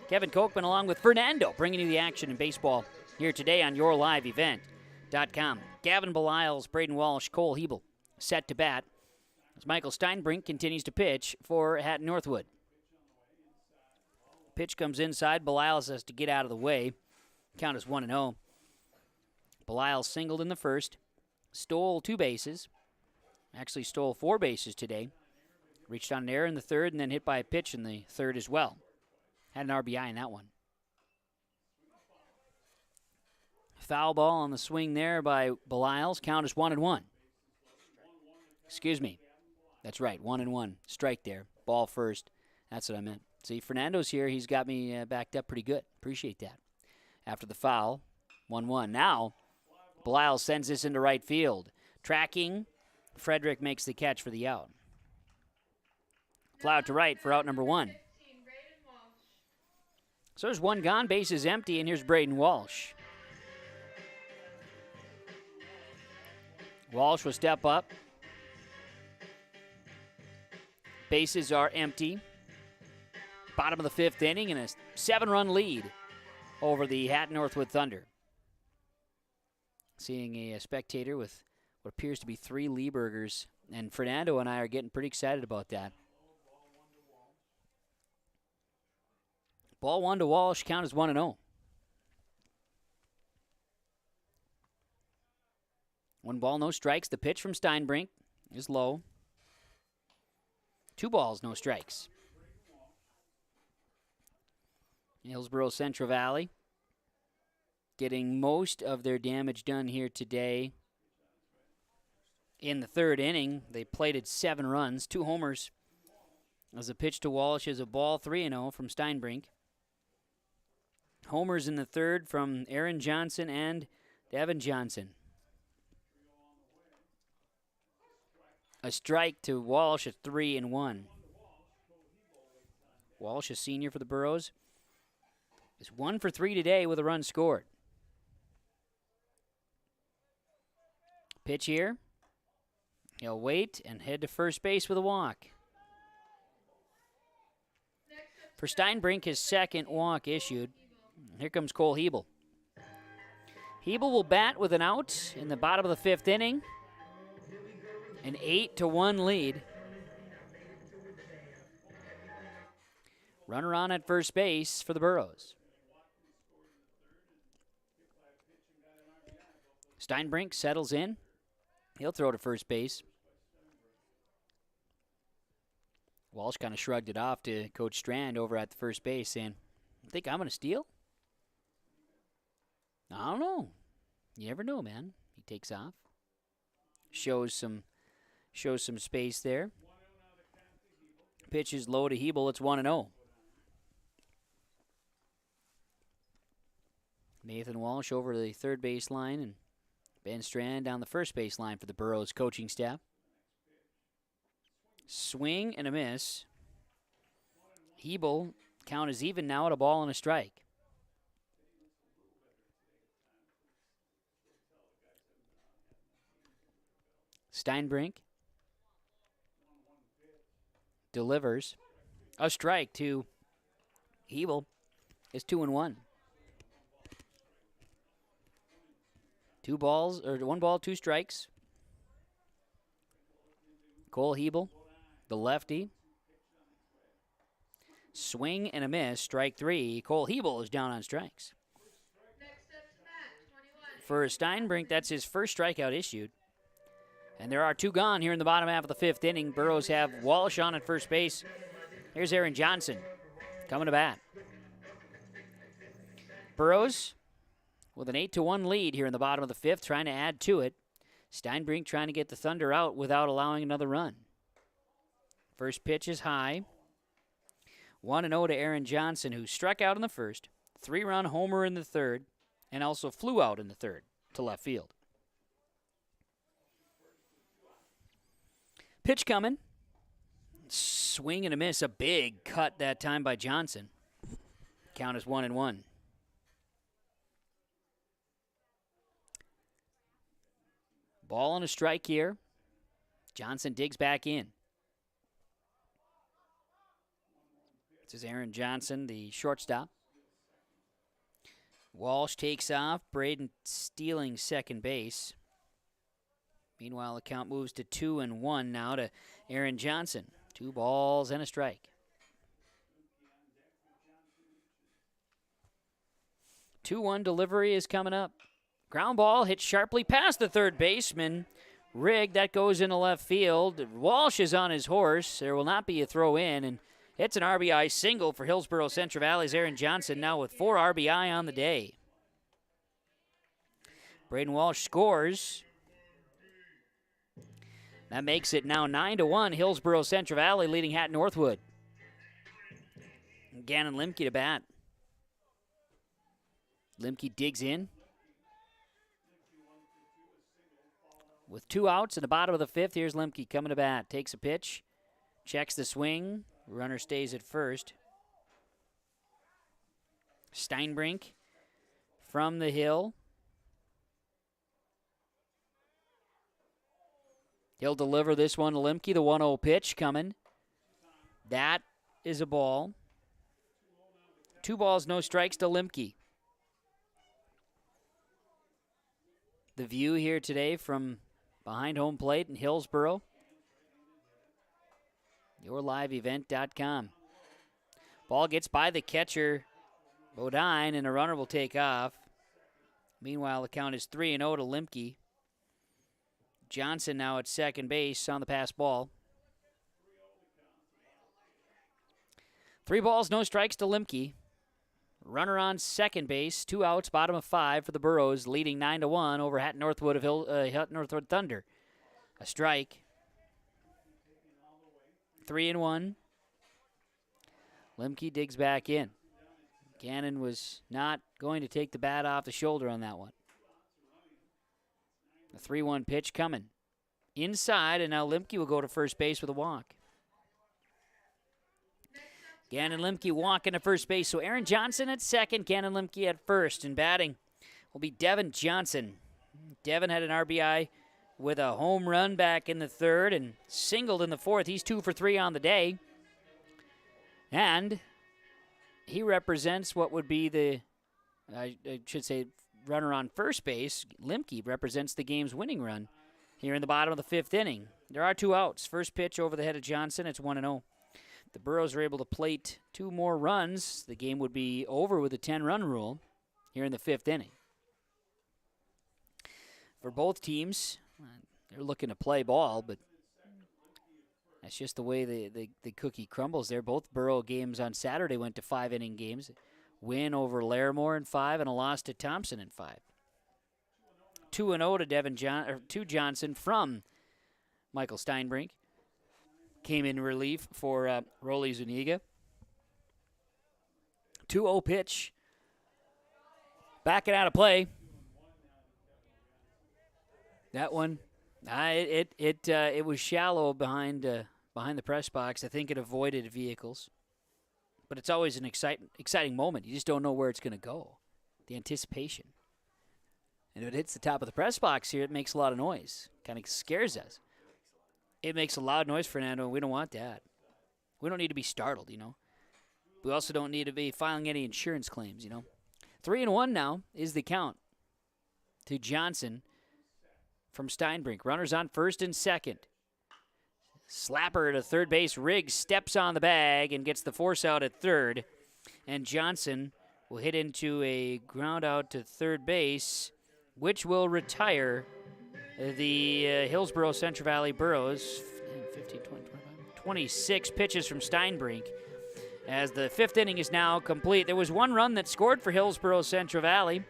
Kevin Kochman along with Fernando bringing you the action in baseball here today on YourLiveEvent.com. Gavin Beliles, Braden Walsh, Cole Hebel set to bat as Michael Steinbrink continues to pitch for Hatton-Northwood. Pitch comes inside. Beliles has to get out of the way. Count is 1-0. Beliles singled in the first. Stole 2 bases. Actually stole 4 bases today. Reached on an error in the third and then hit by a pitch in the third as well. Had an RBI in that one. Foul ball on the swing there by Beliles. Count is 1-1. Excuse me. That's right, 1-1. Strike there. Ball first. That's what I meant. See, Fernando's here. He's got me backed up pretty good. Appreciate that. After the foul, 1-1. Now, Beliles sends this into right field. Tracking, Frederick makes the catch for the out. Fly out to right for out number 1. So there's one gone, base is empty, and here's Braden Walsh. Walsh will step up. Bases are empty. Bottom of the fifth inning and a 7-run lead over the Hatton-Northwood Thunder. Seeing a spectator with what appears to be 3 Lee burgers, and Fernando and I are getting pretty excited about that. Ball 1 to Walsh, count is 1-0. 1 ball, no strikes. The pitch from Steinbrink is low. 2 balls, no strikes. Hillsboro-Central Valley getting most of their damage done here today. In the third inning, they plated 7 runs, 2 homers. As a pitch to Walsh is a ball, 3-0 from Steinbrink. Homers in the third from Aaron Johnson and Devin Johnson. A strike to Walsh at 3-1. Walsh, a senior for the Burros, is 1 for 3 today with a run scored. Pitch here. He'll wait and head to first base with a walk. For Steinbrink, his second walk issued. Here comes Cole Hebel. Hebel will bat with an out in the bottom of the fifth inning. An 8-1 lead. Runner on at first base for the Burros. Steinbrink settles in. He'll throw to first base. Walsh kind of shrugged it off to Coach Strand over at the first base, saying, "Think I'm going to steal?" I don't know. You never know, man. He takes off. Shows some space there. Pitch is low to Hebel. It's 1-0. Nathan Walsh over to the third base line and Ben Strand down the first base line for the Burros coaching staff. Swing and a miss. Hebel, count is even now at a ball and a strike. Steinbrink delivers a strike to Hebel. It's 2-1. 1 ball, 2 strikes. Cole Hebel, the lefty. Swing and a miss, strike 3. Cole Hebel is down on strikes. For Steinbrink, that's his first strikeout issued. And there are 2 gone here in the bottom half of the 5th inning. Burrows have Walsh on at first base. Here's Aaron Johnson coming to bat. Burrows with an 8-1 lead here in the bottom of the 5th, trying to add to it. Steinbrink trying to get the Thunder out without allowing another run. First pitch is high. 1-0 to Aaron Johnson, who struck out in the first, 3-run homer in the third, and also flew out in the third to left field. Pitch coming. Swing and a miss. A big cut that time by Johnson. Count is 1-1. Ball on a strike here. Johnson digs back in. This is Aaron Johnson, the shortstop. Walsh takes off. Braden stealing second base. Meanwhile, the count moves to 2-1 now to Aaron Johnson. 2 balls and a strike. 2-1 delivery is coming up. Ground ball hit sharply past the third baseman. Rigg, that goes into left field. Walsh is on his horse. There will not be a throw in, and it's an RBI single for Hillsboro-Central Valley's Aaron Johnson, now with 4 RBI on the day. Braden Walsh scores. That makes it now 9-1, Hillsboro-Central Valley leading Hatton-Northwood. Gannon Limke to bat. Limke digs in. With 2 outs in the bottom of the 5th, here's Limke coming to bat. Takes a pitch, checks the swing. Runner stays at first. Steinbrink from the hill. He'll deliver this one to Limke. The 1-0 pitch coming. That is a ball. 2 balls, no strikes to Limke. The view here today from behind home plate in Hillsboro. YourLiveEvent.com. Ball gets by the catcher, Bodine, and a runner will take off. Meanwhile, the count is 3-0 to Limke. Johnson now at second base on the pass ball. 3 balls, no strikes to Limke. Runner on second base, 2 outs, bottom of 5 for the Burros, leading 9-1 over Hatton-Northwood Hatton-Northwood Thunder. A strike. 3-1. Limke digs back in. Gannon was not going to take the bat off the shoulder on that one. The 3-1 pitch coming. Inside, and now Limke will go to first base with a walk. Gannon Limke walking to first base. So Aaron Johnson at second, Gannon Limke at first. And batting will be Devin Johnson. Devin had an RBI with a home run back in the third and singled in the fourth. He's 2 for 3 on the day. And he represents what would be the, I should say, runner on first base. Limke represents the game's winning run here in the bottom of the 5th inning. There are 2 outs. First pitch over the head of Johnson. It's 1-0. The Burros are able to plate 2 more runs. The game would be over with a 10-run rule here in the 5th inning. For both teams, they're looking to play ball, but that's just the way the cookie crumbles there. Both Burro games on Saturday went to 5-inning games. Win over Larimore in 5 and a loss to Thompson in 5. 2-0 to to Johnson from Michael Steinbrink. Came in relief for Rolly Zuniga. 2-0 pitch. Backing out of play. That one, it was shallow behind the press box. I think it avoided vehicles. But it's always an exciting moment. You just don't know where it's going to go. The anticipation. And if it hits the top of the press box here, it makes a lot of noise. Kind of scares us. It makes a loud noise, Fernando, and we don't want that. We don't need to be startled, you know. We also don't need to be filing any insurance claims, you know. 3-1 now is the count. to Johnson from Steinbrink. Runners on first and second. Slapper to third base. Rigg steps on the bag and gets the force out at third. And Johnson will hit into a ground out to third base, which will retire the Hillsboro-Central Valley Burros. 15, 20, 25, 26 pitches from Steinbrink. As the fifth inning is now complete. There was one run that scored for Hillsboro-Central Valley.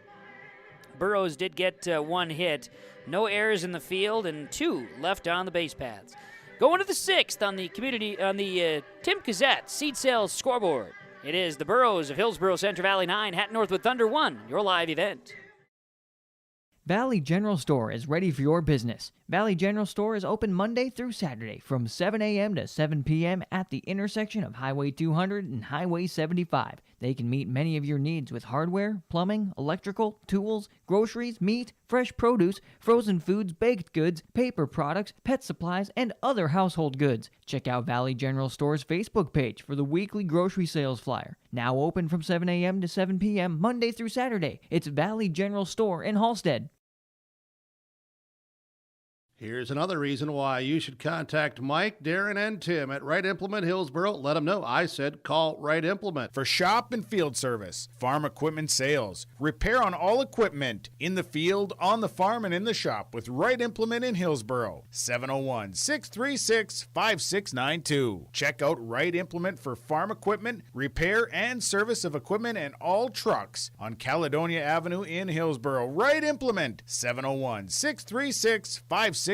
Burros did get one hit. No errors in the field and 2 left on the base paths. Going to the 6th on the Tim Gazette seed sales scoreboard. It is the Burros of Hillsboro-Central Valley 9, Hatton-Northwood Thunder 1, your live event. Valley General Store is ready for your business. Valley General Store is open Monday through Saturday from 7 a.m. to 7 p.m. at the intersection of Highway 200 and Highway 75. They can meet many of your needs with hardware, plumbing, electrical, tools, groceries, meat, fresh produce, frozen foods, baked goods, paper products, pet supplies, and other household goods. Check out Valley General Store's Facebook page for the weekly grocery sales flyer. Now open from 7 a.m. to 7 p.m. Monday through Saturday. It's Valley General Store in Halstead. Here's another reason why you should contact Mike, Darren, and Tim at Wright Implement Hillsboro. Let them know I said call Wright Implement. For shop and field service, farm equipment sales, repair on all equipment, in the field, on the farm, and in the shop with Wright Implement in Hillsboro. 701-636-5692. Check out Wright Implement for farm equipment, repair, and service of equipment and all trucks on Caledonia Avenue in Hillsboro. Wright Implement, 701-636-5692.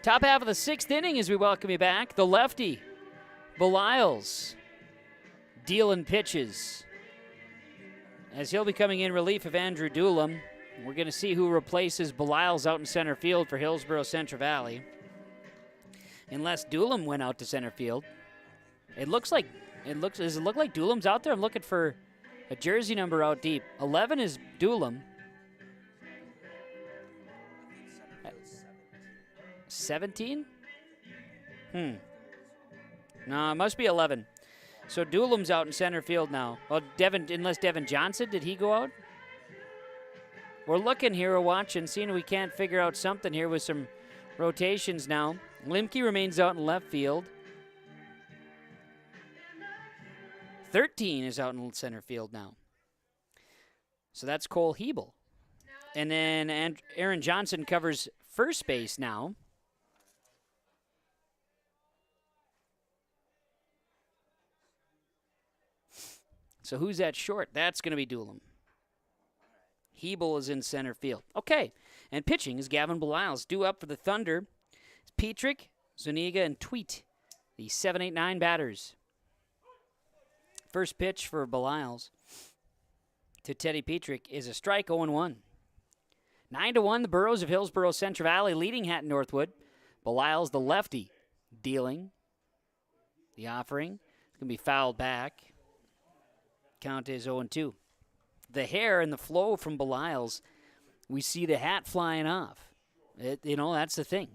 Top half of the 6th inning as we welcome you back. The lefty, Beliles, dealing pitches. As he'll be coming in relief of Andrew Doolum. We're going to see who replaces Beliles out in center field for Hillsboro-Central Valley. Unless Doolum went out to center field. Does it look like Doolum's out there? I'm looking for a jersey number out deep. 11 is Doolum. 17? No, it must be 11. So Doolum's out in center field now. Well, unless Devin Johnson, did he go out? We're looking here, we're watching, seeing if we can't figure out something here with some rotations now. Limke remains out in left field. 13 is out in center field now. So that's Cole Hebel. And then Aaron Johnson covers first base now. So who's at short? That's going to be Doolum. Hebel is in center field. Okay, and pitching is Gavin Beliles. Due up for the Thunder. It's Petrick, Zuniga, and Tweet, the 7-8-9 batters. First pitch for Beliles to Teddy Petrick is a strike, 0-1. 9-1, the Burros of Hillsboro-Central Valley leading Hatton-Northwood. Beliles, the lefty, dealing. The offering. It's going to be fouled back. Count is 0-2. The hair and the flow from Beliles, we see the hat flying off. That's the thing.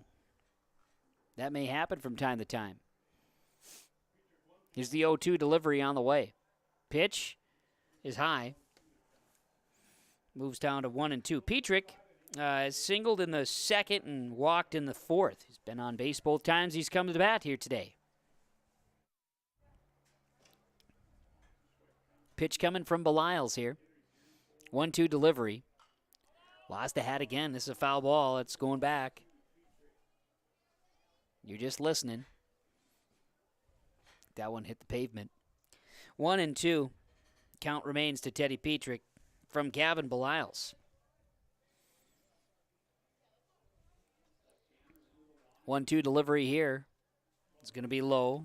That may happen from time to time. Here's the 0-2 delivery on the way. Pitch is high. Moves down to 1-2. Petrick singled in the second and walked in the fourth. He's been on base both times he's come to the bat here today. Pitch coming from Beliles here. 1-2 delivery. Lost the hat again. This is a foul ball. It's going back. You're just listening. That one hit the pavement. 1-2. Count remains to Teddy Petrick from Gavin Beliles. 1-2 delivery here. It's going to be low.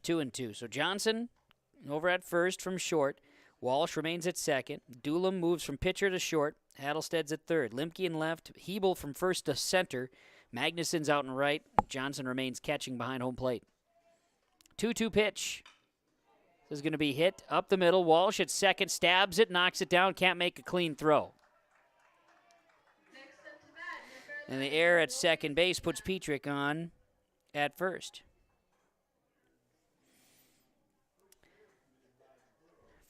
2-2. So Johnson over at first from short. Walsh remains at second. Doolum moves from pitcher to short. Hattelsted's at third. Limke in left. Hebel from first to center. Magnuson's out in right. Johnson remains catching behind home plate. 2-2 pitch. This is going to be hit up the middle. Walsh at second. Stabs it. Knocks it down. Can't make a clean throw. And the error at second base puts Petrick on at first.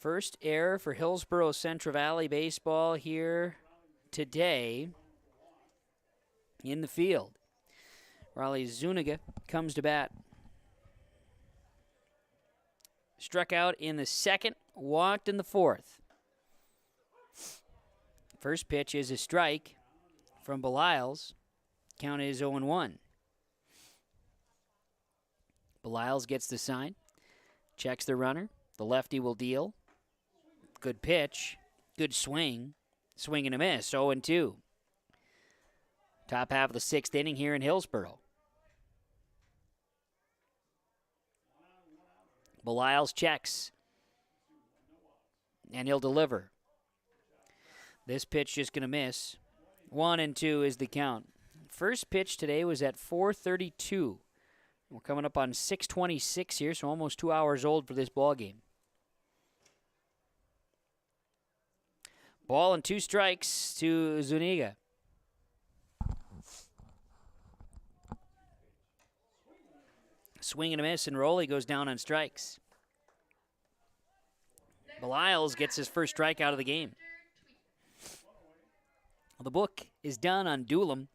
First error for Hillsboro-Central Valley baseball here today in the field. Raleigh Zuniga comes to bat. Struck out in the second, walked in the fourth. First pitch is a strike from Belials. Count is 0-1. Belials gets the sign, checks the runner. The lefty will deal. Good pitch, good swing. Swing and a miss, 0-2. Top half of the sixth inning here in Hillsboro. Belials checks, and he'll deliver. This pitch just going to miss. 1-2 is the count. First pitch today was at 4:32. We're coming up on 6:26 here, so almost 2 hours old for this ball game. Ball and 2 strikes to Zuniga. Swing and a miss, and Rowley goes down on strikes. Belials gets his first strikeout of the game. Well, the book is done on Doolum.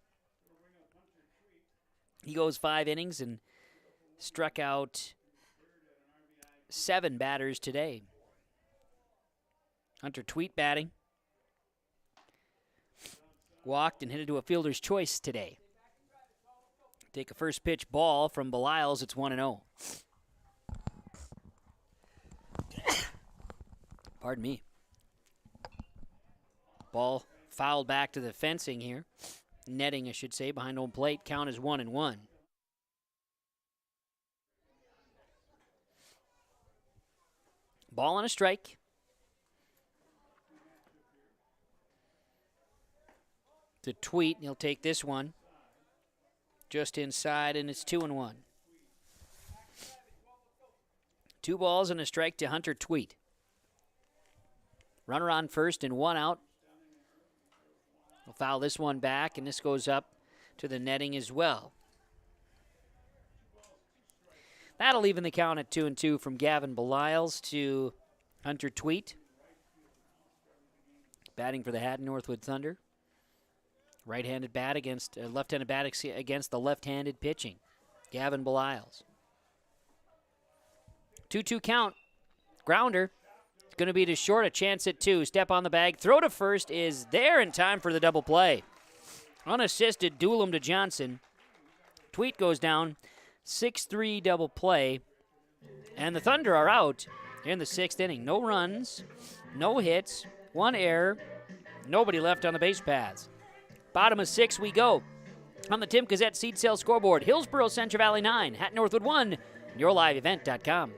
He goes 5 innings and struck out 7 batters today. Hunter Tweet batting. Walked and hit it to a fielder's choice today. Take a first pitch ball from Belials. It's 1-0. Pardon me. Ball fouled back to the fencing here. Netting, I should say, behind home plate. Count is 1-1. Ball on a strike. To Tweet, he'll take this one. Just inside, and it's 2-1. 2 balls and a strike to Hunter Tweet. Runner on first and 1 out. We'll foul this one back, and this goes up to the netting as well. That'll even the count at 2-2 from Gavin Belials to Hunter Tweet. Batting for the Hatton-Northwood Thunder. Right-handed bat against left-handed bat against the left-handed pitching. Gavin Belials. 2-2 count. Grounder. It's going to be to short, a chance at 2. Step on the bag. Throw to first is there in time for the double play. Unassisted, Doolum to Johnson. Tweet goes down. 6-3 double play. And the Thunder are out in the 6th inning. No runs, no hits, 1 error, nobody left on the base paths. Bottom of 6 we go. On the Tim Gazette seed sale scoreboard, Hillsboro-Central Valley 9, Hatton-Northwood 1, yourliveevent.com.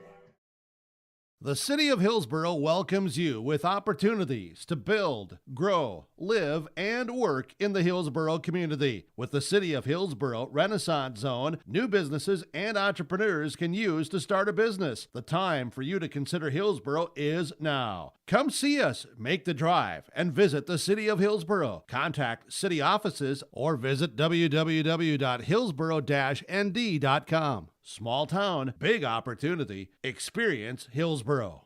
The City of Hillsboro welcomes you with opportunities to build, grow, live, and work in the Hillsboro community. With the City of Hillsboro Renaissance Zone, new businesses and entrepreneurs can use to start a business. The time for you to consider Hillsboro is now. Come see us, make the drive, and visit the City of Hillsboro. Contact city offices or visit www.hillsboro-nd.com. Small town, big opportunity. Experience Hillsboro.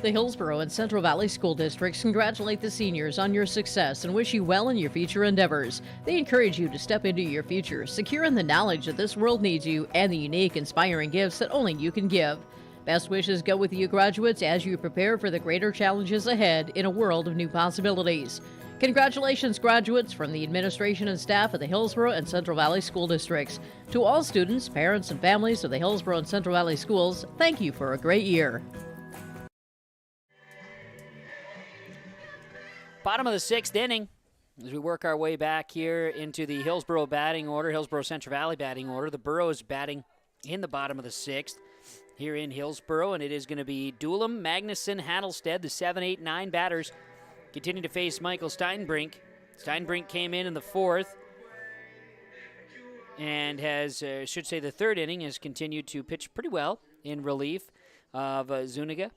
The Hillsboro and Central Valley School Districts congratulate the seniors on your success and wish you well in your future endeavors. They encourage you to step into your future, secure in the knowledge that this world needs you and the unique, inspiring gifts that only you can give. Best wishes go with you, graduates, as you prepare for the greater challenges ahead in a world of new possibilities. Congratulations, graduates, from the administration and staff of the Hillsboro and Central Valley School Districts. To all students, parents, and families of the Hillsboro and Central Valley Schools, thank you for a great year. Bottom of the 6th inning, as we work our way back here into the Hillsboro batting order, Hillsboro-Central Valley batting order. The Burros batting in the bottom of the 6th here in Hillsboro, and it is going to be Doolum, Magnuson, Hattlestead, the 7, 8, 9 batters. Continue to face Michael Steinbrink. Steinbrink came in the 4th and has, the 3rd inning, has continued to pitch pretty well in relief of Zuniga.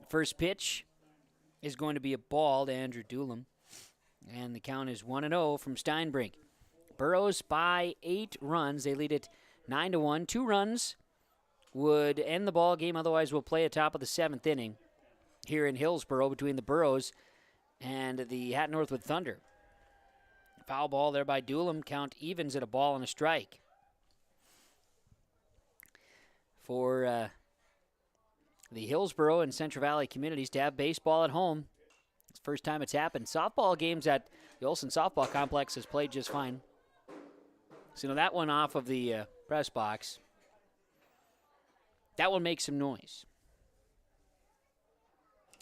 First pitch is going to be a ball to Andrew Doolum, and the count is 1-0 from Steinbrink. Burros by 8 runs. They lead it 9-1. 2 runs would end the ball game. Otherwise, we'll play a top of the 7th inning here in Hillsboro between the Burros and the Hatton-Northwood Thunder. Foul ball there by Doolum. Count evens at a ball and a strike. For the Hillsboro and Central Valley communities to have baseball at home. It's the first time it's happened. Softball games at the Olson Softball Complex has played just fine. So, that one off of the press box. That one makes some noise.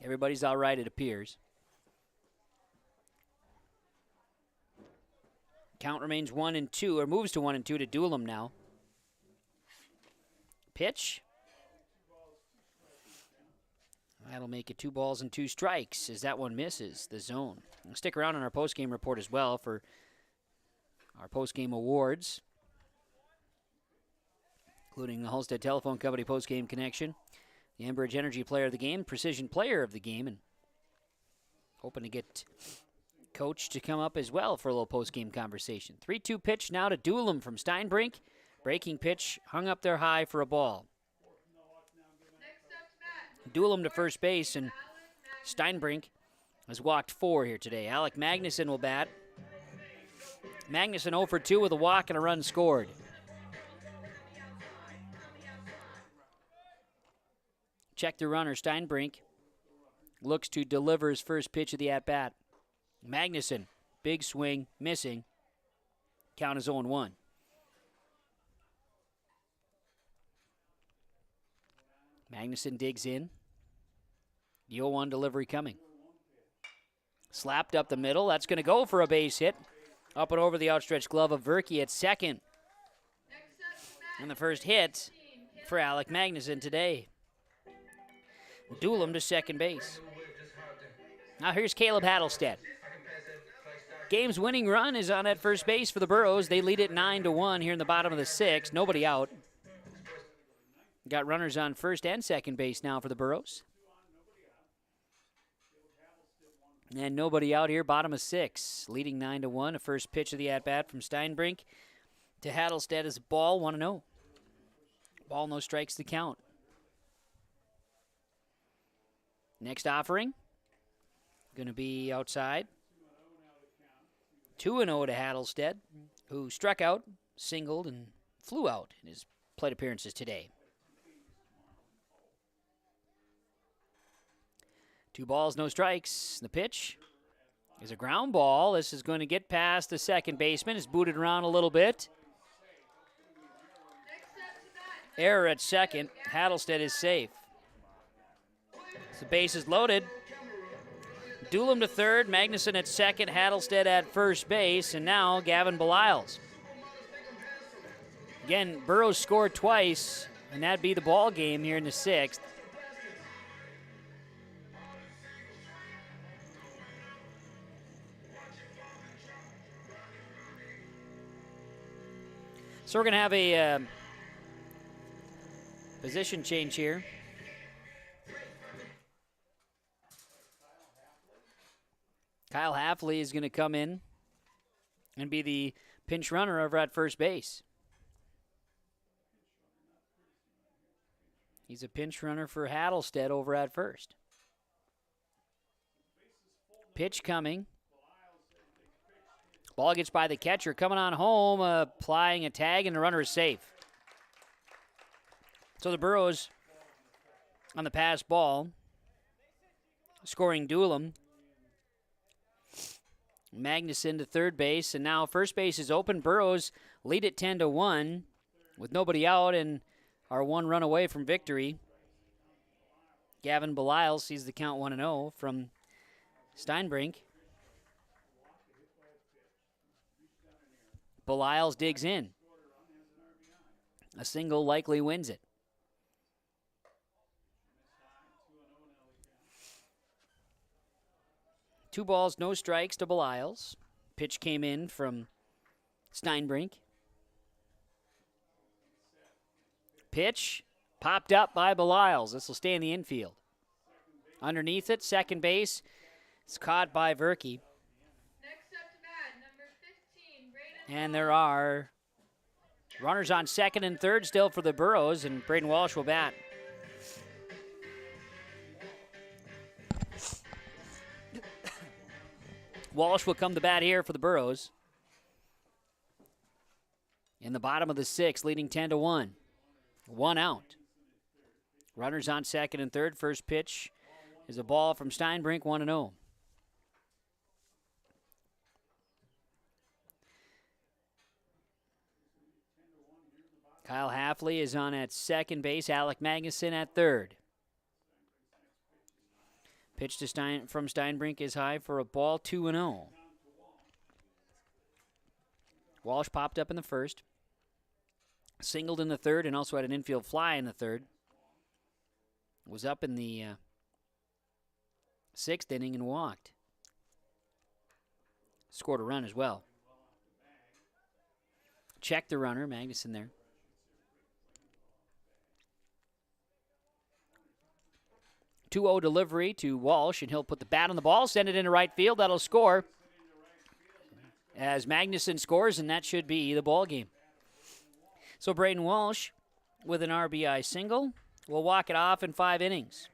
Everybody's all right, it appears. Count remains 1-2, or moves to 1-2 to Doolum now. Pitch. That'll make it 2 balls and 2 strikes as that one misses the zone. We'll stick around on our postgame report as well for our postgame awards, including the Halstead Telephone Company postgame connection, the Enbridge Energy Player of the Game, Precision Player of the Game, and hoping to get Coach to come up as well for a little postgame conversation. 3-2 pitch now to Doolum from Steinbrink. Breaking pitch hung up there high for a ball. Doolum to first base, and Steinbrink has walked 4 here today. Alec Magnuson will bat. Magnuson 0 for 2 with a walk and a run scored. Check the runner. Steinbrink looks to deliver his first pitch of the at-bat. Magnuson, big swing, missing. Count is 0-1. Magnuson digs in. The 0-1 delivery coming. Slapped up the middle. That's going to go for a base hit. Up and over the outstretched glove of Verke at second. And the first hit for Alec Magnuson today. Doolum to second base. Now here's Caleb Hattelstead. Game's winning run is on at first base for the Burros. They lead it 9-1 here in the bottom of the 6th. Nobody out. Got runners on first and second base now for the Burros. And nobody out here, bottom of 6. Leading 9-1. A first pitch of the at-bat from Steinbrink to Hattelstead is a ball, 1-0. Ball, no strikes to count. Next offering, going to be outside. 2-0 to Hattelstead, who struck out, singled, and flew out in his plate appearances today. 2 balls, no strikes. The pitch is a ground ball. This is going to get past the second baseman. It's booted around a little bit. Error at second. Hattelstead is safe. The base is loaded. Doolum to third, Magnuson at second, Hattelstead at first base, and now Gavin Belials. Again, Burroughs scored twice, and that'd be the ball game here in the 6th. So we're going to have a position change here. Kyle Halfley is going to come in and be the pinch runner over at first base. He's a pinch runner for Hattelstead over at first. Pitch coming. Ball gets by the catcher. Coming on home, applying a tag, and the runner is safe. So the Burros on the pass ball, scoring Doolum. Magnuson to third base, and now first base is open. Burros lead it 10-1 with nobody out and are 1 run away from victory. Gavin Belial sees the count 1-0 from Steinbrink. Belials digs in. A single likely wins it. Two balls, no strikes to Belials. Pitch came in from Steinbrink. Pitch popped up by Belials. This will stay in the infield. Underneath it, second base. It's caught by Verke. Next up to bat, number 15, Braden. And there are Runners on second and third still for the Burros, and Braden Walsh will bat. Walsh will come to bat here for the Burros. In the bottom of the sixth, leading 10-1. 1 out. Runners on second and third. First pitch is a ball from Steinbrink, 1-0. Kyle Halfley is on at second base. Alec Magnuson at third. Pitch to from Steinbrink is high for a ball, 2-0. Walsh popped up in the first. Singled in the third and also had an infield fly in the third. Was up in the sixth inning and walked. Scored a run as well. Checked the runner, Magnuson there. 2-0 delivery to Walsh, and he'll put the bat on the ball, send it into right field. That'll score as Magnuson scores, and that should be the ball game. So Braden Walsh with an RBI single will walk it off in 5 innings.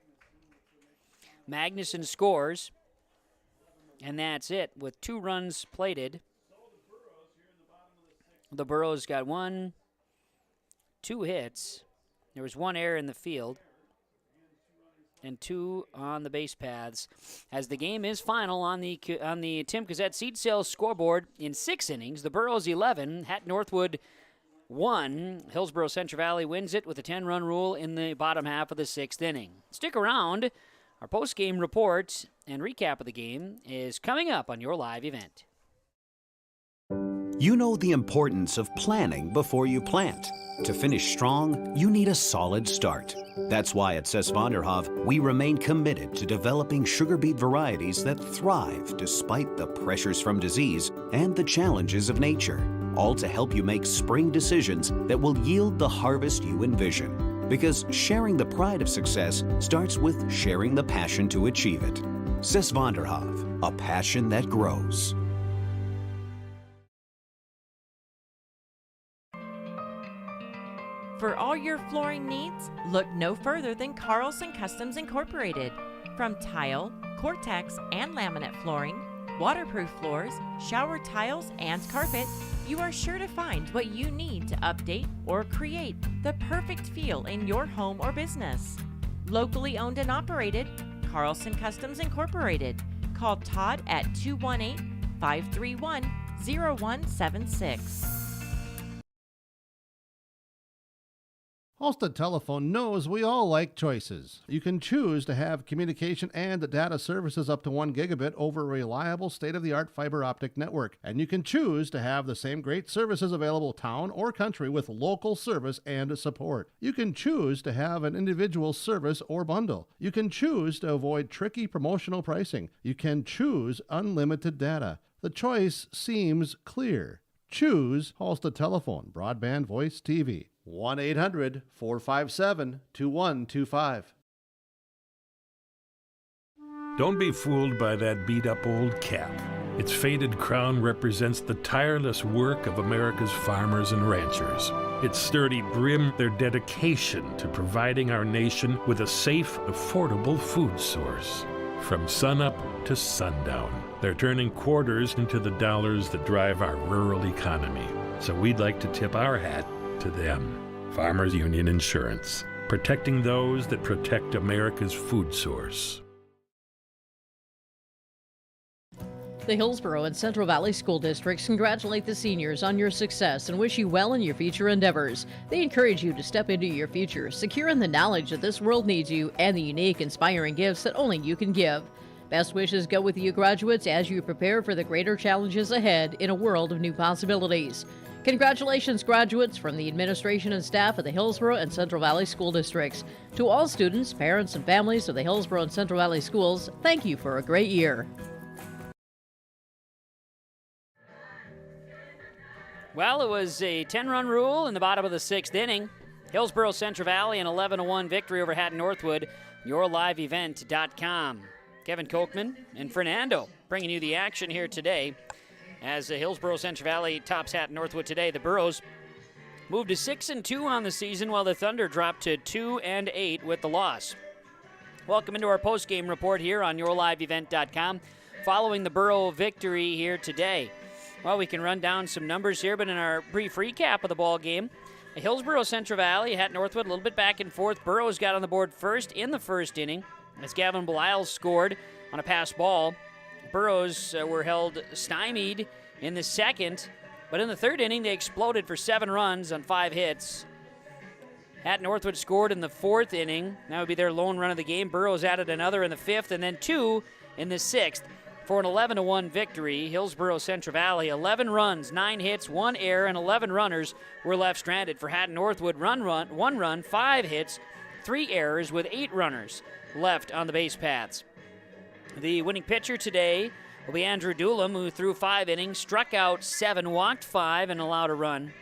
Magnuson scores, and that's it. With 2 runs plated, the Burros got 2 hits. There was 1 error in the field and 2 on the base paths, as the game is final on the Tim Cazette Seed Sales scoreboard in 6 innings. The Burros 11, Hatton-Northwood 1. Hillsboro-Central Valley wins it with a 10-run rule in the bottom half of the 6th inning. Stick around. Our post-game report and recap of the game is coming up on your live event. You know the importance of planning before you plant. To finish strong, you need a solid start. That's why at Cess Vonderhoff, we remain committed to developing sugar beet varieties that thrive despite the pressures from disease and the challenges of nature, all to help you make spring decisions that will yield the harvest you envision. Because sharing the pride of success starts with sharing the passion to achieve it. Cess Vonderhoff, a passion that grows. For all your flooring needs, look no further than Carlson Customs Incorporated. From tile, Cortex, and laminate flooring, waterproof floors, shower tiles, and carpet, you are sure to find what you need to update or create the perfect feel in your home or business. Locally owned and operated, Carlson Customs Incorporated. Call Todd at 218-531-0176. Halstead Telephone knows we all like choices. You can choose to have communication and data services up to 1 gigabit over a reliable state-of-the-art fiber optic network. And you can choose to have the same great services available town or country with local service and support. You can choose to have an individual service or bundle. You can choose to avoid tricky promotional pricing. You can choose unlimited data. The choice seems clear. Choose Halstead Telephone, broadband voice TV. 1-800-457-2125. Don't be fooled by that beat-up old cap. Its faded crown represents the tireless work of America's farmers and ranchers. Its sturdy brim, their dedication to providing our nation with a safe, affordable food source. From sunup to sundown, they're turning quarters into the dollars that drive our rural economy. So we'd like to tip our hat to them. Farmers Union Insurance, protecting those that protect America's food source. The Hillsboro and Central Valley School Districts congratulate the seniors on your success and wish you well in your future endeavors. They encourage you to step into your future, secure in the knowledge that this world needs you and the unique, inspiring gifts that only you can give. Best wishes go with you graduates as you prepare for the greater challenges ahead in a world of new possibilities. Congratulations, graduates, from the administration and staff of the Hillsboro and Central Valley School Districts. To all students, parents, and families of the Hillsboro and Central Valley Schools, thank you for a great year. Well, it was a 10-run rule in the bottom of the 6th inning. Hillsboro Central Valley an 11-1 victory over Hatton-Northwood. YourLiveEvent.com. Kevin Kochman and Fernando bringing you the action here today. As the Hillsboro Central Valley tops Hatton-Northwood today, the Burros moved to 6-2 on the season, while the Thunder dropped to 2-8 with the loss. Welcome into our post-game report here on YourLiveEvent.com following the Borough victory here today. Well, we can run down some numbers here, but in our brief recap of the ball game, Hillsboro-Central Valley, Hatton-Northwood, a little bit back and forth. Burroughs got on the board first in the first inning as Gavin Belial scored on a pass ball. Burroughs were held stymied in the second, but in the third inning, they exploded for 7 runs on 5 hits. Hatton-Northwood scored in the fourth inning. That would be their lone run of the game. Burroughs added another in the fifth, and then 2 in the sixth for an 11-1 victory. Hillsboro-Central Valley, 11 runs, 9 hits, 1 error, and 11 runners were left stranded. For Hatton-Northwood, 1 run, 5 hits, 3 errors with 8 runners left on the base paths. The winning pitcher today will be Andrew Doolam, who threw 5 innings, struck out 7, walked 5, and allowed a run.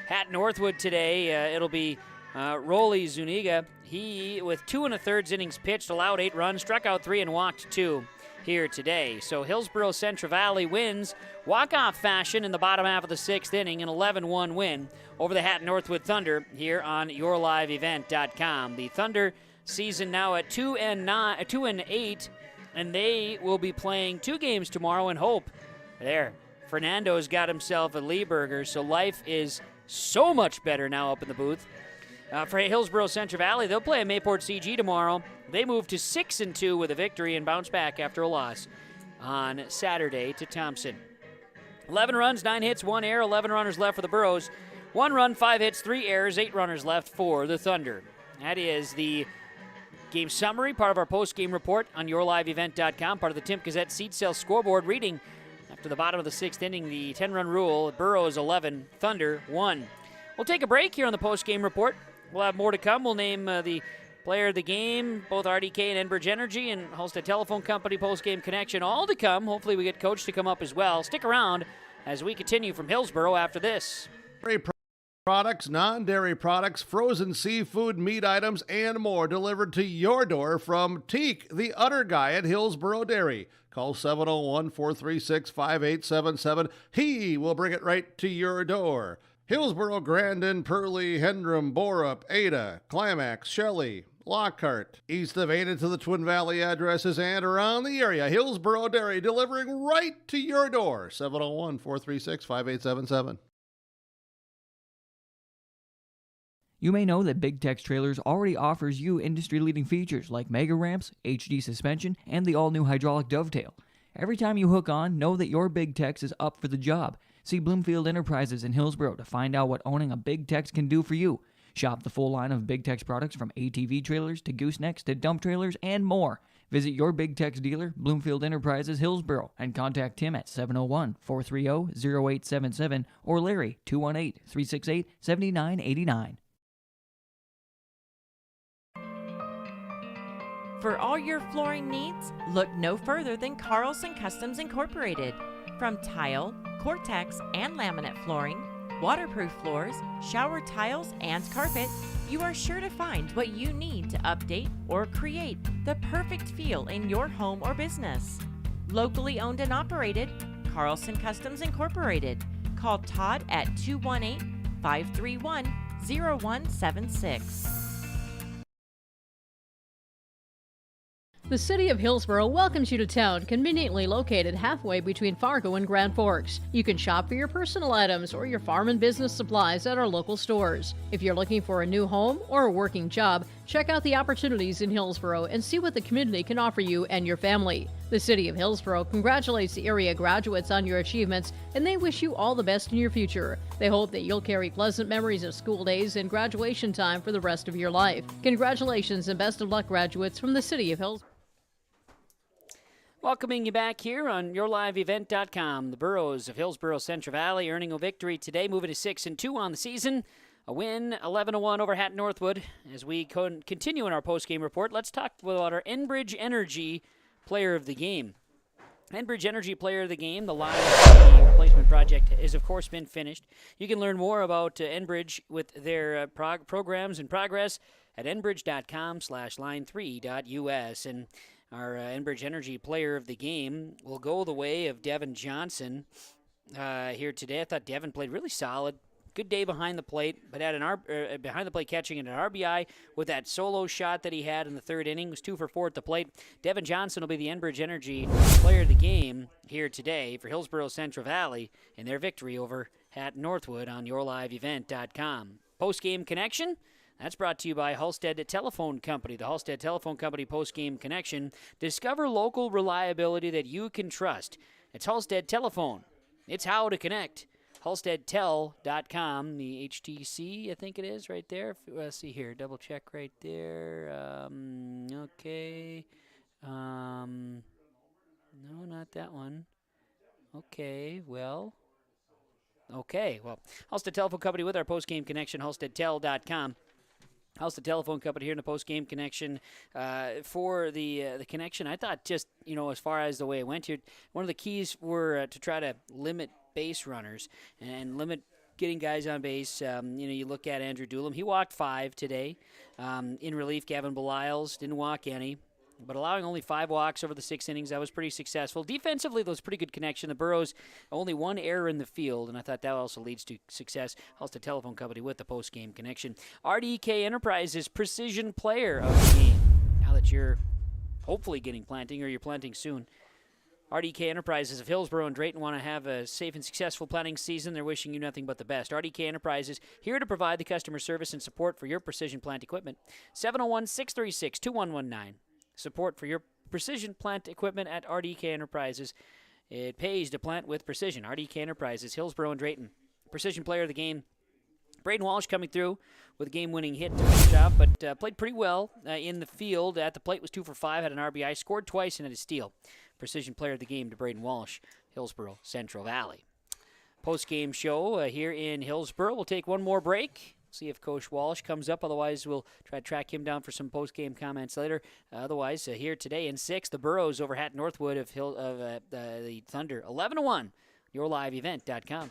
Hatton-Northwood today, it'll be Rolly Zuniga. He, with 2 1/3 innings pitched, allowed 8 runs, struck out 3, and walked 2 here today. So Hillsboro-Central Valley wins walk-off fashion in the bottom half of the 6th inning, an 11-1 win over the Hatton-Northwood Thunder here on YourLiveEvent.com. The Thunder season now at 2-8, and they will be playing 2 games tomorrow in hope. There, Fernando's got himself a Lee burger, so life is so much better now up in the booth. For Hillsboro-Central Valley, they'll play a Mayport CG tomorrow. They move to 6-2 with a victory and bounce back after a loss on Saturday to Thompson. 11 runs, 9 hits, 1 error, 11 runners left for the Burros. 1 run, 5 hits, 3 errors, 8 runners left for the Thunder. That is the game summary, part of our post-game report on YourLiveEvent.com, part of the Timp Gazette seat sale scoreboard reading. After the bottom of the 6th inning, the 10-run rule, Burros 11, Thunder 1. We'll take a break here on the post-game report. We'll have more to come. We'll name the player of the game, both RDK and Enbridge Energy, and host a telephone company post-game connection, all to come. Hopefully we get Coach to come up as well. Stick around as we continue from Hillsboro after this. Dairy products, non-dairy products, frozen seafood, meat items, and more delivered to your door from Teak, the Utter Guy at Hillsboro Dairy. Call 701-436-5877. He will bring it right to your door. Hillsboro, Grandin, Purley, Hendrum, Borup, Ada, Climax, Shelley, Lockhart. East of Ada to the Twin Valley addresses and around the area. Hillsboro Dairy delivering right to your door. 701-436-5877. You may know that Big Tex Trailers already offers you industry-leading features like mega ramps, HD suspension, and the all-new hydraulic dovetail. Every time you hook on, know that your Big Tex is up for the job. See Bloomfield Enterprises in Hillsboro to find out what owning a Big Tex can do for you. Shop the full line of Big Tex products from ATV trailers to goosenecks to dump trailers and more. Visit your Big Tex dealer, Bloomfield Enterprises, Hillsboro, and contact Tim at 701-430-0877 or Larry, 218-368-7989. For all your flooring needs, look no further than Carlson Customs Incorporated. From tile, Cortex, and laminate flooring, waterproof floors, shower tiles, and carpet, you are sure to find what you need to update or create the perfect feel in your home or business. Locally owned and operated, Carlson Customs Incorporated. Call Todd at 218-531-0176. The City of Hillsboro welcomes you to town, conveniently located halfway between Fargo and Grand Forks. You can shop for your personal items or your farm and business supplies at our local stores. If you're looking for a new home or a working job, check out the opportunities in Hillsboro and see what the community can offer you and your family. The City of Hillsboro congratulates the area graduates on your achievements, and they wish you all the best in your future. They hope that you'll carry pleasant memories of school days and graduation time for the rest of your life. Congratulations and best of luck, graduates from the City of Hillsboro. Welcoming you back here on YourLiveEvent.com. The Burros of Hillsboro-Central Valley earning a victory today, moving to 6-2 on the season. A win, 11-1 over Hatton-Northwood. As we continue in our post-game report, let's talk about our Enbridge Energy Player of the Game. Enbridge Energy Player of the Game, the live replacement project, has of course been finished. You can learn more about Enbridge with their programs in progress at enbridge.com/line3.us. And our Enbridge Energy Player of the Game will go the way of Devin Johnson here today. I thought Devin played really solid. Good day behind the plate, but had behind the plate catching an RBI with that solo shot that he had in the third inning. Was 2 for 4 at the plate. Devin Johnson will be the Enbridge Energy player of the game here today for Hillsboro-Central Valley in their victory over Hatton-Northwood on YourLiveEvent.com. Post-game connection. That's brought to you by Halstead Telephone Company. The Halstead Telephone Company post-game connection. Discover local reliability that you can trust. It's Halstead Telephone. It's how to connect. HalsteadTel.com, the HTC, I think it is, right there. Let's see here. Double check right there. Okay. No, not that one. Okay, well. Halstead Telephone Company with our post-game connection, HalsteadTel.com. Halstead Telephone Company here in the post-game connection. For the connection, I thought just, as far as the way it went here, one of the keys were to try to limit base runners and limit getting guys on base. You look at Andrew Doolum. He walked 5 today. In relief, Gavin Belials didn't walk any. But allowing only 5 walks over the 6 innings, that was pretty successful. Defensively, that was pretty good connection. The Burros, only 1 error in the field, and I thought that also leads to success. Halstead Telephone Company with the post-game connection. RDK Enterprises Precision Player of the game. Now that you're hopefully getting planting, or you're planting soon. RDK Enterprises of Hillsboro and Drayton want to have a safe and successful planting season. They're wishing you nothing but the best. RDK Enterprises, here to provide the customer service and support for your precision plant equipment. 701-636-2119. Support for your precision plant equipment at RDK Enterprises. It pays to plant with precision. RDK Enterprises, Hillsboro and Drayton. Precision player of the game. Braden Walsh coming through with a game-winning hit to finish off, but played pretty well in the field. At the plate was 2 for 5, had an RBI, scored twice, and had a steal. Precision player of the game to Braden Walsh, Hillsboro-Central Valley. Post-game show here in Hillsboro. We'll take one more break. See if Coach Walsh comes up. Otherwise, we'll try to track him down for some post-game comments later. Otherwise, here today in 6, the Burros over Hatton-Northwood of the Thunder. 11-1, YourLiveEvent.com.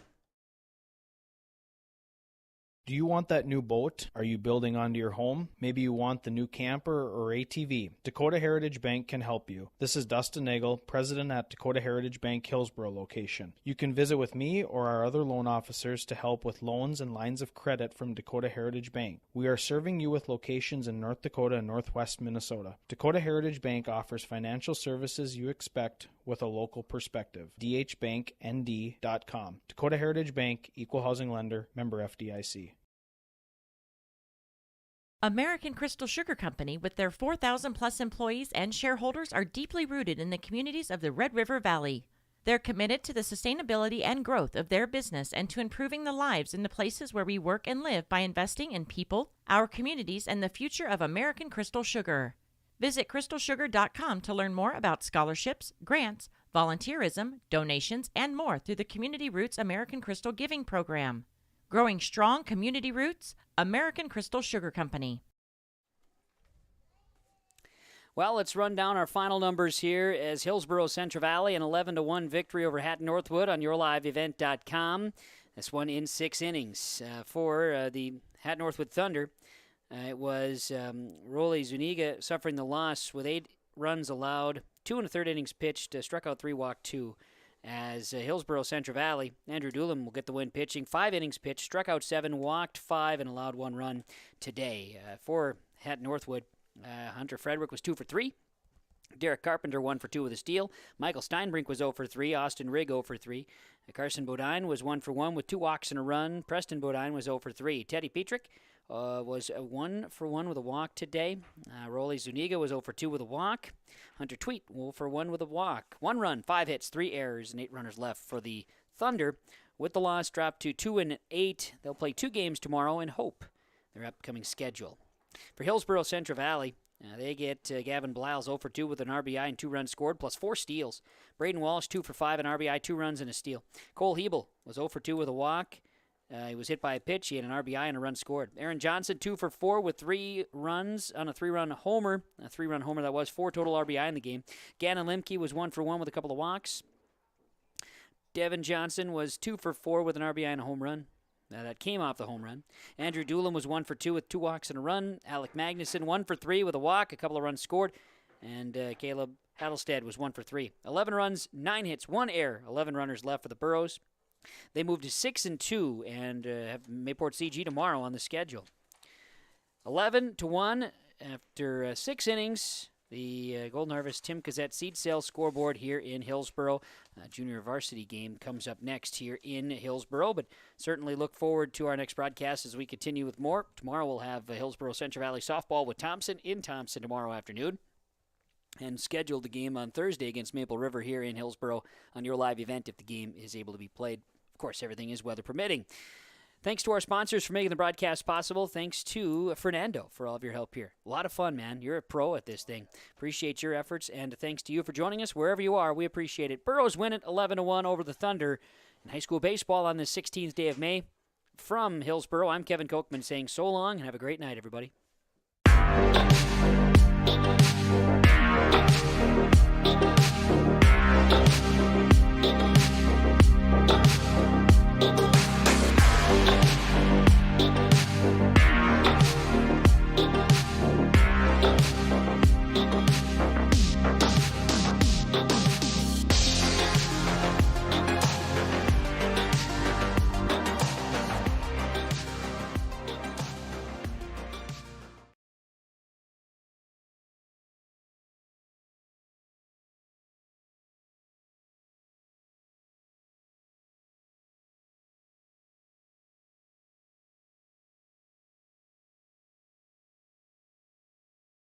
Do you want that new boat? Are you building onto your home? Maybe you want the new camper or ATV. Dakota Heritage Bank can help you. This is Dustin Nagel, president at Dakota Heritage Bank Hillsboro location. You can visit with me or our other loan officers to help with loans and lines of credit from Dakota Heritage Bank. We are serving you with locations in North Dakota and Northwest Minnesota. Dakota Heritage Bank offers financial services you expect with a local perspective. dhbanknd.com. Dakota Heritage Bank, Equal Housing Lender, member FDIC. American Crystal Sugar Company, with their 4,000-plus employees and shareholders, are deeply rooted in the communities of the Red River Valley. They're committed to the sustainability and growth of their business and to improving the lives in the places where we work and live by investing in people, our communities, and the future of American Crystal Sugar. Visit crystalsugar.com to learn more about scholarships, grants, volunteerism, donations, and more through the Community Roots American Crystal Giving Program. Growing strong community roots, American Crystal Sugar Company. Well, let's run down our final numbers here as Hillsboro-Central Valley, an 11-1 victory over Hatton-Northwood on YourLiveEvent.com. This one in 6 innings. For the Hatton-Northwood Thunder, it was Rolly Zuniga suffering the loss with 8 runs allowed, 2 1/3 innings pitched, struck out 3, walked 2. As Hillsboro-Central Valley, Andrew Doolum will get the win pitching. 5 innings pitched, struck out 7, walked 5, and allowed 1 run today. For Hatton-Northwood, Hunter Frederick was 2 for 3. Derek Carpenter 1 for 2 with a steal. Michael Steinbrink was 0 for 3. Austin Rigg 0 for 3. Carson Bodine was 1 for 1 with 2 walks and a run. Preston Bodine was 0 for 3. Teddy Petrick was 1 for 1 with a walk today. Rolly Zuniga was 0 for 2 with a walk. Hunter Tweet 0 for 1 with a walk. 1 run, 5 hits, 3 errors, and 8 runners left for the Thunder. With the loss dropped to 2-8, they'll play 2 games tomorrow and hope their upcoming schedule. For Hillsboro-Central Valley, they get Gavin Belials 0 for 2 with an RBI and 2 runs scored, plus 4 steals. Braden Walsh 2 for 5, an RBI, 2 runs, and a steal. Cole Hebel was 0 for 2 with a walk. He was hit by a pitch. He had an RBI and a run scored. Aaron Johnson 2 for 4 with 3 runs on a 3-run homer. A 3-run homer that was 4 total RBI in the game. Gannon Limke was 1 for 1 with a couple of walks. Devin Johnson was 2 for 4 with an RBI and a home run. That came off the home run. Andrew Doolum was 1 for 2 with 2 walks and a run. Alec Magnuson 1 for 3 with a walk, a couple of runs scored. And Caleb Hattelstead was 1 for 3. 11 runs, 9 hits, 1 error. 11 runners left for the Burros. They moved to 6-2 and have Mayport CG tomorrow on the schedule. 11-1 after 6 innings. The Golden Harvest Tim Cassette seed sale scoreboard here in Hillsboro. Junior varsity game comes up next here in Hillsboro, but certainly look forward to our next broadcast as we continue with more. Tomorrow we'll have Hillsboro Central Valley softball with Thompson in Thompson tomorrow afternoon, and scheduled the game on Thursday against Maple River here in Hillsboro on your live event if the game is able to be played. Of course, everything is weather permitting. Thanks to our sponsors for making the broadcast possible. Thanks to Fernando for all of your help here. A lot of fun, man. You're a pro at this thing. Appreciate your efforts, and thanks to you for joining us wherever you are. We appreciate it. Burrows win it 11-1 over the Thunder in high school baseball on the 16th day of May. From Hillsboro, I'm Kevin Kochman saying so long and have a great night, everybody.